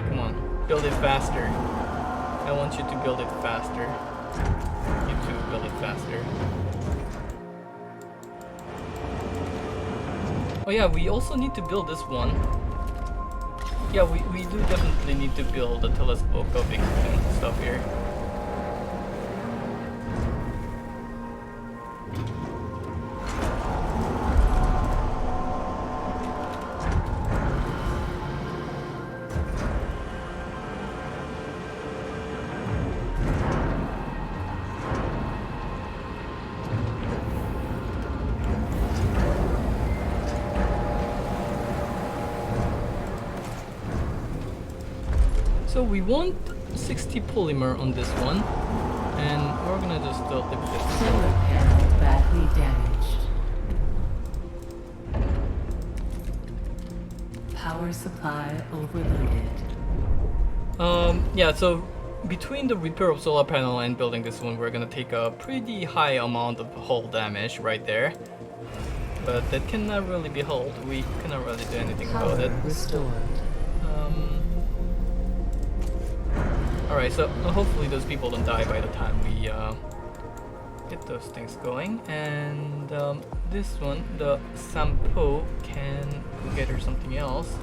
Come on, build it faster. I want you to build it faster. You two, build it faster. Oh yeah, we also need to build this one. Yeah, we do definitely need to build a telescopic stuff here. So we want 60 polymer on this one, and we're gonna just leave this. Solar panel badly damaged. Power supply overloaded. Yeah, so between the repair of solar panel and building this one, we're gonna take a pretty high amount of hull damage right there. But that cannot really be hulled. We cannot really do anything about it. Restored. Alright, so hopefully those people don't die by the time we get those things going. And this one, the Sampo, can go get her something else.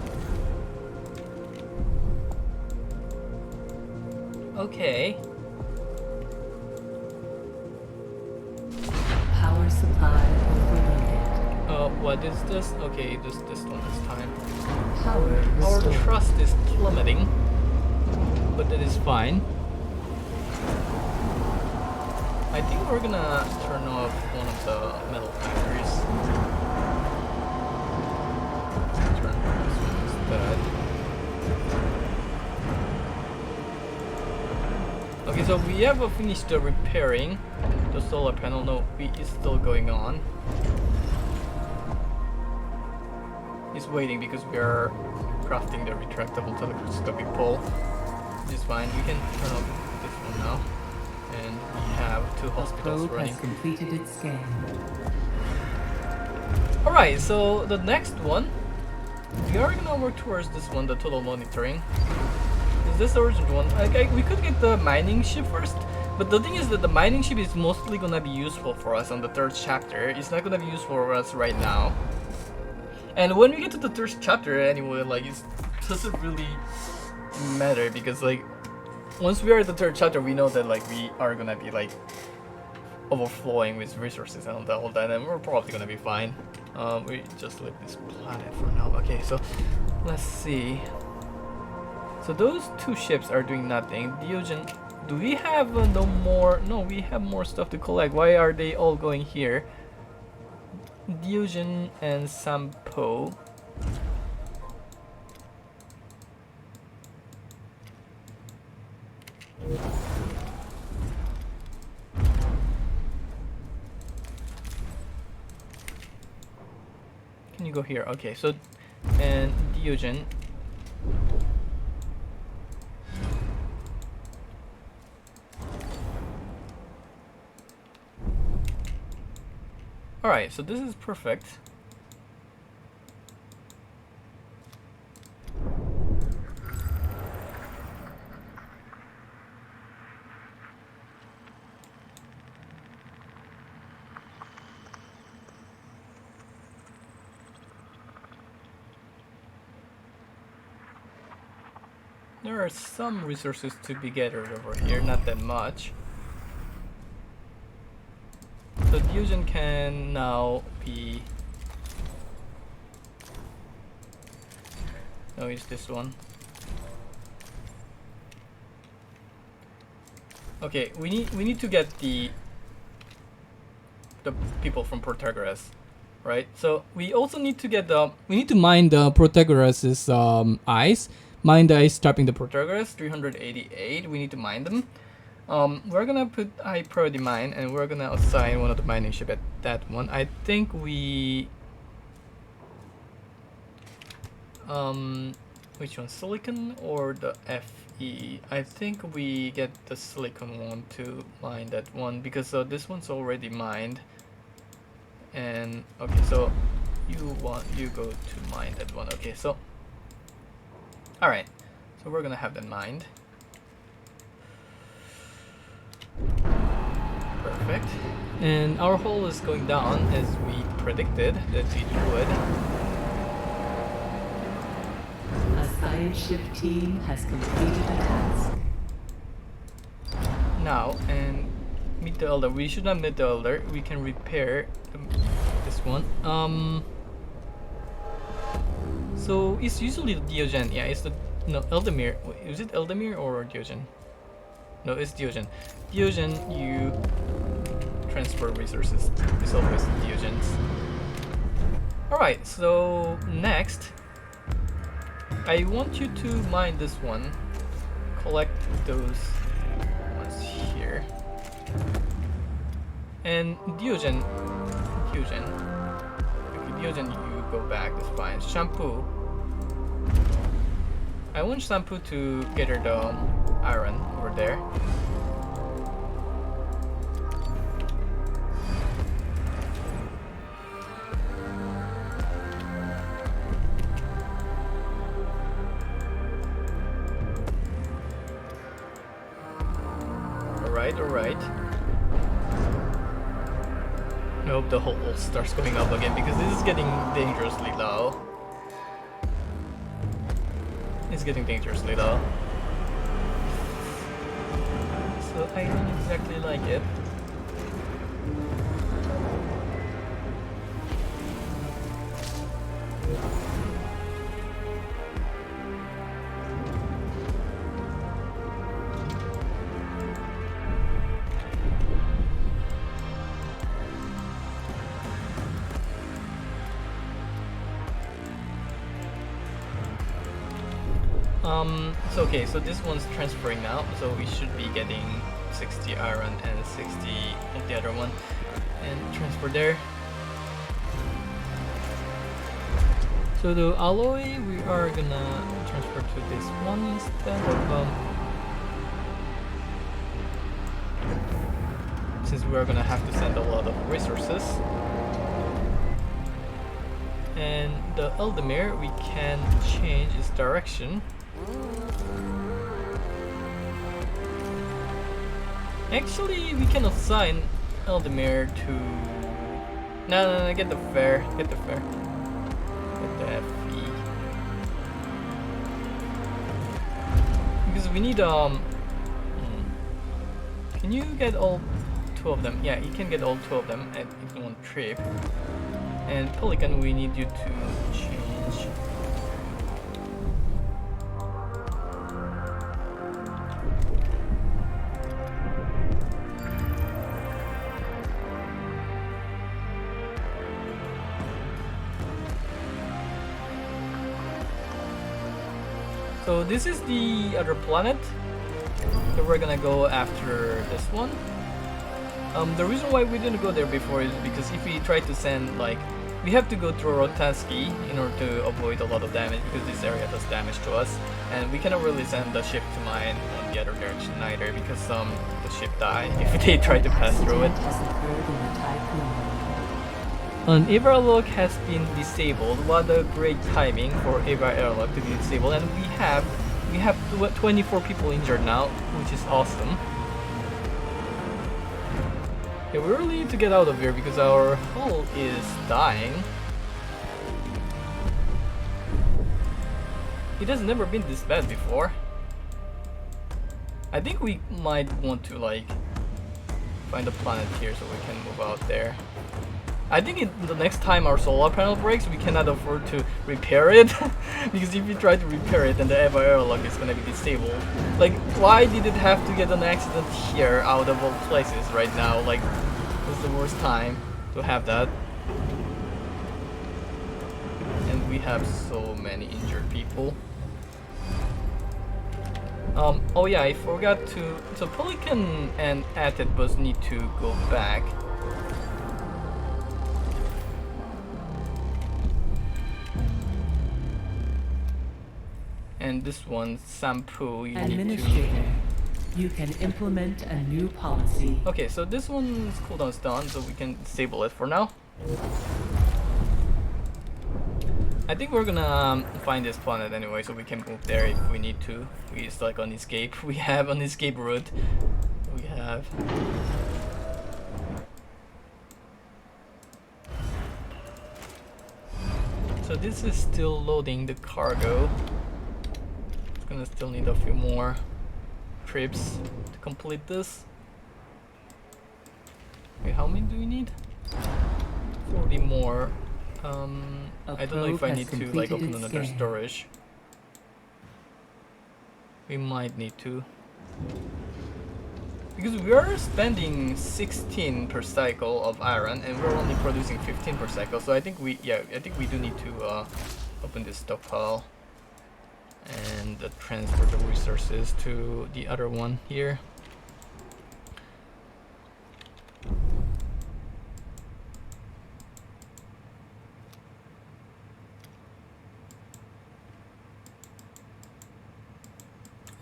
Okay. Power supply overloaded. What is this? Okay, this one this time. Power Our restored. trust is plummeting, but that is fine. I think we're gonna turn off one of the metal factories. Turn this one instead. Okay, so we have finished repairing the solar panel. No, it's still going on. It's waiting because we are crafting the retractable telescopic pole, which is fine. We can turn off this one now, and we have 2 hospitals Probe running. has completed its scan. Alright, so the next one, we are gonna work towards this one, the total monitoring. Is this the urgent one? We could get the mining ship first, but the thing is that the mining ship is mostly gonna be useful for us on the 3rd chapter. It's not gonna be useful for us right now. And when we get to the 3rd chapter anyway, like, it doesn't really matter because, like, once we are at the 3rd chapter, we know that, like, we are gonna be, like, overflowing with resources and all that, and we're probably gonna be fine. We just leave this planet for now. Okay, so let's see. So those 2 ships are doing nothing. Diogen, do we have no more? No, we have more stuff to collect. Why are they all going here? Diogen and Sampo. Can you go here? Okay, so and Diogen. Alright, so this is perfect. There are some resources to be gathered over here, not that much. So Diogen can now be... No, it's this one. Okay, we need to get the people from Protagoras, right? So we also need to get we need to mine the Protagoras' eyes. Mine the eyes trapping the Protagoras, 388. We need to mine them. We're gonna put high priority mine, and we're gonna assign one of the mining ship at that one. I think we which one, silicon or the FE? I think we get the silicon one to mine that one because this one's already mined. And okay, so you go to mine that one. Okay, so all right, so we're gonna have that mined. Perfect. And our hull is going down as we predicted that it would. A science ship team has completed the task. Now, and meet the elder. We should not meet the elder. We can repair this one. So it's usually the Diogen. Yeah, it's the Eldemir. Is it Eldemir or Diogen? No, it's Diogen. Diogen, you transfer resources. It's always Diogens. Alright, so next I want you to mine this one. collect those ones here. And Diogen. Okay, Diogen, you go back, that's fine. Shampoo. I want Shampoo to gather the iron over there. Alright. I hope the hole starts going up again because this is getting dangerously low. It's getting dangerously low. So I don't exactly like it. So okay, so this one's transferring now, so we should be getting 60 iron and 60 of the other one, and transfer there. So the alloy we are gonna transfer to this one instead of since we are gonna have to send a lot of resources. And the Eldemir, we can change its direction. Actually, we can assign Eldemir to... No, get the fair. Get the FE. Because we need, Can you get all 2 of them? Yeah, you can get all 2 of them at in one trip. And Pelican, we need you to change. So this is the other planet. So we're gonna go after this one. The reason why we didn't go there before is because if we try to send, like, we have to go through Rotansky in order to avoid a lot of damage because this area does damage to us, and we cannot really send the ship to mine on the other direction either because the ship die if they try to pass through it. An Ava airlock has been disabled. What a great timing for Ava airlock to be disabled, and we have 24 people injured now, which is awesome. Okay, we really need to get out of here because our hull is dying. It has never been this bad before. I think we might want to, like, find a planet here so we can move out there. I think the next time our solar panel breaks, we cannot afford to repair it because if we try to repair it, then the Eva airlock is gonna be disabled. Like, why did it have to get an accident here out of all places right now? Like, it's the worst time to have that. And we have so many injured people. Oh yeah, I forgot to... So Pelican and Atet both need to go back. And this one, Shampoo, you need to... You can implement a new policy. Okay, so this one's cooldown's done, so we can disable it for now. I think we're gonna find this planet anyway, so we can move there if we need to. We like on escape. We have an escape route. We have. So this is still loading the cargo. It's gonna still need a few more trips to complete this. Wait, how many do we need? 40 more. I don't know if I need to like open another storage. We might need to. Because we are spending 16 per cycle of iron and we're only producing 15 per cycle, so I think we do need to open this stockpile. And and transfer the resources to the other one here.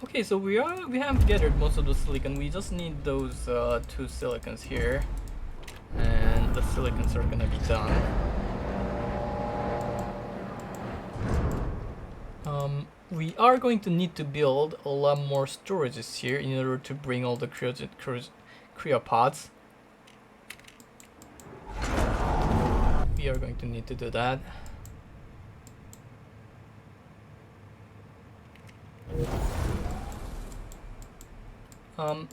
Okay, so we have gathered most of the silicon. We just need those 2 silicons here, and the silicons are gonna be done. We are going to need to build a lot more storages here in order to bring all the cryopods. We are going to need to do that.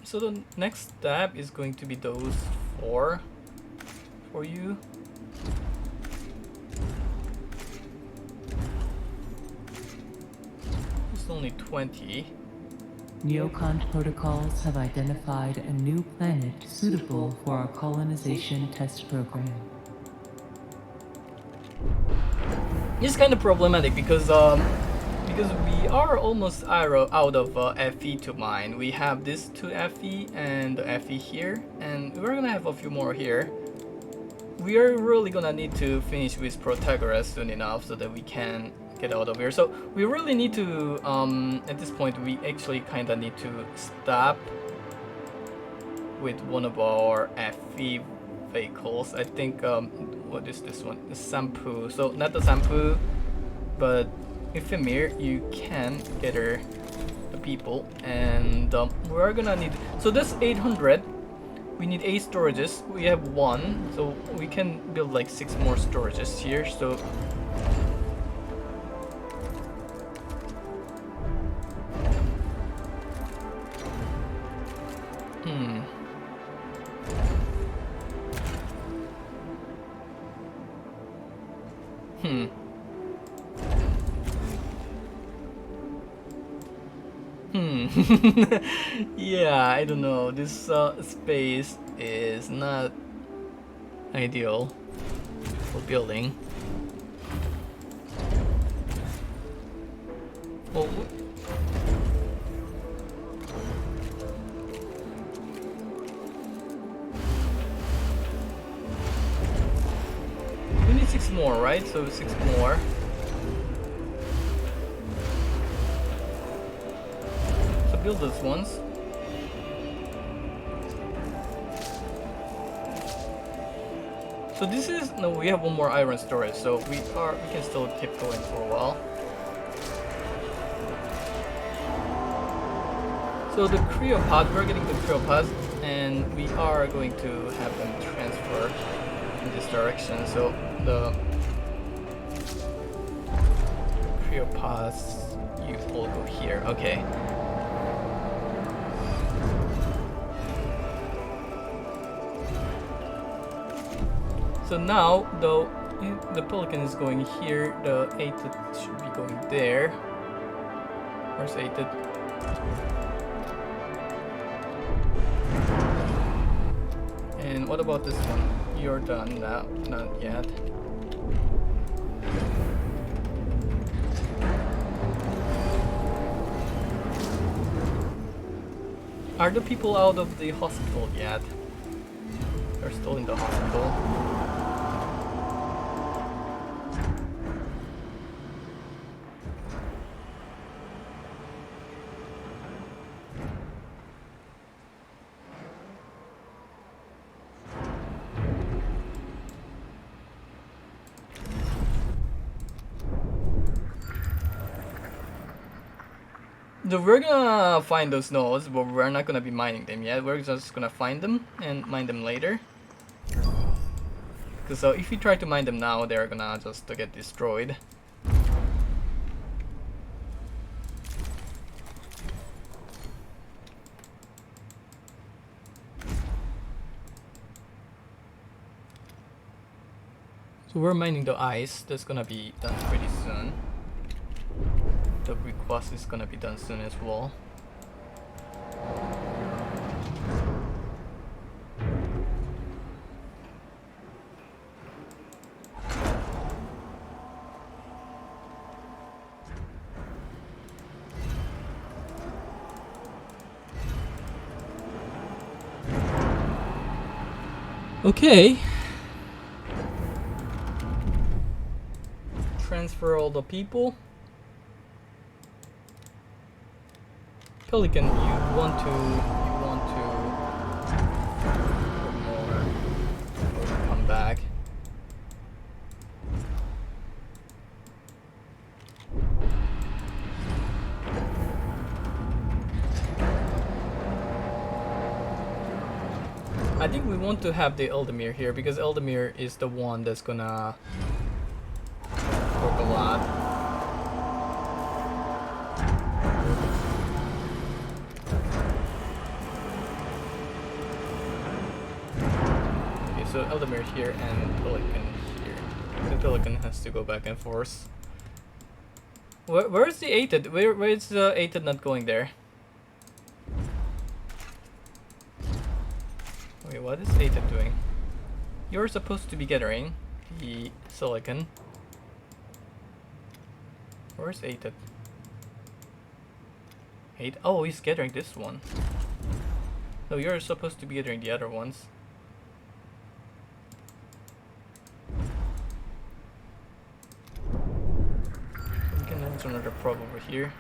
So the next step is going to be those 4 for you. It's only 20. Neocont protocols have identified a new planet suitable for our colonization test program. It's kind of problematic because we are almost out of FE to mine. We have this 2 FE and the FE here, and we're gonna have a few more here. We are really gonna need to finish with Protagoras soon enough so that we can get out of here. So we really need to, at this point, we actually kind of need to stop with one of our FE vehicles. I think, what is this one? The Sampu. So not the Sampu, but Ephemer, you can gather the people, and we're gonna need. So this 800. We need 8 storages. We have 1, so we can build like 6 more storages here. So yeah, I don't know. This space is not ideal for building. Well, we need 6 more, right? So 6 more. Build those ones. So this is no. We have 1 more iron storage, so we can still keep going for a while. So the cryopod, we're getting the cryopods, and we are going to have them transfer in this direction. So the cryopods, you all go here. Okay. So now, though, the Pelican is going here, the 8 should be going there. Where's 8? And what about this one? You're done now, not yet. Are the people out of the hospital yet? They're still in the hospital. So we're gonna find those nodes, but we're not gonna be mining them yet. We're just gonna find them and mine them later. Because if we try to mine them now, they're gonna just get destroyed. So we're mining the ice. That's gonna be done pretty soon. The request is gonna be done soon as well. Okay. Transfer all the people. Pelican, you want to more or come back. I think we want to have the Eldemir here because Eldemir is the one that's gonna work a lot. Okay, so Eldemir here and Pelican here. The Pelican has to go back and forth. Where's the Ated? Where is the Ated not going there? Wait, what is Ated doing? You're supposed to be gathering the silicon. Where's Ated? Oh, he's gathering this one. No, you're supposed to be gathering the other ones. We can launch another probe over here.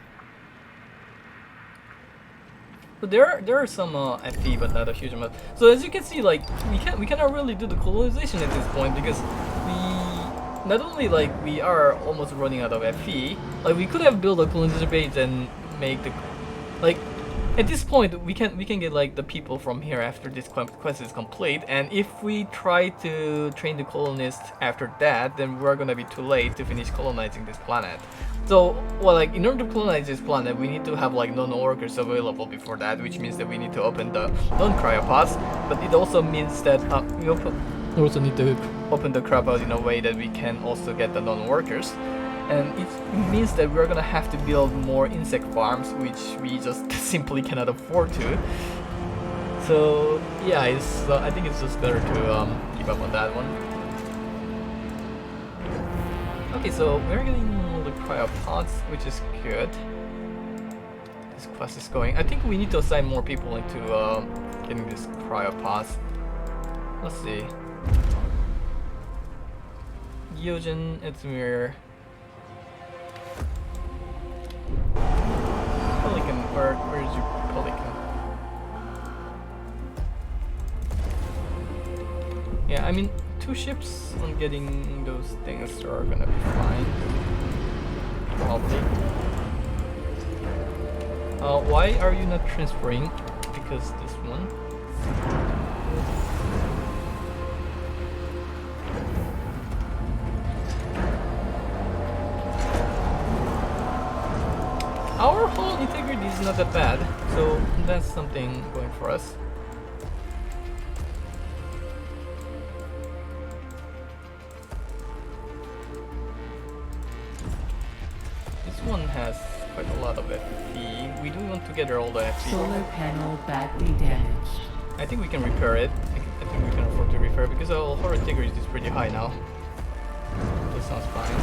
But there are some FE, but not a huge amount. So as you can see, like we cannot really do the colonization at this point because we not only like we are almost running out of FE. Like we could have built a colonization base and make the like at this point we can get like the people from here after this quest is complete. And if we try to train the colonists after that, then we're gonna be too late to finish colonizing this planet. So, well, like, in order to colonize this planet, we need to have, like, non-workers available before that, which means that we need to open the non-cryopods, but it also means that we also need to open the cryopod in a way that we can also get the non-workers. And it means that we're gonna have to build more insect farms, which we just simply cannot afford to. So, yeah, I think it's just better to give up on that one. Okay, so we're getting cryopods, which is good. This quest is going. I think we need to assign more people into getting these cryopods. Let's see. Gyojin, Etzmir. Pelican, where is your Pelican? Yeah, I mean, 2 ships on getting those things are gonna be fine. Probably. Why are you not transferring? Because this one. Our hull integrity is not that bad, so that's something going for us. One has quite a lot of FE. We do want to gather all the FE. Solar panel badly damaged. I think we can repair it. I think we can afford to repair it because our hull integrity is pretty high now. This sounds fine.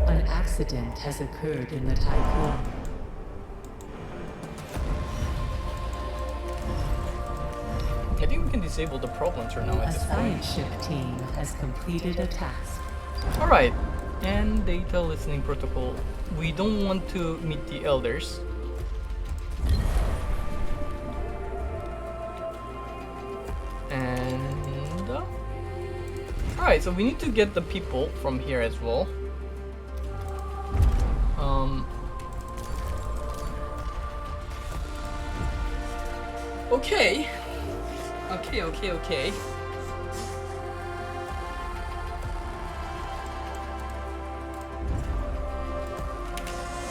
An accident has occurred in the Typhoon. I think we can disable the probe launcher now at A this point. science ship team has completed a task. Alright, and data listening protocol. We don't want to meet the elders. And alright, so we need to get the people from here as well. Okay. Okay.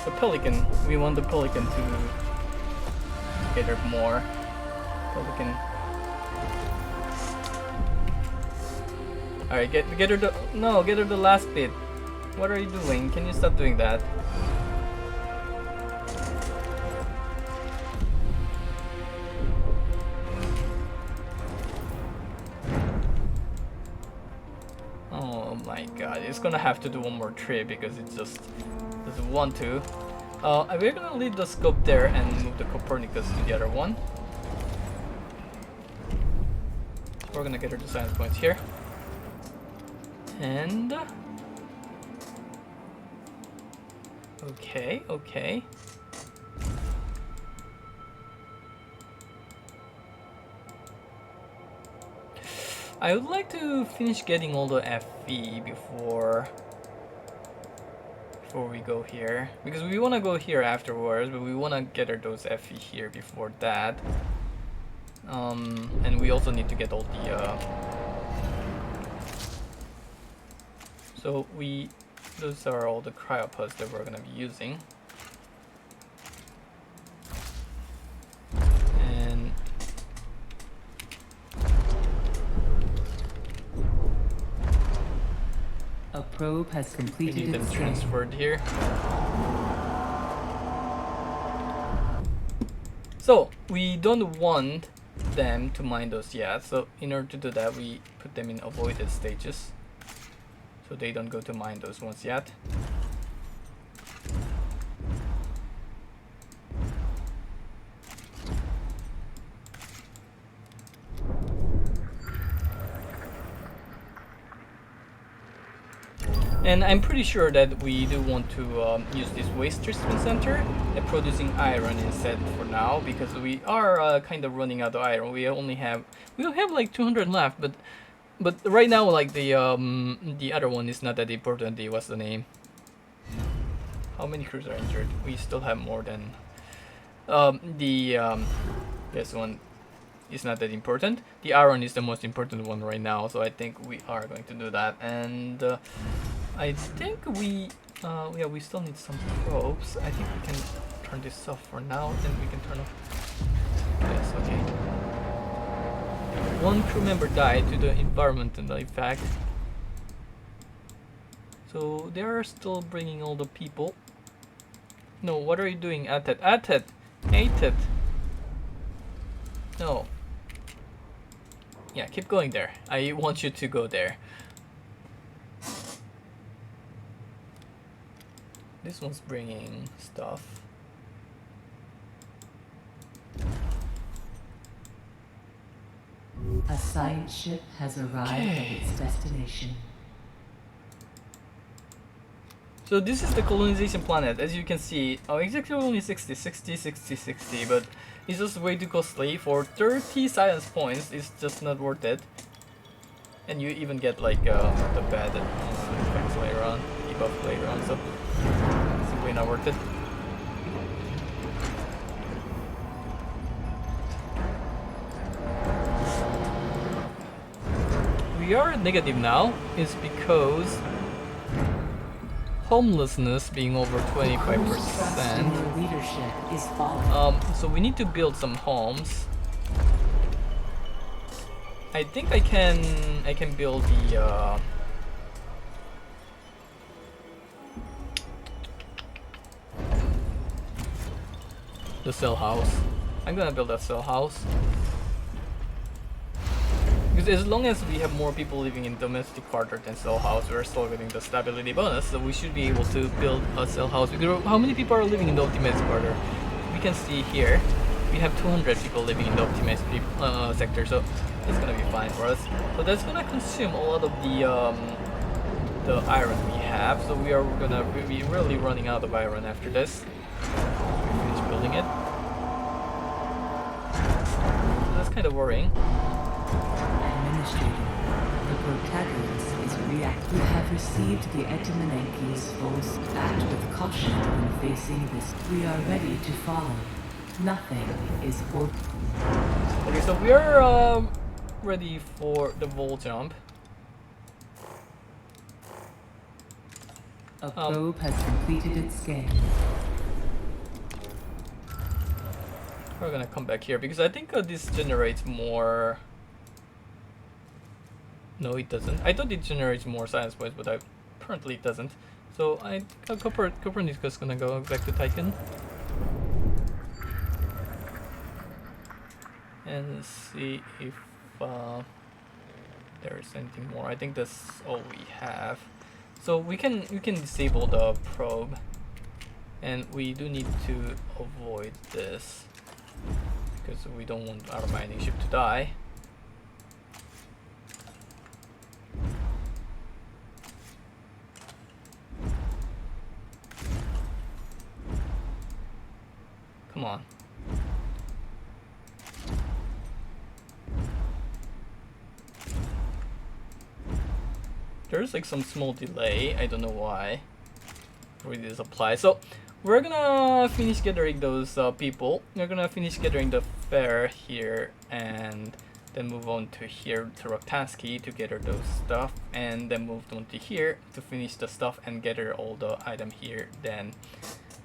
The Pelican. We want the Pelican to gather more. Pelican. Alright, get her the last bit. What are you doing? Can you stop doing that? Oh my god, it's gonna have to do one more trip because it just doesn't want to. We're gonna leave the scope there and move the Copernicus to the other one. We're gonna get her the science points here. And... okay, okay. I would like to finish getting all the FE before we go here, because we want to go here afterwards, but we want to get her those FE here before that. And we also need to get all the so those are all the cryopods that we're gonna be using. And a probe has we completed need them its scan. transferred here. So we don't want them to mine those yet, so in order to do that we put them in avoided stages so they don't go to mine those ones yet. And I'm pretty sure that we do want to use this waste treatment center and producing iron instead for now, because we are kind of running out of iron. We have like 200 left, but right now, like the other one is not that important. What's the name? How many crews are injured? We still have more than this one is not that important. The iron is the most important one right now, so I think we are going to do that. And I think we still need some probes. I think we can turn this off for now, then we can turn off. Yes, okay. One crew member died to the environmental effect. So they are still bringing all the people. No, what are you doing, Atet? Atet! Atet! No. Yeah, keep going there. I want you to go there. This one's bringing stuff. A science ship has arrived at its destination. So this is the colonization planet. As you can see, exactly only 60, but it's just way too costly. For 30 science points, it's just not worth it. And you even get like the bad effects later on, debuff later on, so simply not worth it. We are at negative now, is because homelessness being over 25%. Leadership is falling. So we need to build some homes. I think I can build the cell house. I'm gonna build a cell house. Because as long as we have more people living in domestic quarter than cell house, we're still getting the stability bonus, so we should be able to build a cell house. Because how many people are living in the optimized quarter? We can see here, we have 200 people living in the optimized sector, so that's gonna be fine for us. So that's gonna consume a lot of the iron we have, so we are gonna be really running out of iron after this. We finish building it. So that's kind of worrying. The protagonist is reactive. We have received the Etimanenki's force. Act with caution when facing this. We are ready to follow. Nothing is Okay, so we are ready for the wall jump. A probe has completed its scan. We're gonna come back here because I think this generates more. No, it doesn't. I thought it generates more science points, but apparently it doesn't. So I think Copernicus is gonna go back to Titan. And see if there is anything more. I think that's all we have. So we can disable the probe And we do need to avoid this because we don't want our mining ship to die. Come on. There's like some small delay, I don't know why. Really this applies. So we're gonna finish gathering those people. We're gonna finish gathering the fair here and then move on to here to Roktansky to gather those stuff, and then move on to here to finish the stuff and gather all the item here, then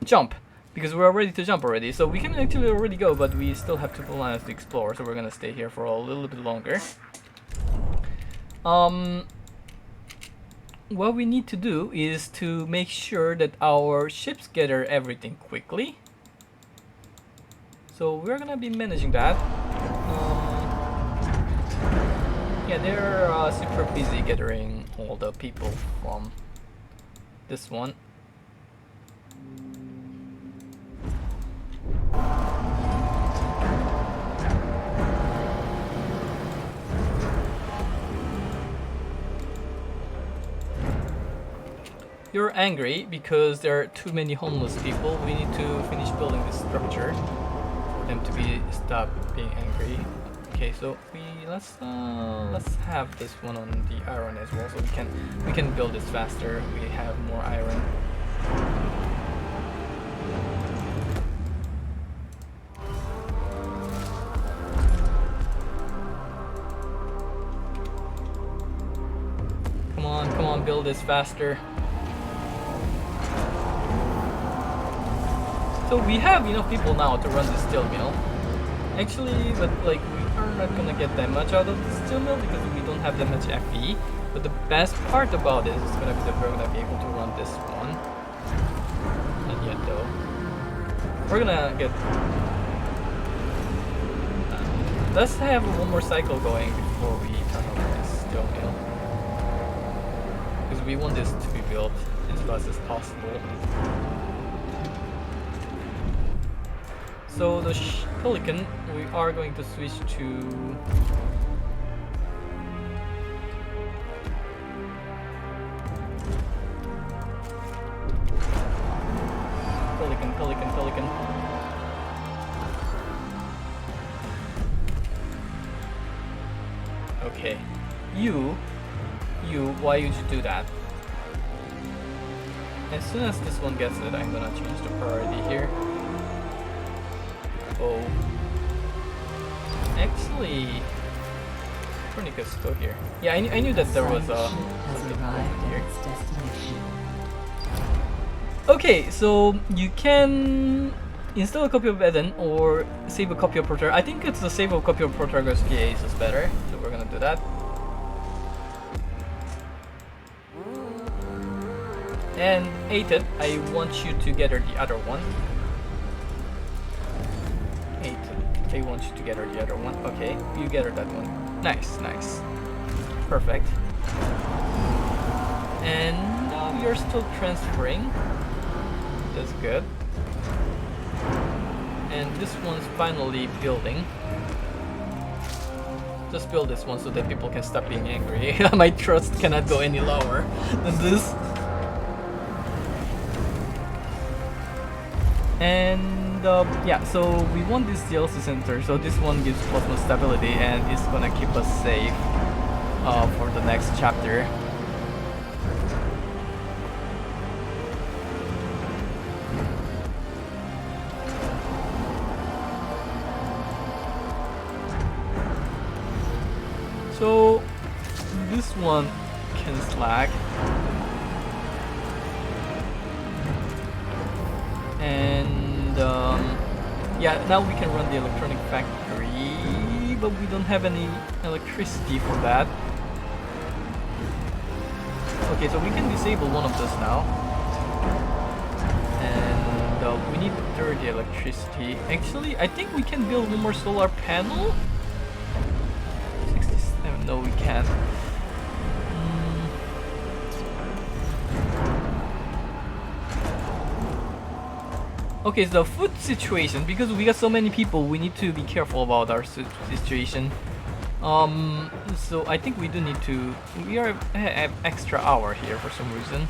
jump. Because we're ready to jump already, so we can actually already go, but we still have 2 planets to explore, so we're gonna stay here for a little bit longer. What we need to do is to make sure that our ships gather everything quickly. So we're gonna be managing that. Yeah, they're super busy gathering all the people from this one. You're angry because there are too many homeless people. We need to finish building this structure for them to stop being angry. Okay, so let's have this one on the iron as well, so we can build this faster. We have more iron. Come on, build this faster. So we have enough people now to run the steel mill. Actually, but like we are not gonna get that much out of the steel mill because we don't have that much FE. But the best part about it is gonna be that we're gonna be able to run this one. Not yet though. We're gonna get. Let's have one more cycle going before we turn on this steel mill. Because we want this to be built as fast as possible. So the Pelican, we are going to switch to Pelican. Okay, you, why would you do that? As soon as this one gets it, I'm gonna change the priority here. Oh, actually, Copernicus, go here. Yeah, I knew that there was a here. Okay, so you can install a copy of Eden or save a copy of Protagoras. I think it's the save a copy of Protagoras VAs is better, so we're gonna do that. And Ated, I want you to gather the other one. I want you to gather the other one. Okay, you gather that one. Nice. Perfect. And now you're still transferring. That's good. And this one's finally building. Just build this one so that people can stop being angry. My trust cannot go any lower than this. And yeah, so we want this DLC center, so this one gives plasma stability and it's gonna keep us safe for the next chapter. So this one can slack. And yeah, now we can run the electronic factory, but we don't have any electricity for that. Okay, so we can disable one of those now. And we need 30 electricity. Actually, I think we can build one more solar panel. 67, no we can't. Okay, so food situation, because we got so many people, we need to be careful about our situation. So I think we do need to, we are have extra hour here for some reason.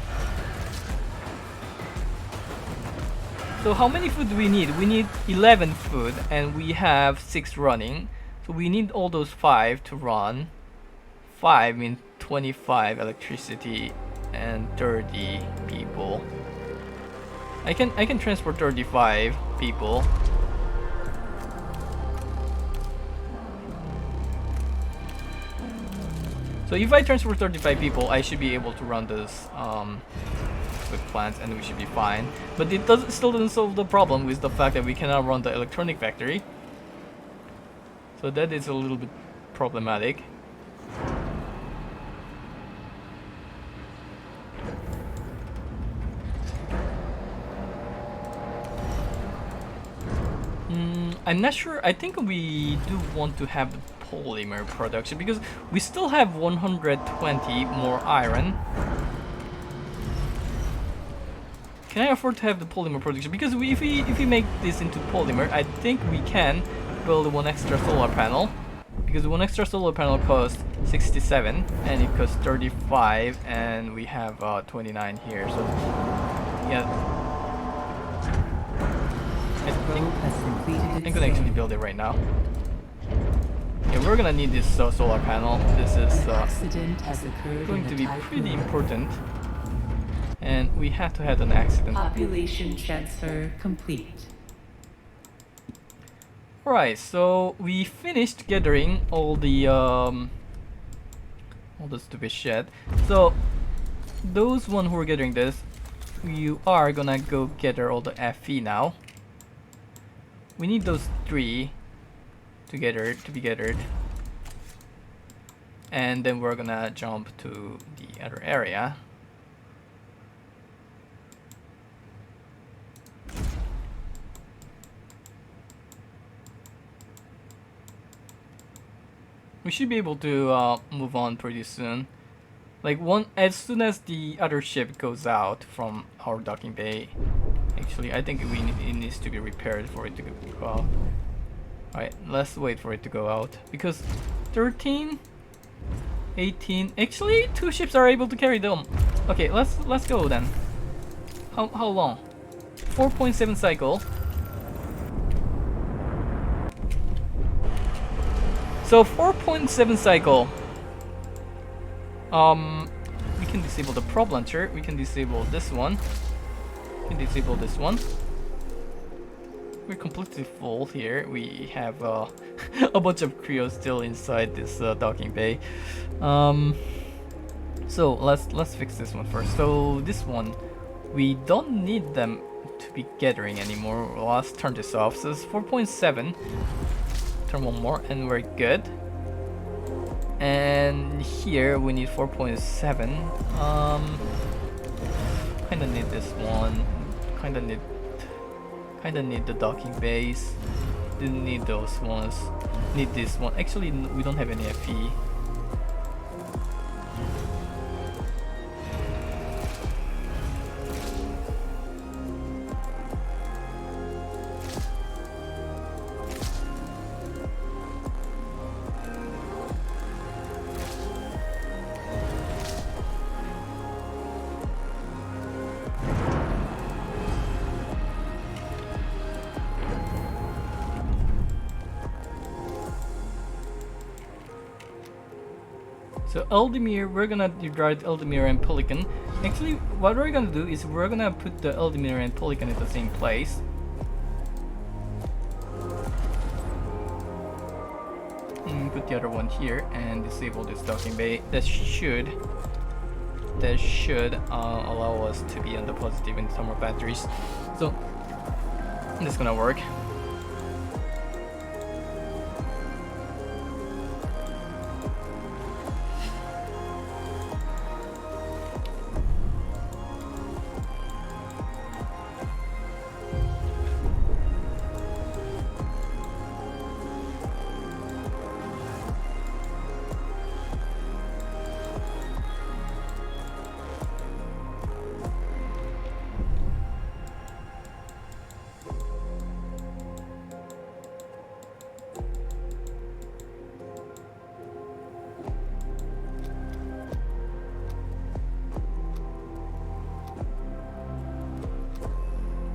So how many food do we need? We need 11 food and we have 6 running. So we need all those 5 to run. 5 means 25 electricity and 30 people. I can transport 35 people. So if I transfer 35 people, I should be able to run this with plants and we should be fine. But it still doesn't solve the problem with the fact that we cannot run the electronic factory. So that is a little bit problematic. I'm not sure. I think we do want to have the polymer production because we still have 120 more iron. Can I afford to have the polymer production? Because if we make this into polymer, I think we can build one extra solar panel. Because one extra solar panel costs 67 and it costs 35 and we have 29 here. So yeah. I'm gonna actually build it right now. Yeah, we're gonna need this solar panel. This is going to be pretty important. And we have to have an accident. Population transfer complete. Alright, so we finished gathering all the stupid shit. So those one who are gathering this, you are gonna go gather all the FE now. We need those 3 to be gathered. And then we're gonna jump to the other area. We should be able to move on pretty soon. Like as soon as the other ship goes out from our docking bay. Actually, I think it needs to be repaired for it to go out. Alright, let's wait for it to go out. Because 13, 18, actually 2 ships are able to carry them. Okay, let's go then. How long? 4.7 cycle. So 4.7 cycle. We can disable the probe launcher. We can disable this one. We can disable this one. We're completely full here. We have a bunch of crew still inside this docking bay. So let's fix this one first. So this one, we don't need them to be gathering anymore. Let's turn this off. So it's 4.7. Turn one more and we're good. And here we need 4.7. Kinda need this one. Kinda need the docking base. Didn't need those ones. Need this one. Actually, we don't have any FE. So Eldemir, we're gonna drive Eldemir and Pelican. Actually, what we're gonna do is we're gonna put the Eldemir and Pelican at the same place. And put the other one here and disable this docking bay. That should allow us to be on the positive in summer batteries. So this is gonna work.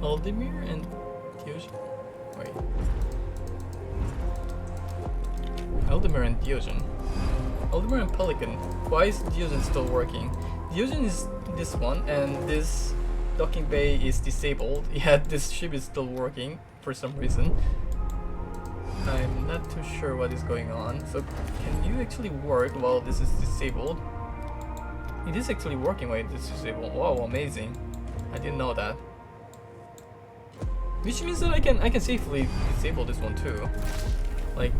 Aldemir and Diyogen. Wait. Aldemir and Diyogen. Aldemir and Pelican. Why is Diyogen still working? Diyogen is this one, and this docking bay is disabled. Yet this ship is still working for some reason. I'm not too sure what is going on. So can you actually work while this is disabled? It is actually working while this is disabled. Wow, amazing. I didn't know that. Which means that I can safely disable this one too. Like,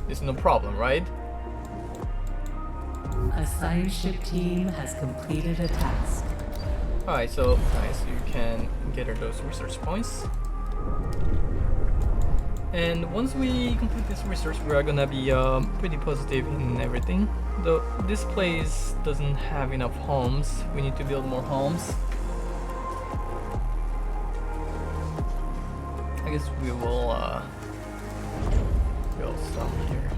there's no problem, right? A science ship team has completed a task. Alright, so nice, you can gather those research points. And once we complete this research, we are gonna be pretty positive in everything. Though this place doesn't have enough homes, we need to build more homes. I guess we will build some here.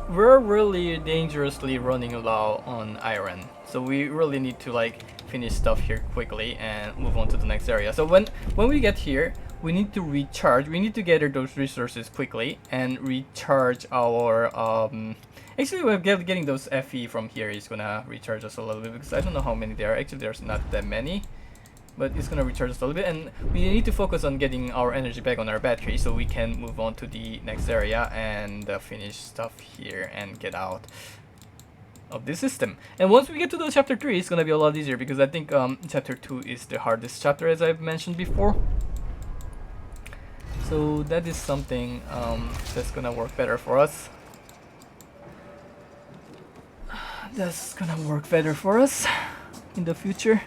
We're really dangerously running low on iron, so we really need to like finish stuff here quickly and move on to the next area. So when we get here, we need to recharge. We need to gather those resources quickly and recharge our actually we're getting those FE from here is gonna recharge us a little bit, because I don't know how many there are. Actually there's not that many, but it's gonna recharge us a little bit, and we need to focus on getting our energy back on our battery so we can move on to the next area and finish stuff here and get out of this system. And once we get to the chapter 3, it's gonna be a lot easier, because I think chapter 2 is the hardest chapter, as I've mentioned before. So that is something that's gonna work better for us. That's gonna work better for us in the future.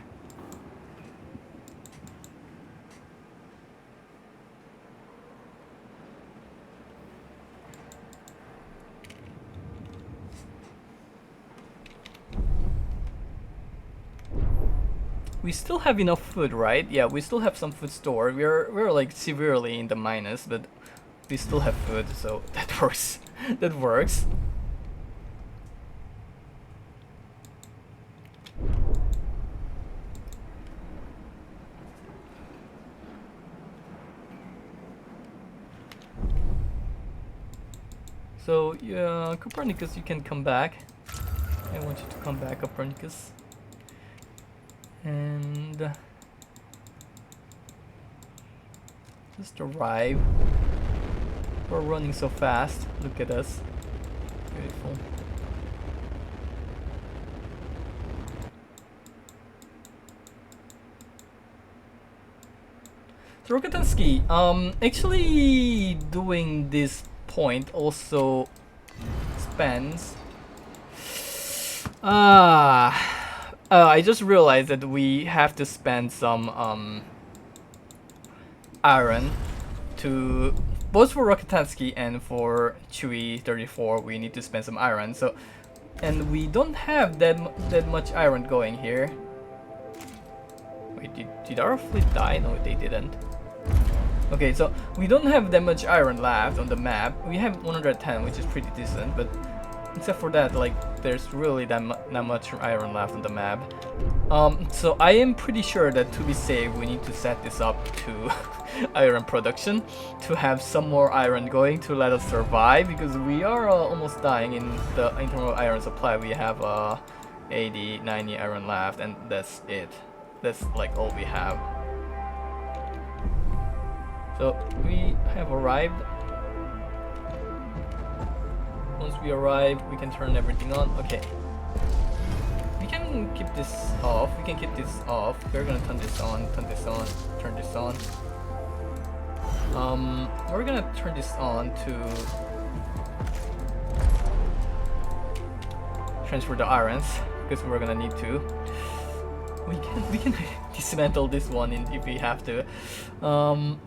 We still have enough food, right? Yeah, we still have some food stored. We're like severely in the minus, but we still have food, so that works. That works. So yeah, Copernicus, you can come back. I want you to come back, Copernicus. And just arrive. We're running so fast. Look at us. Beautiful. So Rokitansky, actually doing this point also spends I just realized that we have to spend some iron to both for Rokitansky and for Chewy 34. We need to spend some iron. So, and we don't have that much iron going here. Wait, did our fleet die? No, they didn't. Okay, so we don't have that much iron left on the map. We have 110, which is pretty decent, but except for that, like, there's really not much iron left on the map. So I am pretty sure that to be safe, we need to set this up to iron production to have some more iron going to let us survive, because we are almost dying in the internal iron supply. We have 80, 90 iron left, and that's it. That's like all we have. So we have arrived. Once we arrive, we can turn everything on. Okay. We can keep this off. We can keep this off. We're gonna turn this on, turn this on, turn this on. We're gonna turn this on to transfer the irons, because we're gonna need to. We can dismantle this one if we have to. Turn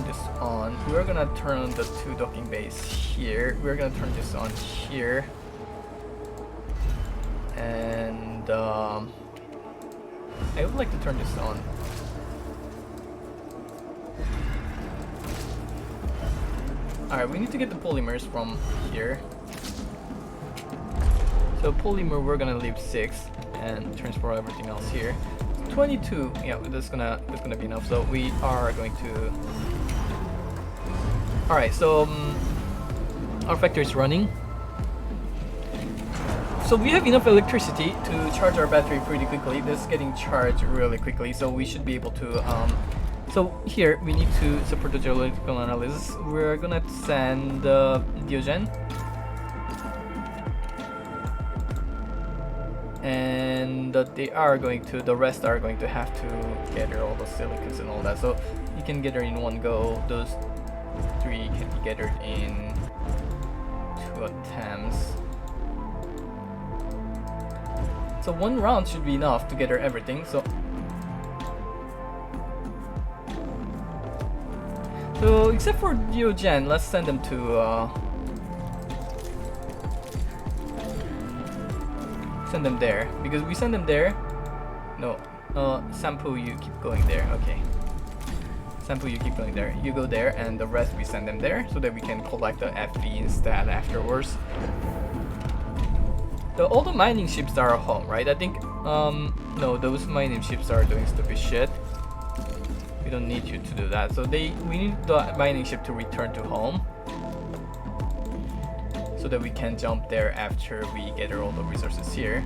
this on. We're gonna turn on the two docking bays here. We're gonna turn this on here. I would like to turn this on. Alright, we need to get the polymers from here. So polymer, we're gonna leave 6 and transfer everything else here. 22, yeah, that's gonna be enough. So we are going to. Alright, so our factory is running. So we have enough electricity to charge our battery pretty quickly. This is getting charged really quickly, so we should be able to. So here we need to support the geological analysis. We're gonna send Diogen, and they are going to. The rest are going to have to gather all the silicons and all that. So you can gather in one go. Those 3 can be gathered in 2 attempts. So 1 round should be enough to gather everything. So except for Diogen, let's send them to send them there, because we send them there. No, Sampu, you keep going there. Okay, Sampu, you keep going there. You go there, and the rest we send them there, so that we can collect the FE instead afterwards. All the mining ships are home, right? I think, no, those mining ships are doing stupid shit. We don't need you to do that. So we need the mining ship to return to home, so that we can jump there after we gather all the resources here.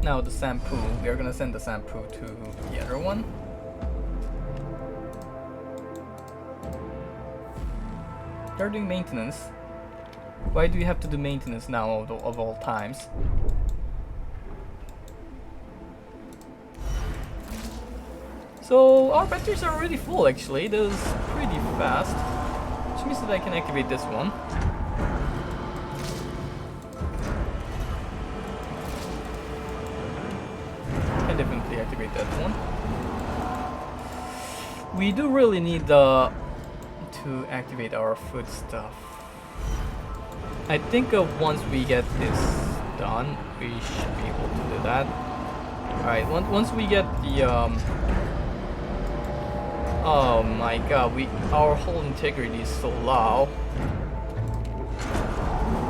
Now the Sampu, we are gonna send the Sampu to the other one. They're doing maintenance. Why do you have to do maintenance now of all times? So our batteries are already full actually. That is pretty fast. Which means that I can activate this one. Can definitely activate that one. We do really need to activate our food stuff. I think once we get this done, we should be able to do that. Alright, once we get the oh my god, our hull integrity is so low.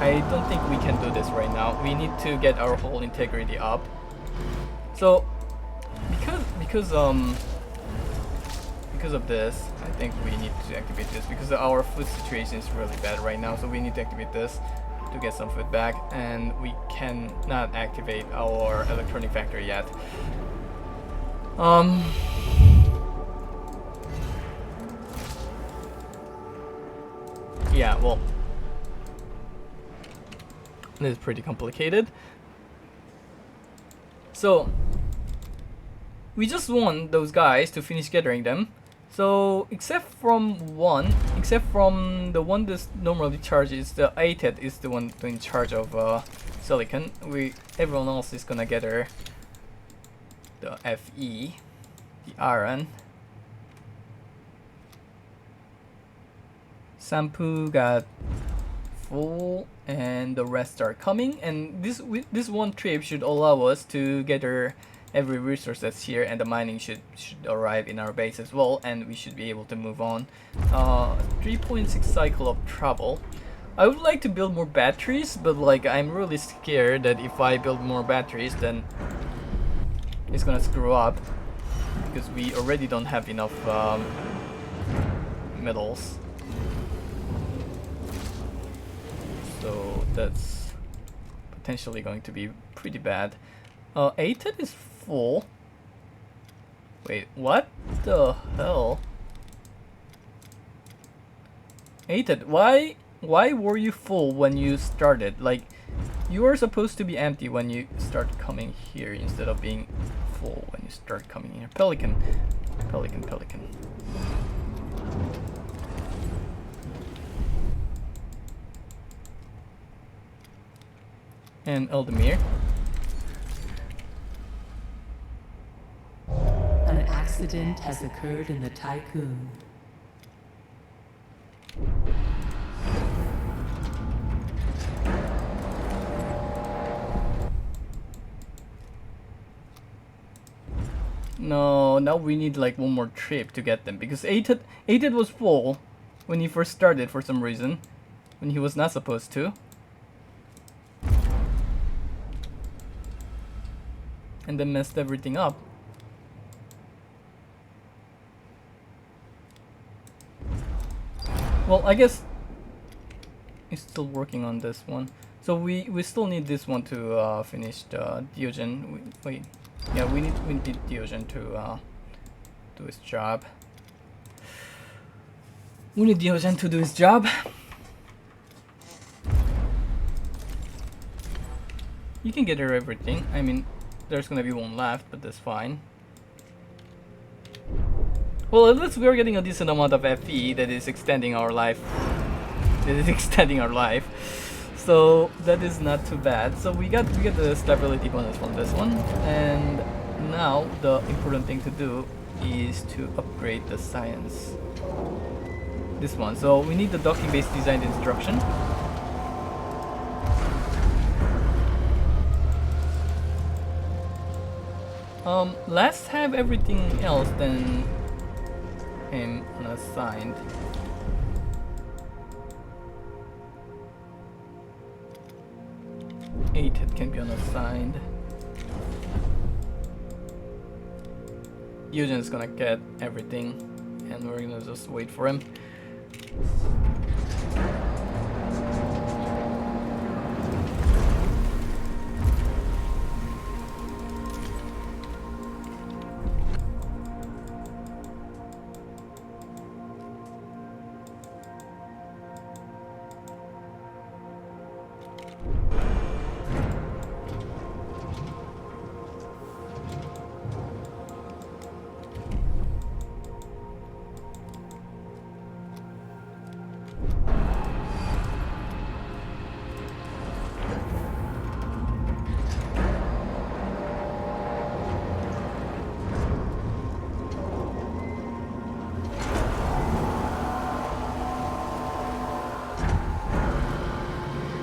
I don't think we can do this right now. We need to get our hull integrity up. So because of this, I think we need to activate this, because our food situation is really bad right now. So we need to activate this to get some food back, and we cannot activate our electronic factory yet. Yeah, well, this is pretty complicated. So we just want those guys to finish gathering them. So except from the one that normally charges, the ATED is the one in charge of silicon. Everyone else is gonna gather the FE, the iron. Sampu got full, and the rest are coming. And this one trip should allow us to gather every resource that's here, and the mining should arrive in our base as well, and we should be able to move on. 3.6 cycle of travel. I would like to build more batteries, but like I'm really scared that if I build more batteries, then it's gonna screw up, because we already don't have enough metals. So that's potentially going to be pretty bad. ATED is full. Wait, what the hell? ATED, why were you full when you started? Like, you are supposed to be empty when you start coming here, instead of being full when you start coming here. Pelican. And Eldemir. An accident has occurred in the Tycoon. No, now we need like one more trip to get them because 8 was full when he first started for some reason, when he was not supposed to. And then messed everything up. Well, I guess he's still working on this one. So we still need this one to finish the Diogen. Wait, yeah, we need Diogen to do his job. We need Diogen to do his job. You can get her everything. I mean, there's gonna be one left, but that's fine. Well, at least we're getting a decent amount of FE that is extending our life. So that is not too bad. So we get the stability bonus from this one, and now the important thing to do is to upgrade the science. This one. So we need the docking base design instruction. Let's have everything else then him unassigned. It can be unassigned. Eugen's gonna get everything, and we're gonna just wait for him.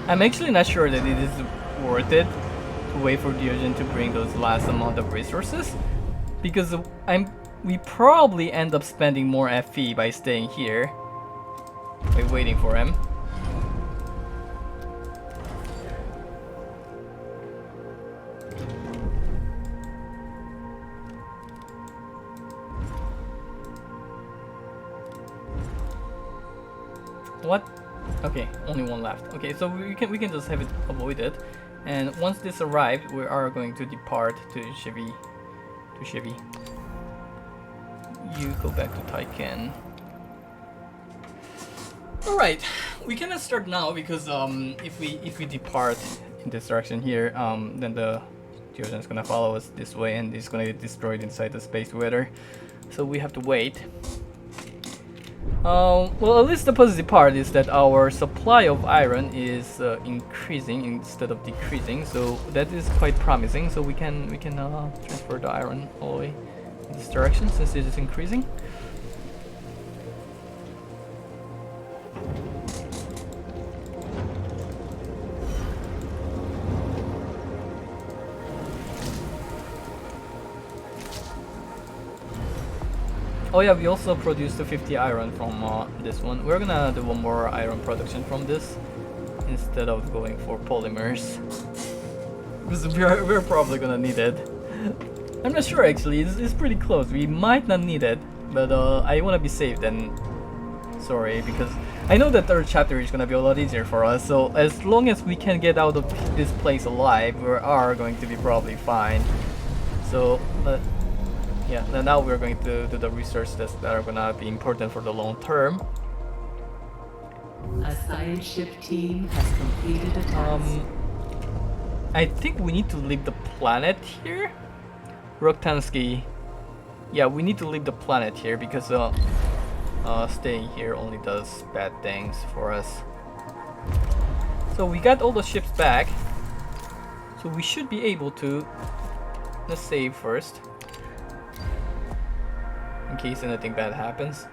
I'm actually not sure that it is worth it to wait for Diogen to bring those last amount of resources, because we probably end up spending more FE by staying here, by waiting for him. What? Okay, only one left. Okay, so we can just have it avoided, and once this arrives, we are going to depart to Chevy. You go back to Taiken. All right, we cannot start now because if we depart in this direction here, then the Diogen is gonna follow us this way, and it's gonna get destroyed inside the space weather. So we have to wait. Well, at least the positive part is that our supply of iron is increasing instead of decreasing, so that is quite promising. So we can transfer the iron all the way in this direction since it is increasing. Oh yeah, we also produced the 50 iron from this one. We're gonna do one more iron production from this instead of going for polymers, because we're probably gonna need it. I'm not sure actually. It's pretty close. We might not need it, but I wanna be safe then. Sorry, because I know that third chapter is gonna be a lot easier for us. So as long as we can get out of this place alive, we are going to be probably fine. So yeah, now we're going to do the research tests that are gonna be important for the long term. A science ship team has completed a task. I think we need to leave the planet here. Roktansky. Yeah, we need to leave the planet here because staying here only does bad things for us. So we got all the ships back. So we should be able to let's save first, in case anything bad happens.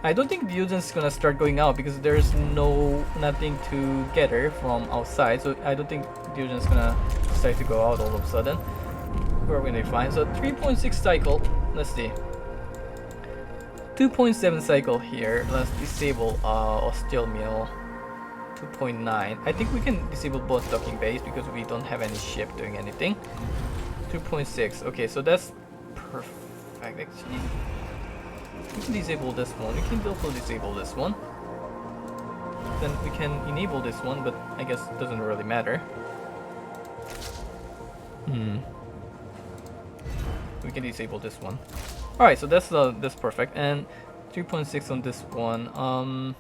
I don't think Diogen's gonna start going out because there's nothing to get her from outside, so I don't think Diogen's gonna decide to go out all of a sudden. where are we gonna find? So 3.6 cycle. Let's see. 2.7 cycle here. Let's disable a steel mill. 2.9. I think we can disable both docking bays because we don't have any ship doing anything. 2.6. Okay, so that's perfect actually. We can disable this one. We can also disable this one. Then we can enable this one, but I guess it doesn't really matter. We can disable this one. Alright, so that's perfect. And 3.6 on this one.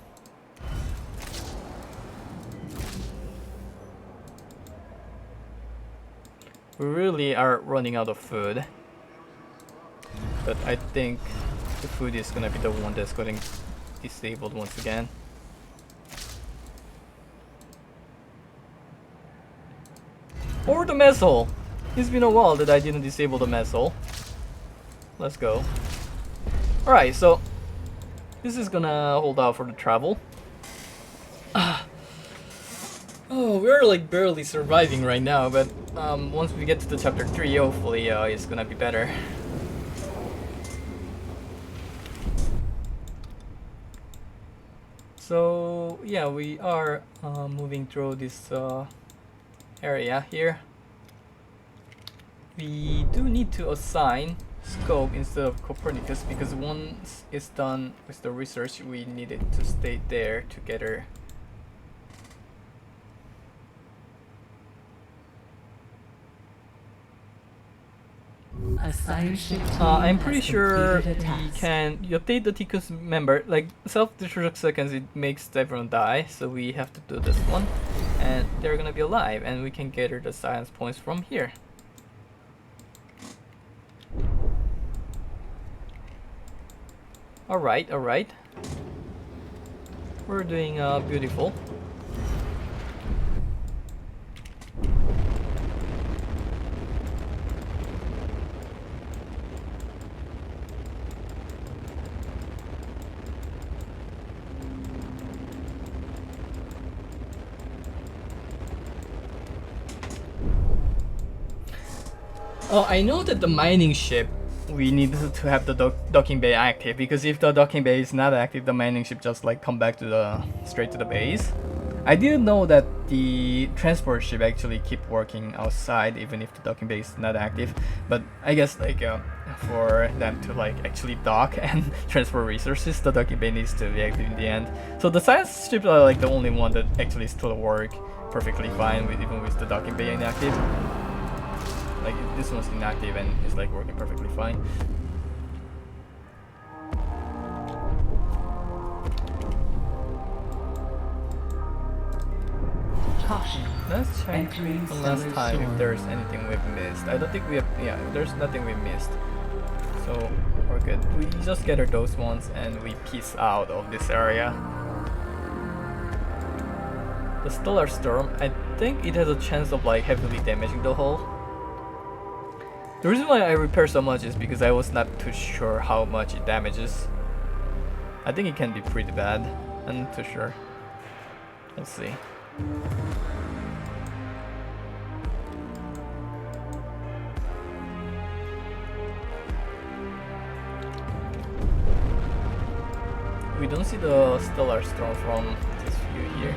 We really are running out of food. But I think the food is gonna be the one that's getting disabled once again. Or the mess hall! It's been a while that I didn't disable the mess hall. Let's go. Alright, so this is gonna hold out for the travel. Oh, we're like barely surviving right now, but once we get to the chapter 3, hopefully it's gonna be better. So yeah, we are moving through this area here. We do need to assign scope instead of Copernicus because once it's done with the research, we needed to stay there together. I'm pretty sure we can update the Tikus member, like self-destruct seconds, it makes everyone die, so we have to do this one, and they're gonna be alive, and we can gather the science points from here. Alright, alright. We're doing beautiful. Oh, I know that the mining ship, we need to have the docking bay active, because if the docking bay is not active, the mining ship just like come back to the straight to the base. I didn't know that the transport ship actually keep working outside even if the docking bay is not active, but I guess like for them to like actually dock and transfer resources, the docking bay needs to be active in the end. So the science ships are like the only one that actually still work perfectly fine with even with the docking bay inactive. Like this one's inactive and it's like working perfectly fine. Caution. Let's check one last time if there's anything we've missed. I don't think we have. Yeah, there's nothing we missed. So we're good. We just gather those ones and we peace out of this area. The Stellar Storm, I think it has a chance of like heavily damaging the hull. The reason why I repair so much is because I was not too sure how much it damages. I think it can be pretty bad. I'm not too sure. Let's see. We don't see the Stellar Storm from this view here.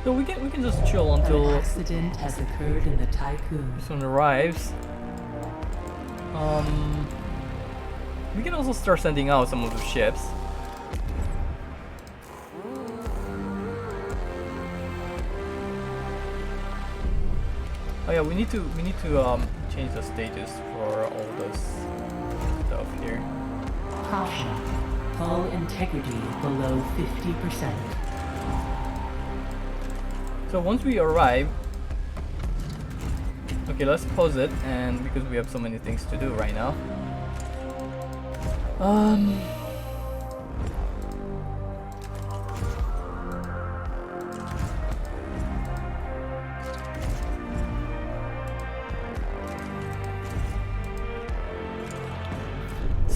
So we can just chill until an accident has occurred in the Tycoon. this one arrives. We can also start sending out some of the ships. Oh yeah, we need to change the status for all this stuff here. Caution. Hull integrity below 50%. So once we arrive, okay, let's pause it, and because we have so many things to do right now.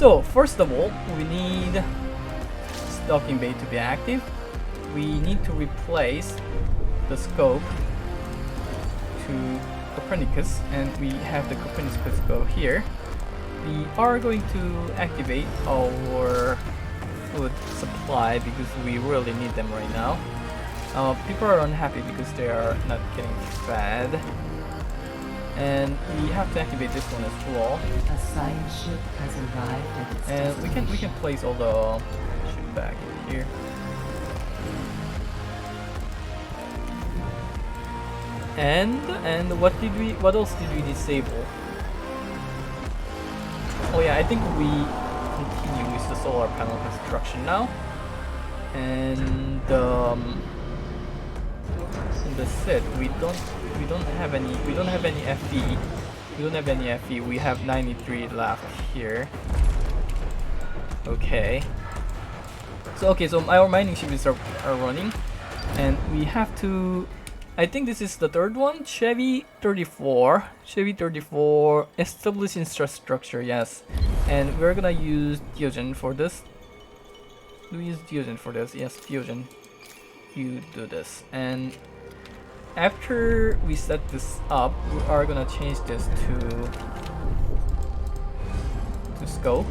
So first of all, we need docking bay to be active. We need to replace the scope to Copernicus, and we have the Copernicus go here. We are going to activate our food supply because we really need them right now. People are unhappy because they are not getting fed, and we have to activate this one as well. A science ship has arrived at its And destination. we can place all the ship back in here. And what else did we disable? Oh yeah, I think we continue with the solar panel construction now. And in the set we don't have any FE. We don't have any FE. We have 93 left here. Okay. So our mining ships are running, and we have to. I think this is the third one. Chevy 34 establish infrastructure. Yes, and we're gonna use Fusion for this. Do we use Fusion for this? Yes, Fusion. You do this, and after we set this up, we are gonna change this to scope.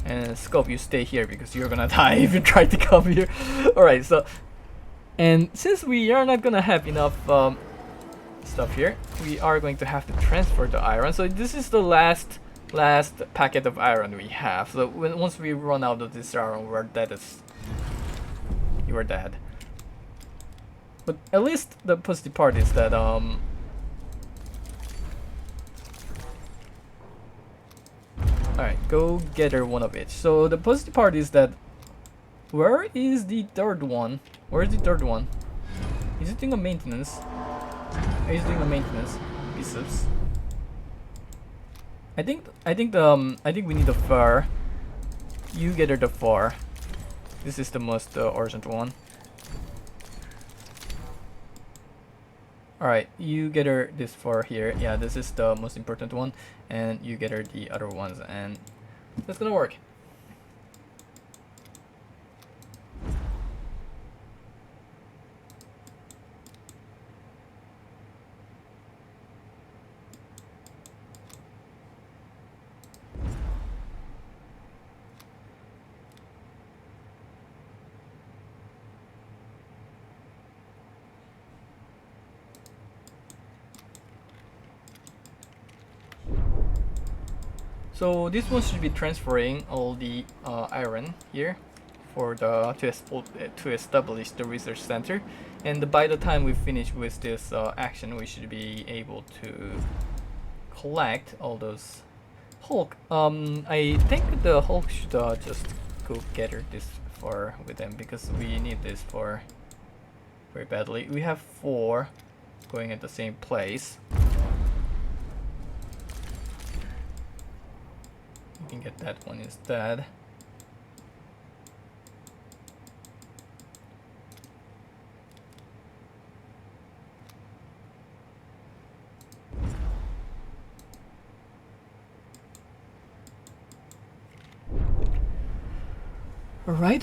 And scope, you stay here because you're gonna die if you try to come here. Alright, so, and since we are not gonna have enough stuff here, we are going to have to transfer the iron. So this is the last packet of iron we have. So once we run out of this iron, we're dead. You are dead. But at least the positive part is that alright, go gather one of each. So the positive part is that where is the third one? Where is the third one? Is it doing a maintenance? Is it doing a maintenance? Biceps. I think we need the fur. You gather the fur. This is the most urgent one. Alright, you gather this fur here. Yeah, this is the most important one, and you gather the other ones, and that's gonna work. So this one should be transferring all the iron here for the to establish the research center, and by the time we finish with this action, we should be able to collect all those Hulk. I think the Hulk should just go gather this for with them because we need this for very badly. We have 4 going at the same place. We can get that one instead. Alright.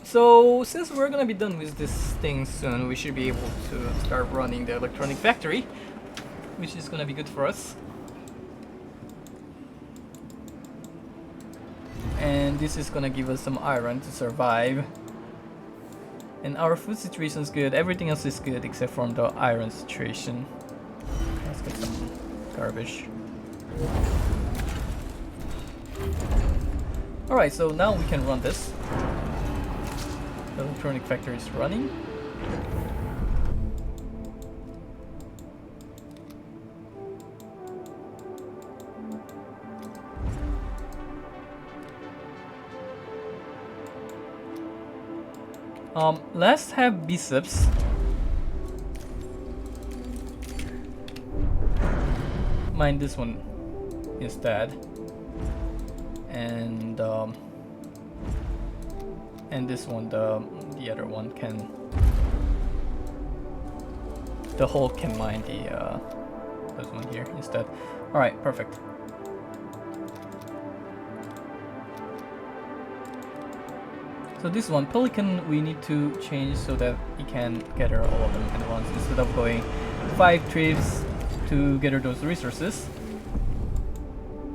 So since we're gonna be done with this thing soon, we should be able to start running the electronic factory, which is gonna be good for us. And this is gonna give us some iron to survive. And our food situation is good. Everything else is good except from the iron situation. Let's get some garbage. Alright, so now we can run this. The electronic factory is running. Let's have biceps. Mine this one instead. And this one, the other one can. The Hulk can mine this one here instead. Alright, perfect. So this one, Pelican, we need to change so that we can gather all of them at once instead of going 5 trips to gather those resources.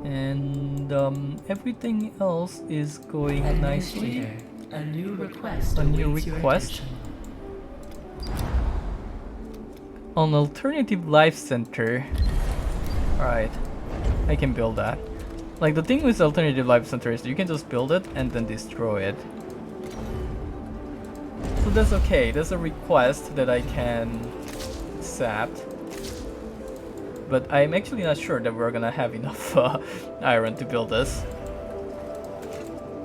And everything else is going nicely. A new request. A new request. An alternative life center. Alright, I can build that. Like the thing with alternative life center is you can just build it and then destroy it. So that's okay, that's a request that I can accept. But I'm actually not sure that we're gonna have enough iron to build this.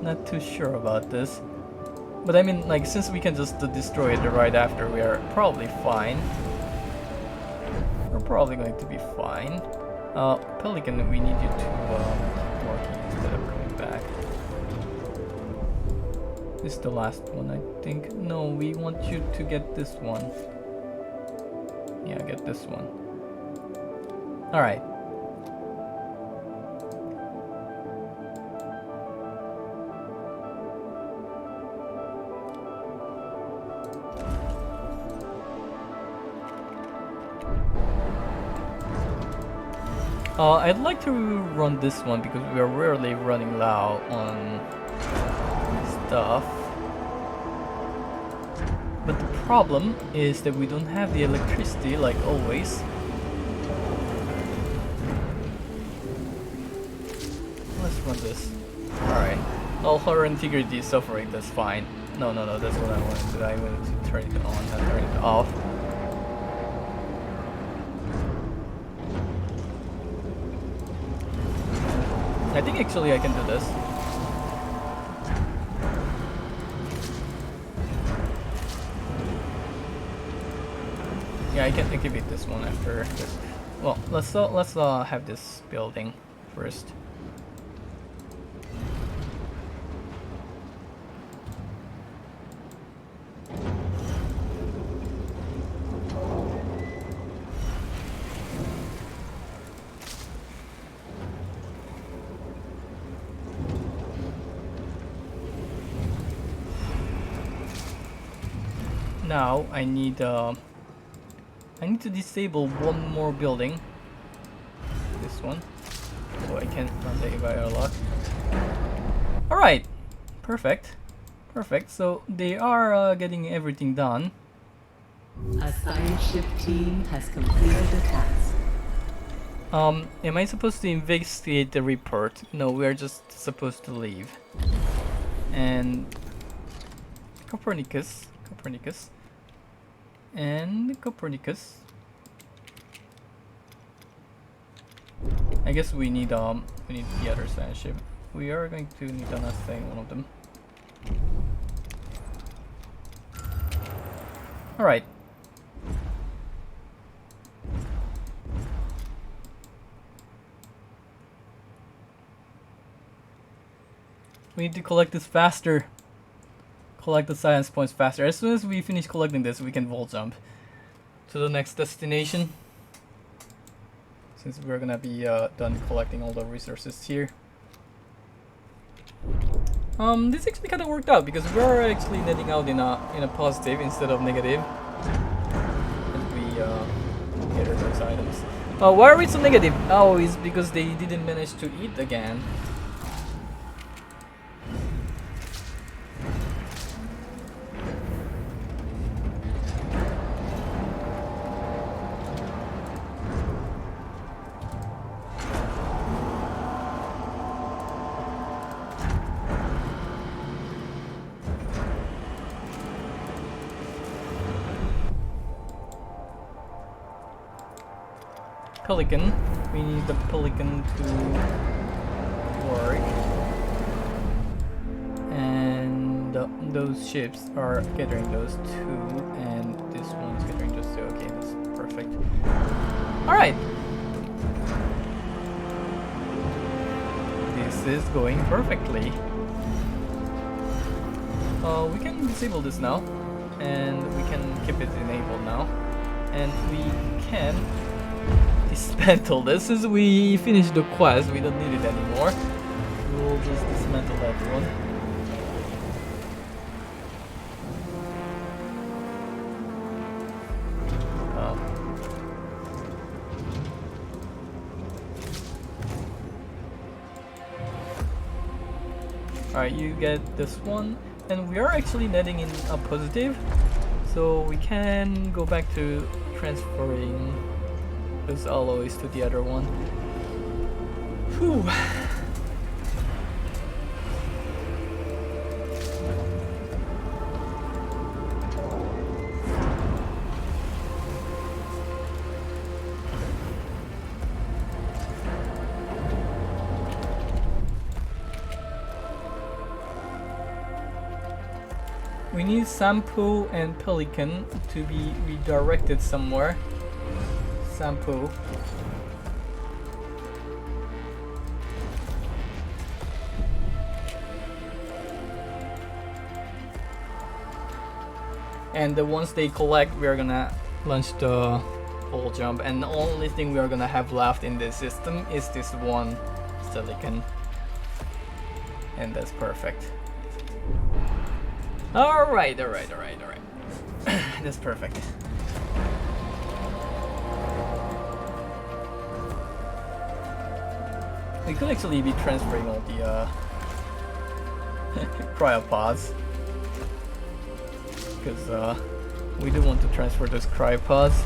Not too sure about this. But I mean, like, since we can just destroy it right after, we are probably fine. We're probably going to be fine. Pelican, we need you to keep working instead of coming back. This is the last one, I think. No, we want you to get this one. Yeah, get this one. Alright. I'd like to run this one because we are rarely running low on stuff. But the problem is that we don't have the electricity like always. Let's run this. Alright. All her integrity is suffering, that's fine. No, that's what I wanted to do. I wanted to turn it on, not turn it off. I think actually I can do this. Yeah, I can activate this one after this. Well, let's have this building first. Now I need to disable one more building. This one, so I can run the AVI lock. All right, perfect. So they are getting everything done. A science ship team has completed the task. Am I supposed to investigate the report? No, we are just supposed to leave. And Copernicus. I guess we need the other science ship. We are going to need to assign one of them. All right. We need to collect this faster. Collect the science points faster. As soon as we finish collecting this, we can vault jump to the next destination. Since we're gonna be done collecting all the resources here. This actually kind of worked out because we're actually netting out in a positive instead of negative. And we gather those items. Why are we so negative? Oh, it's because they didn't manage to eat again. Pelican. We need the Pelican to work. And those ships are gathering those two, and this one's gathering those two. Okay, that's perfect. Alright. This is going perfectly. We can disable this now, and we can keep it enabled now. And we can dismantle this. Since we finished the quest, we don't need it anymore. We'll just dismantle that one. Alright, you get this one, and we are actually netting in a positive, so we can go back to transferring those alloys to the other one. Whew. We need Sampo and Pelican to be redirected somewhere. Sampo. And once they collect, we are gonna launch the whole jump. And the only thing we are gonna have left in this system is this one silicon. And that's perfect. Alright. That's perfect. We could actually be transferring all the cryopods, because we do want to transfer those cryopods.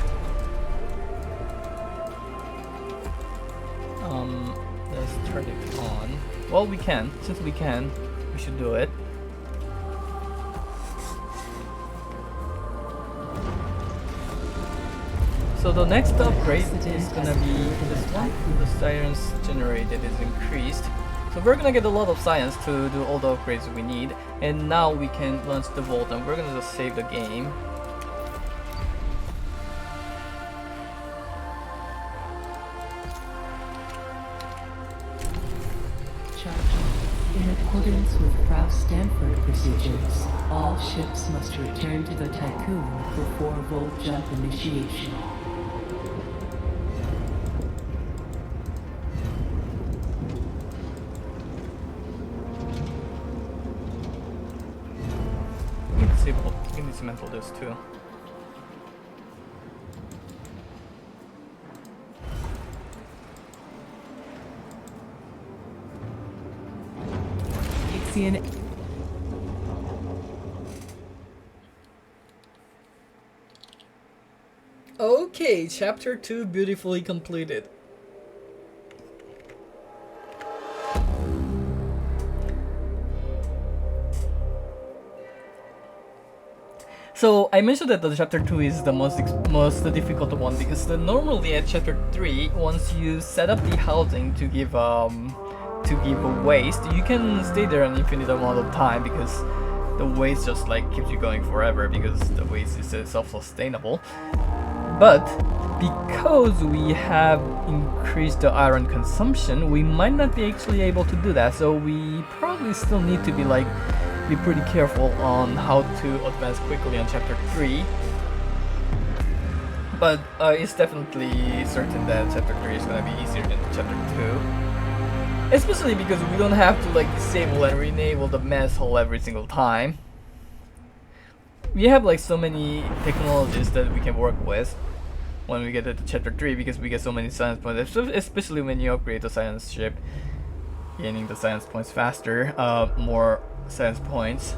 Let's turn it on. Well, we can. Since we can, we should do it. So the next upgrade is gonna be this one. The science generated is increased. So we're gonna get a lot of science to do all the upgrades we need. And now we can launch the vault, and we're gonna just save the game. In accordance with Frau Stanford procedures, all ships must return to the Tycoon before Volt Jump initiation. We can dismantle this too. Ixion. Okay, chapter 2 beautifully completed. So I mentioned that the chapter 2 is the most difficult one, because normally at chapter 3, once you set up the housing to give a waste, you can stay there an infinite amount of time, because the waste just like keeps you going forever, because the waste is self-sustainable. But because we have increased the iron consumption, we might not be actually able to do that. So we probably still need to be pretty careful on how to advance quickly on chapter 3. But it's definitely certain that chapter 3 is gonna be easier than chapter 2. Especially because we don't have to like disable and re-enable the mess hole every single time. We have like so many technologies that we can work with when we get to chapter 3, because we get so many science points, especially when you upgrade the science ship, gaining the science points faster, more science points.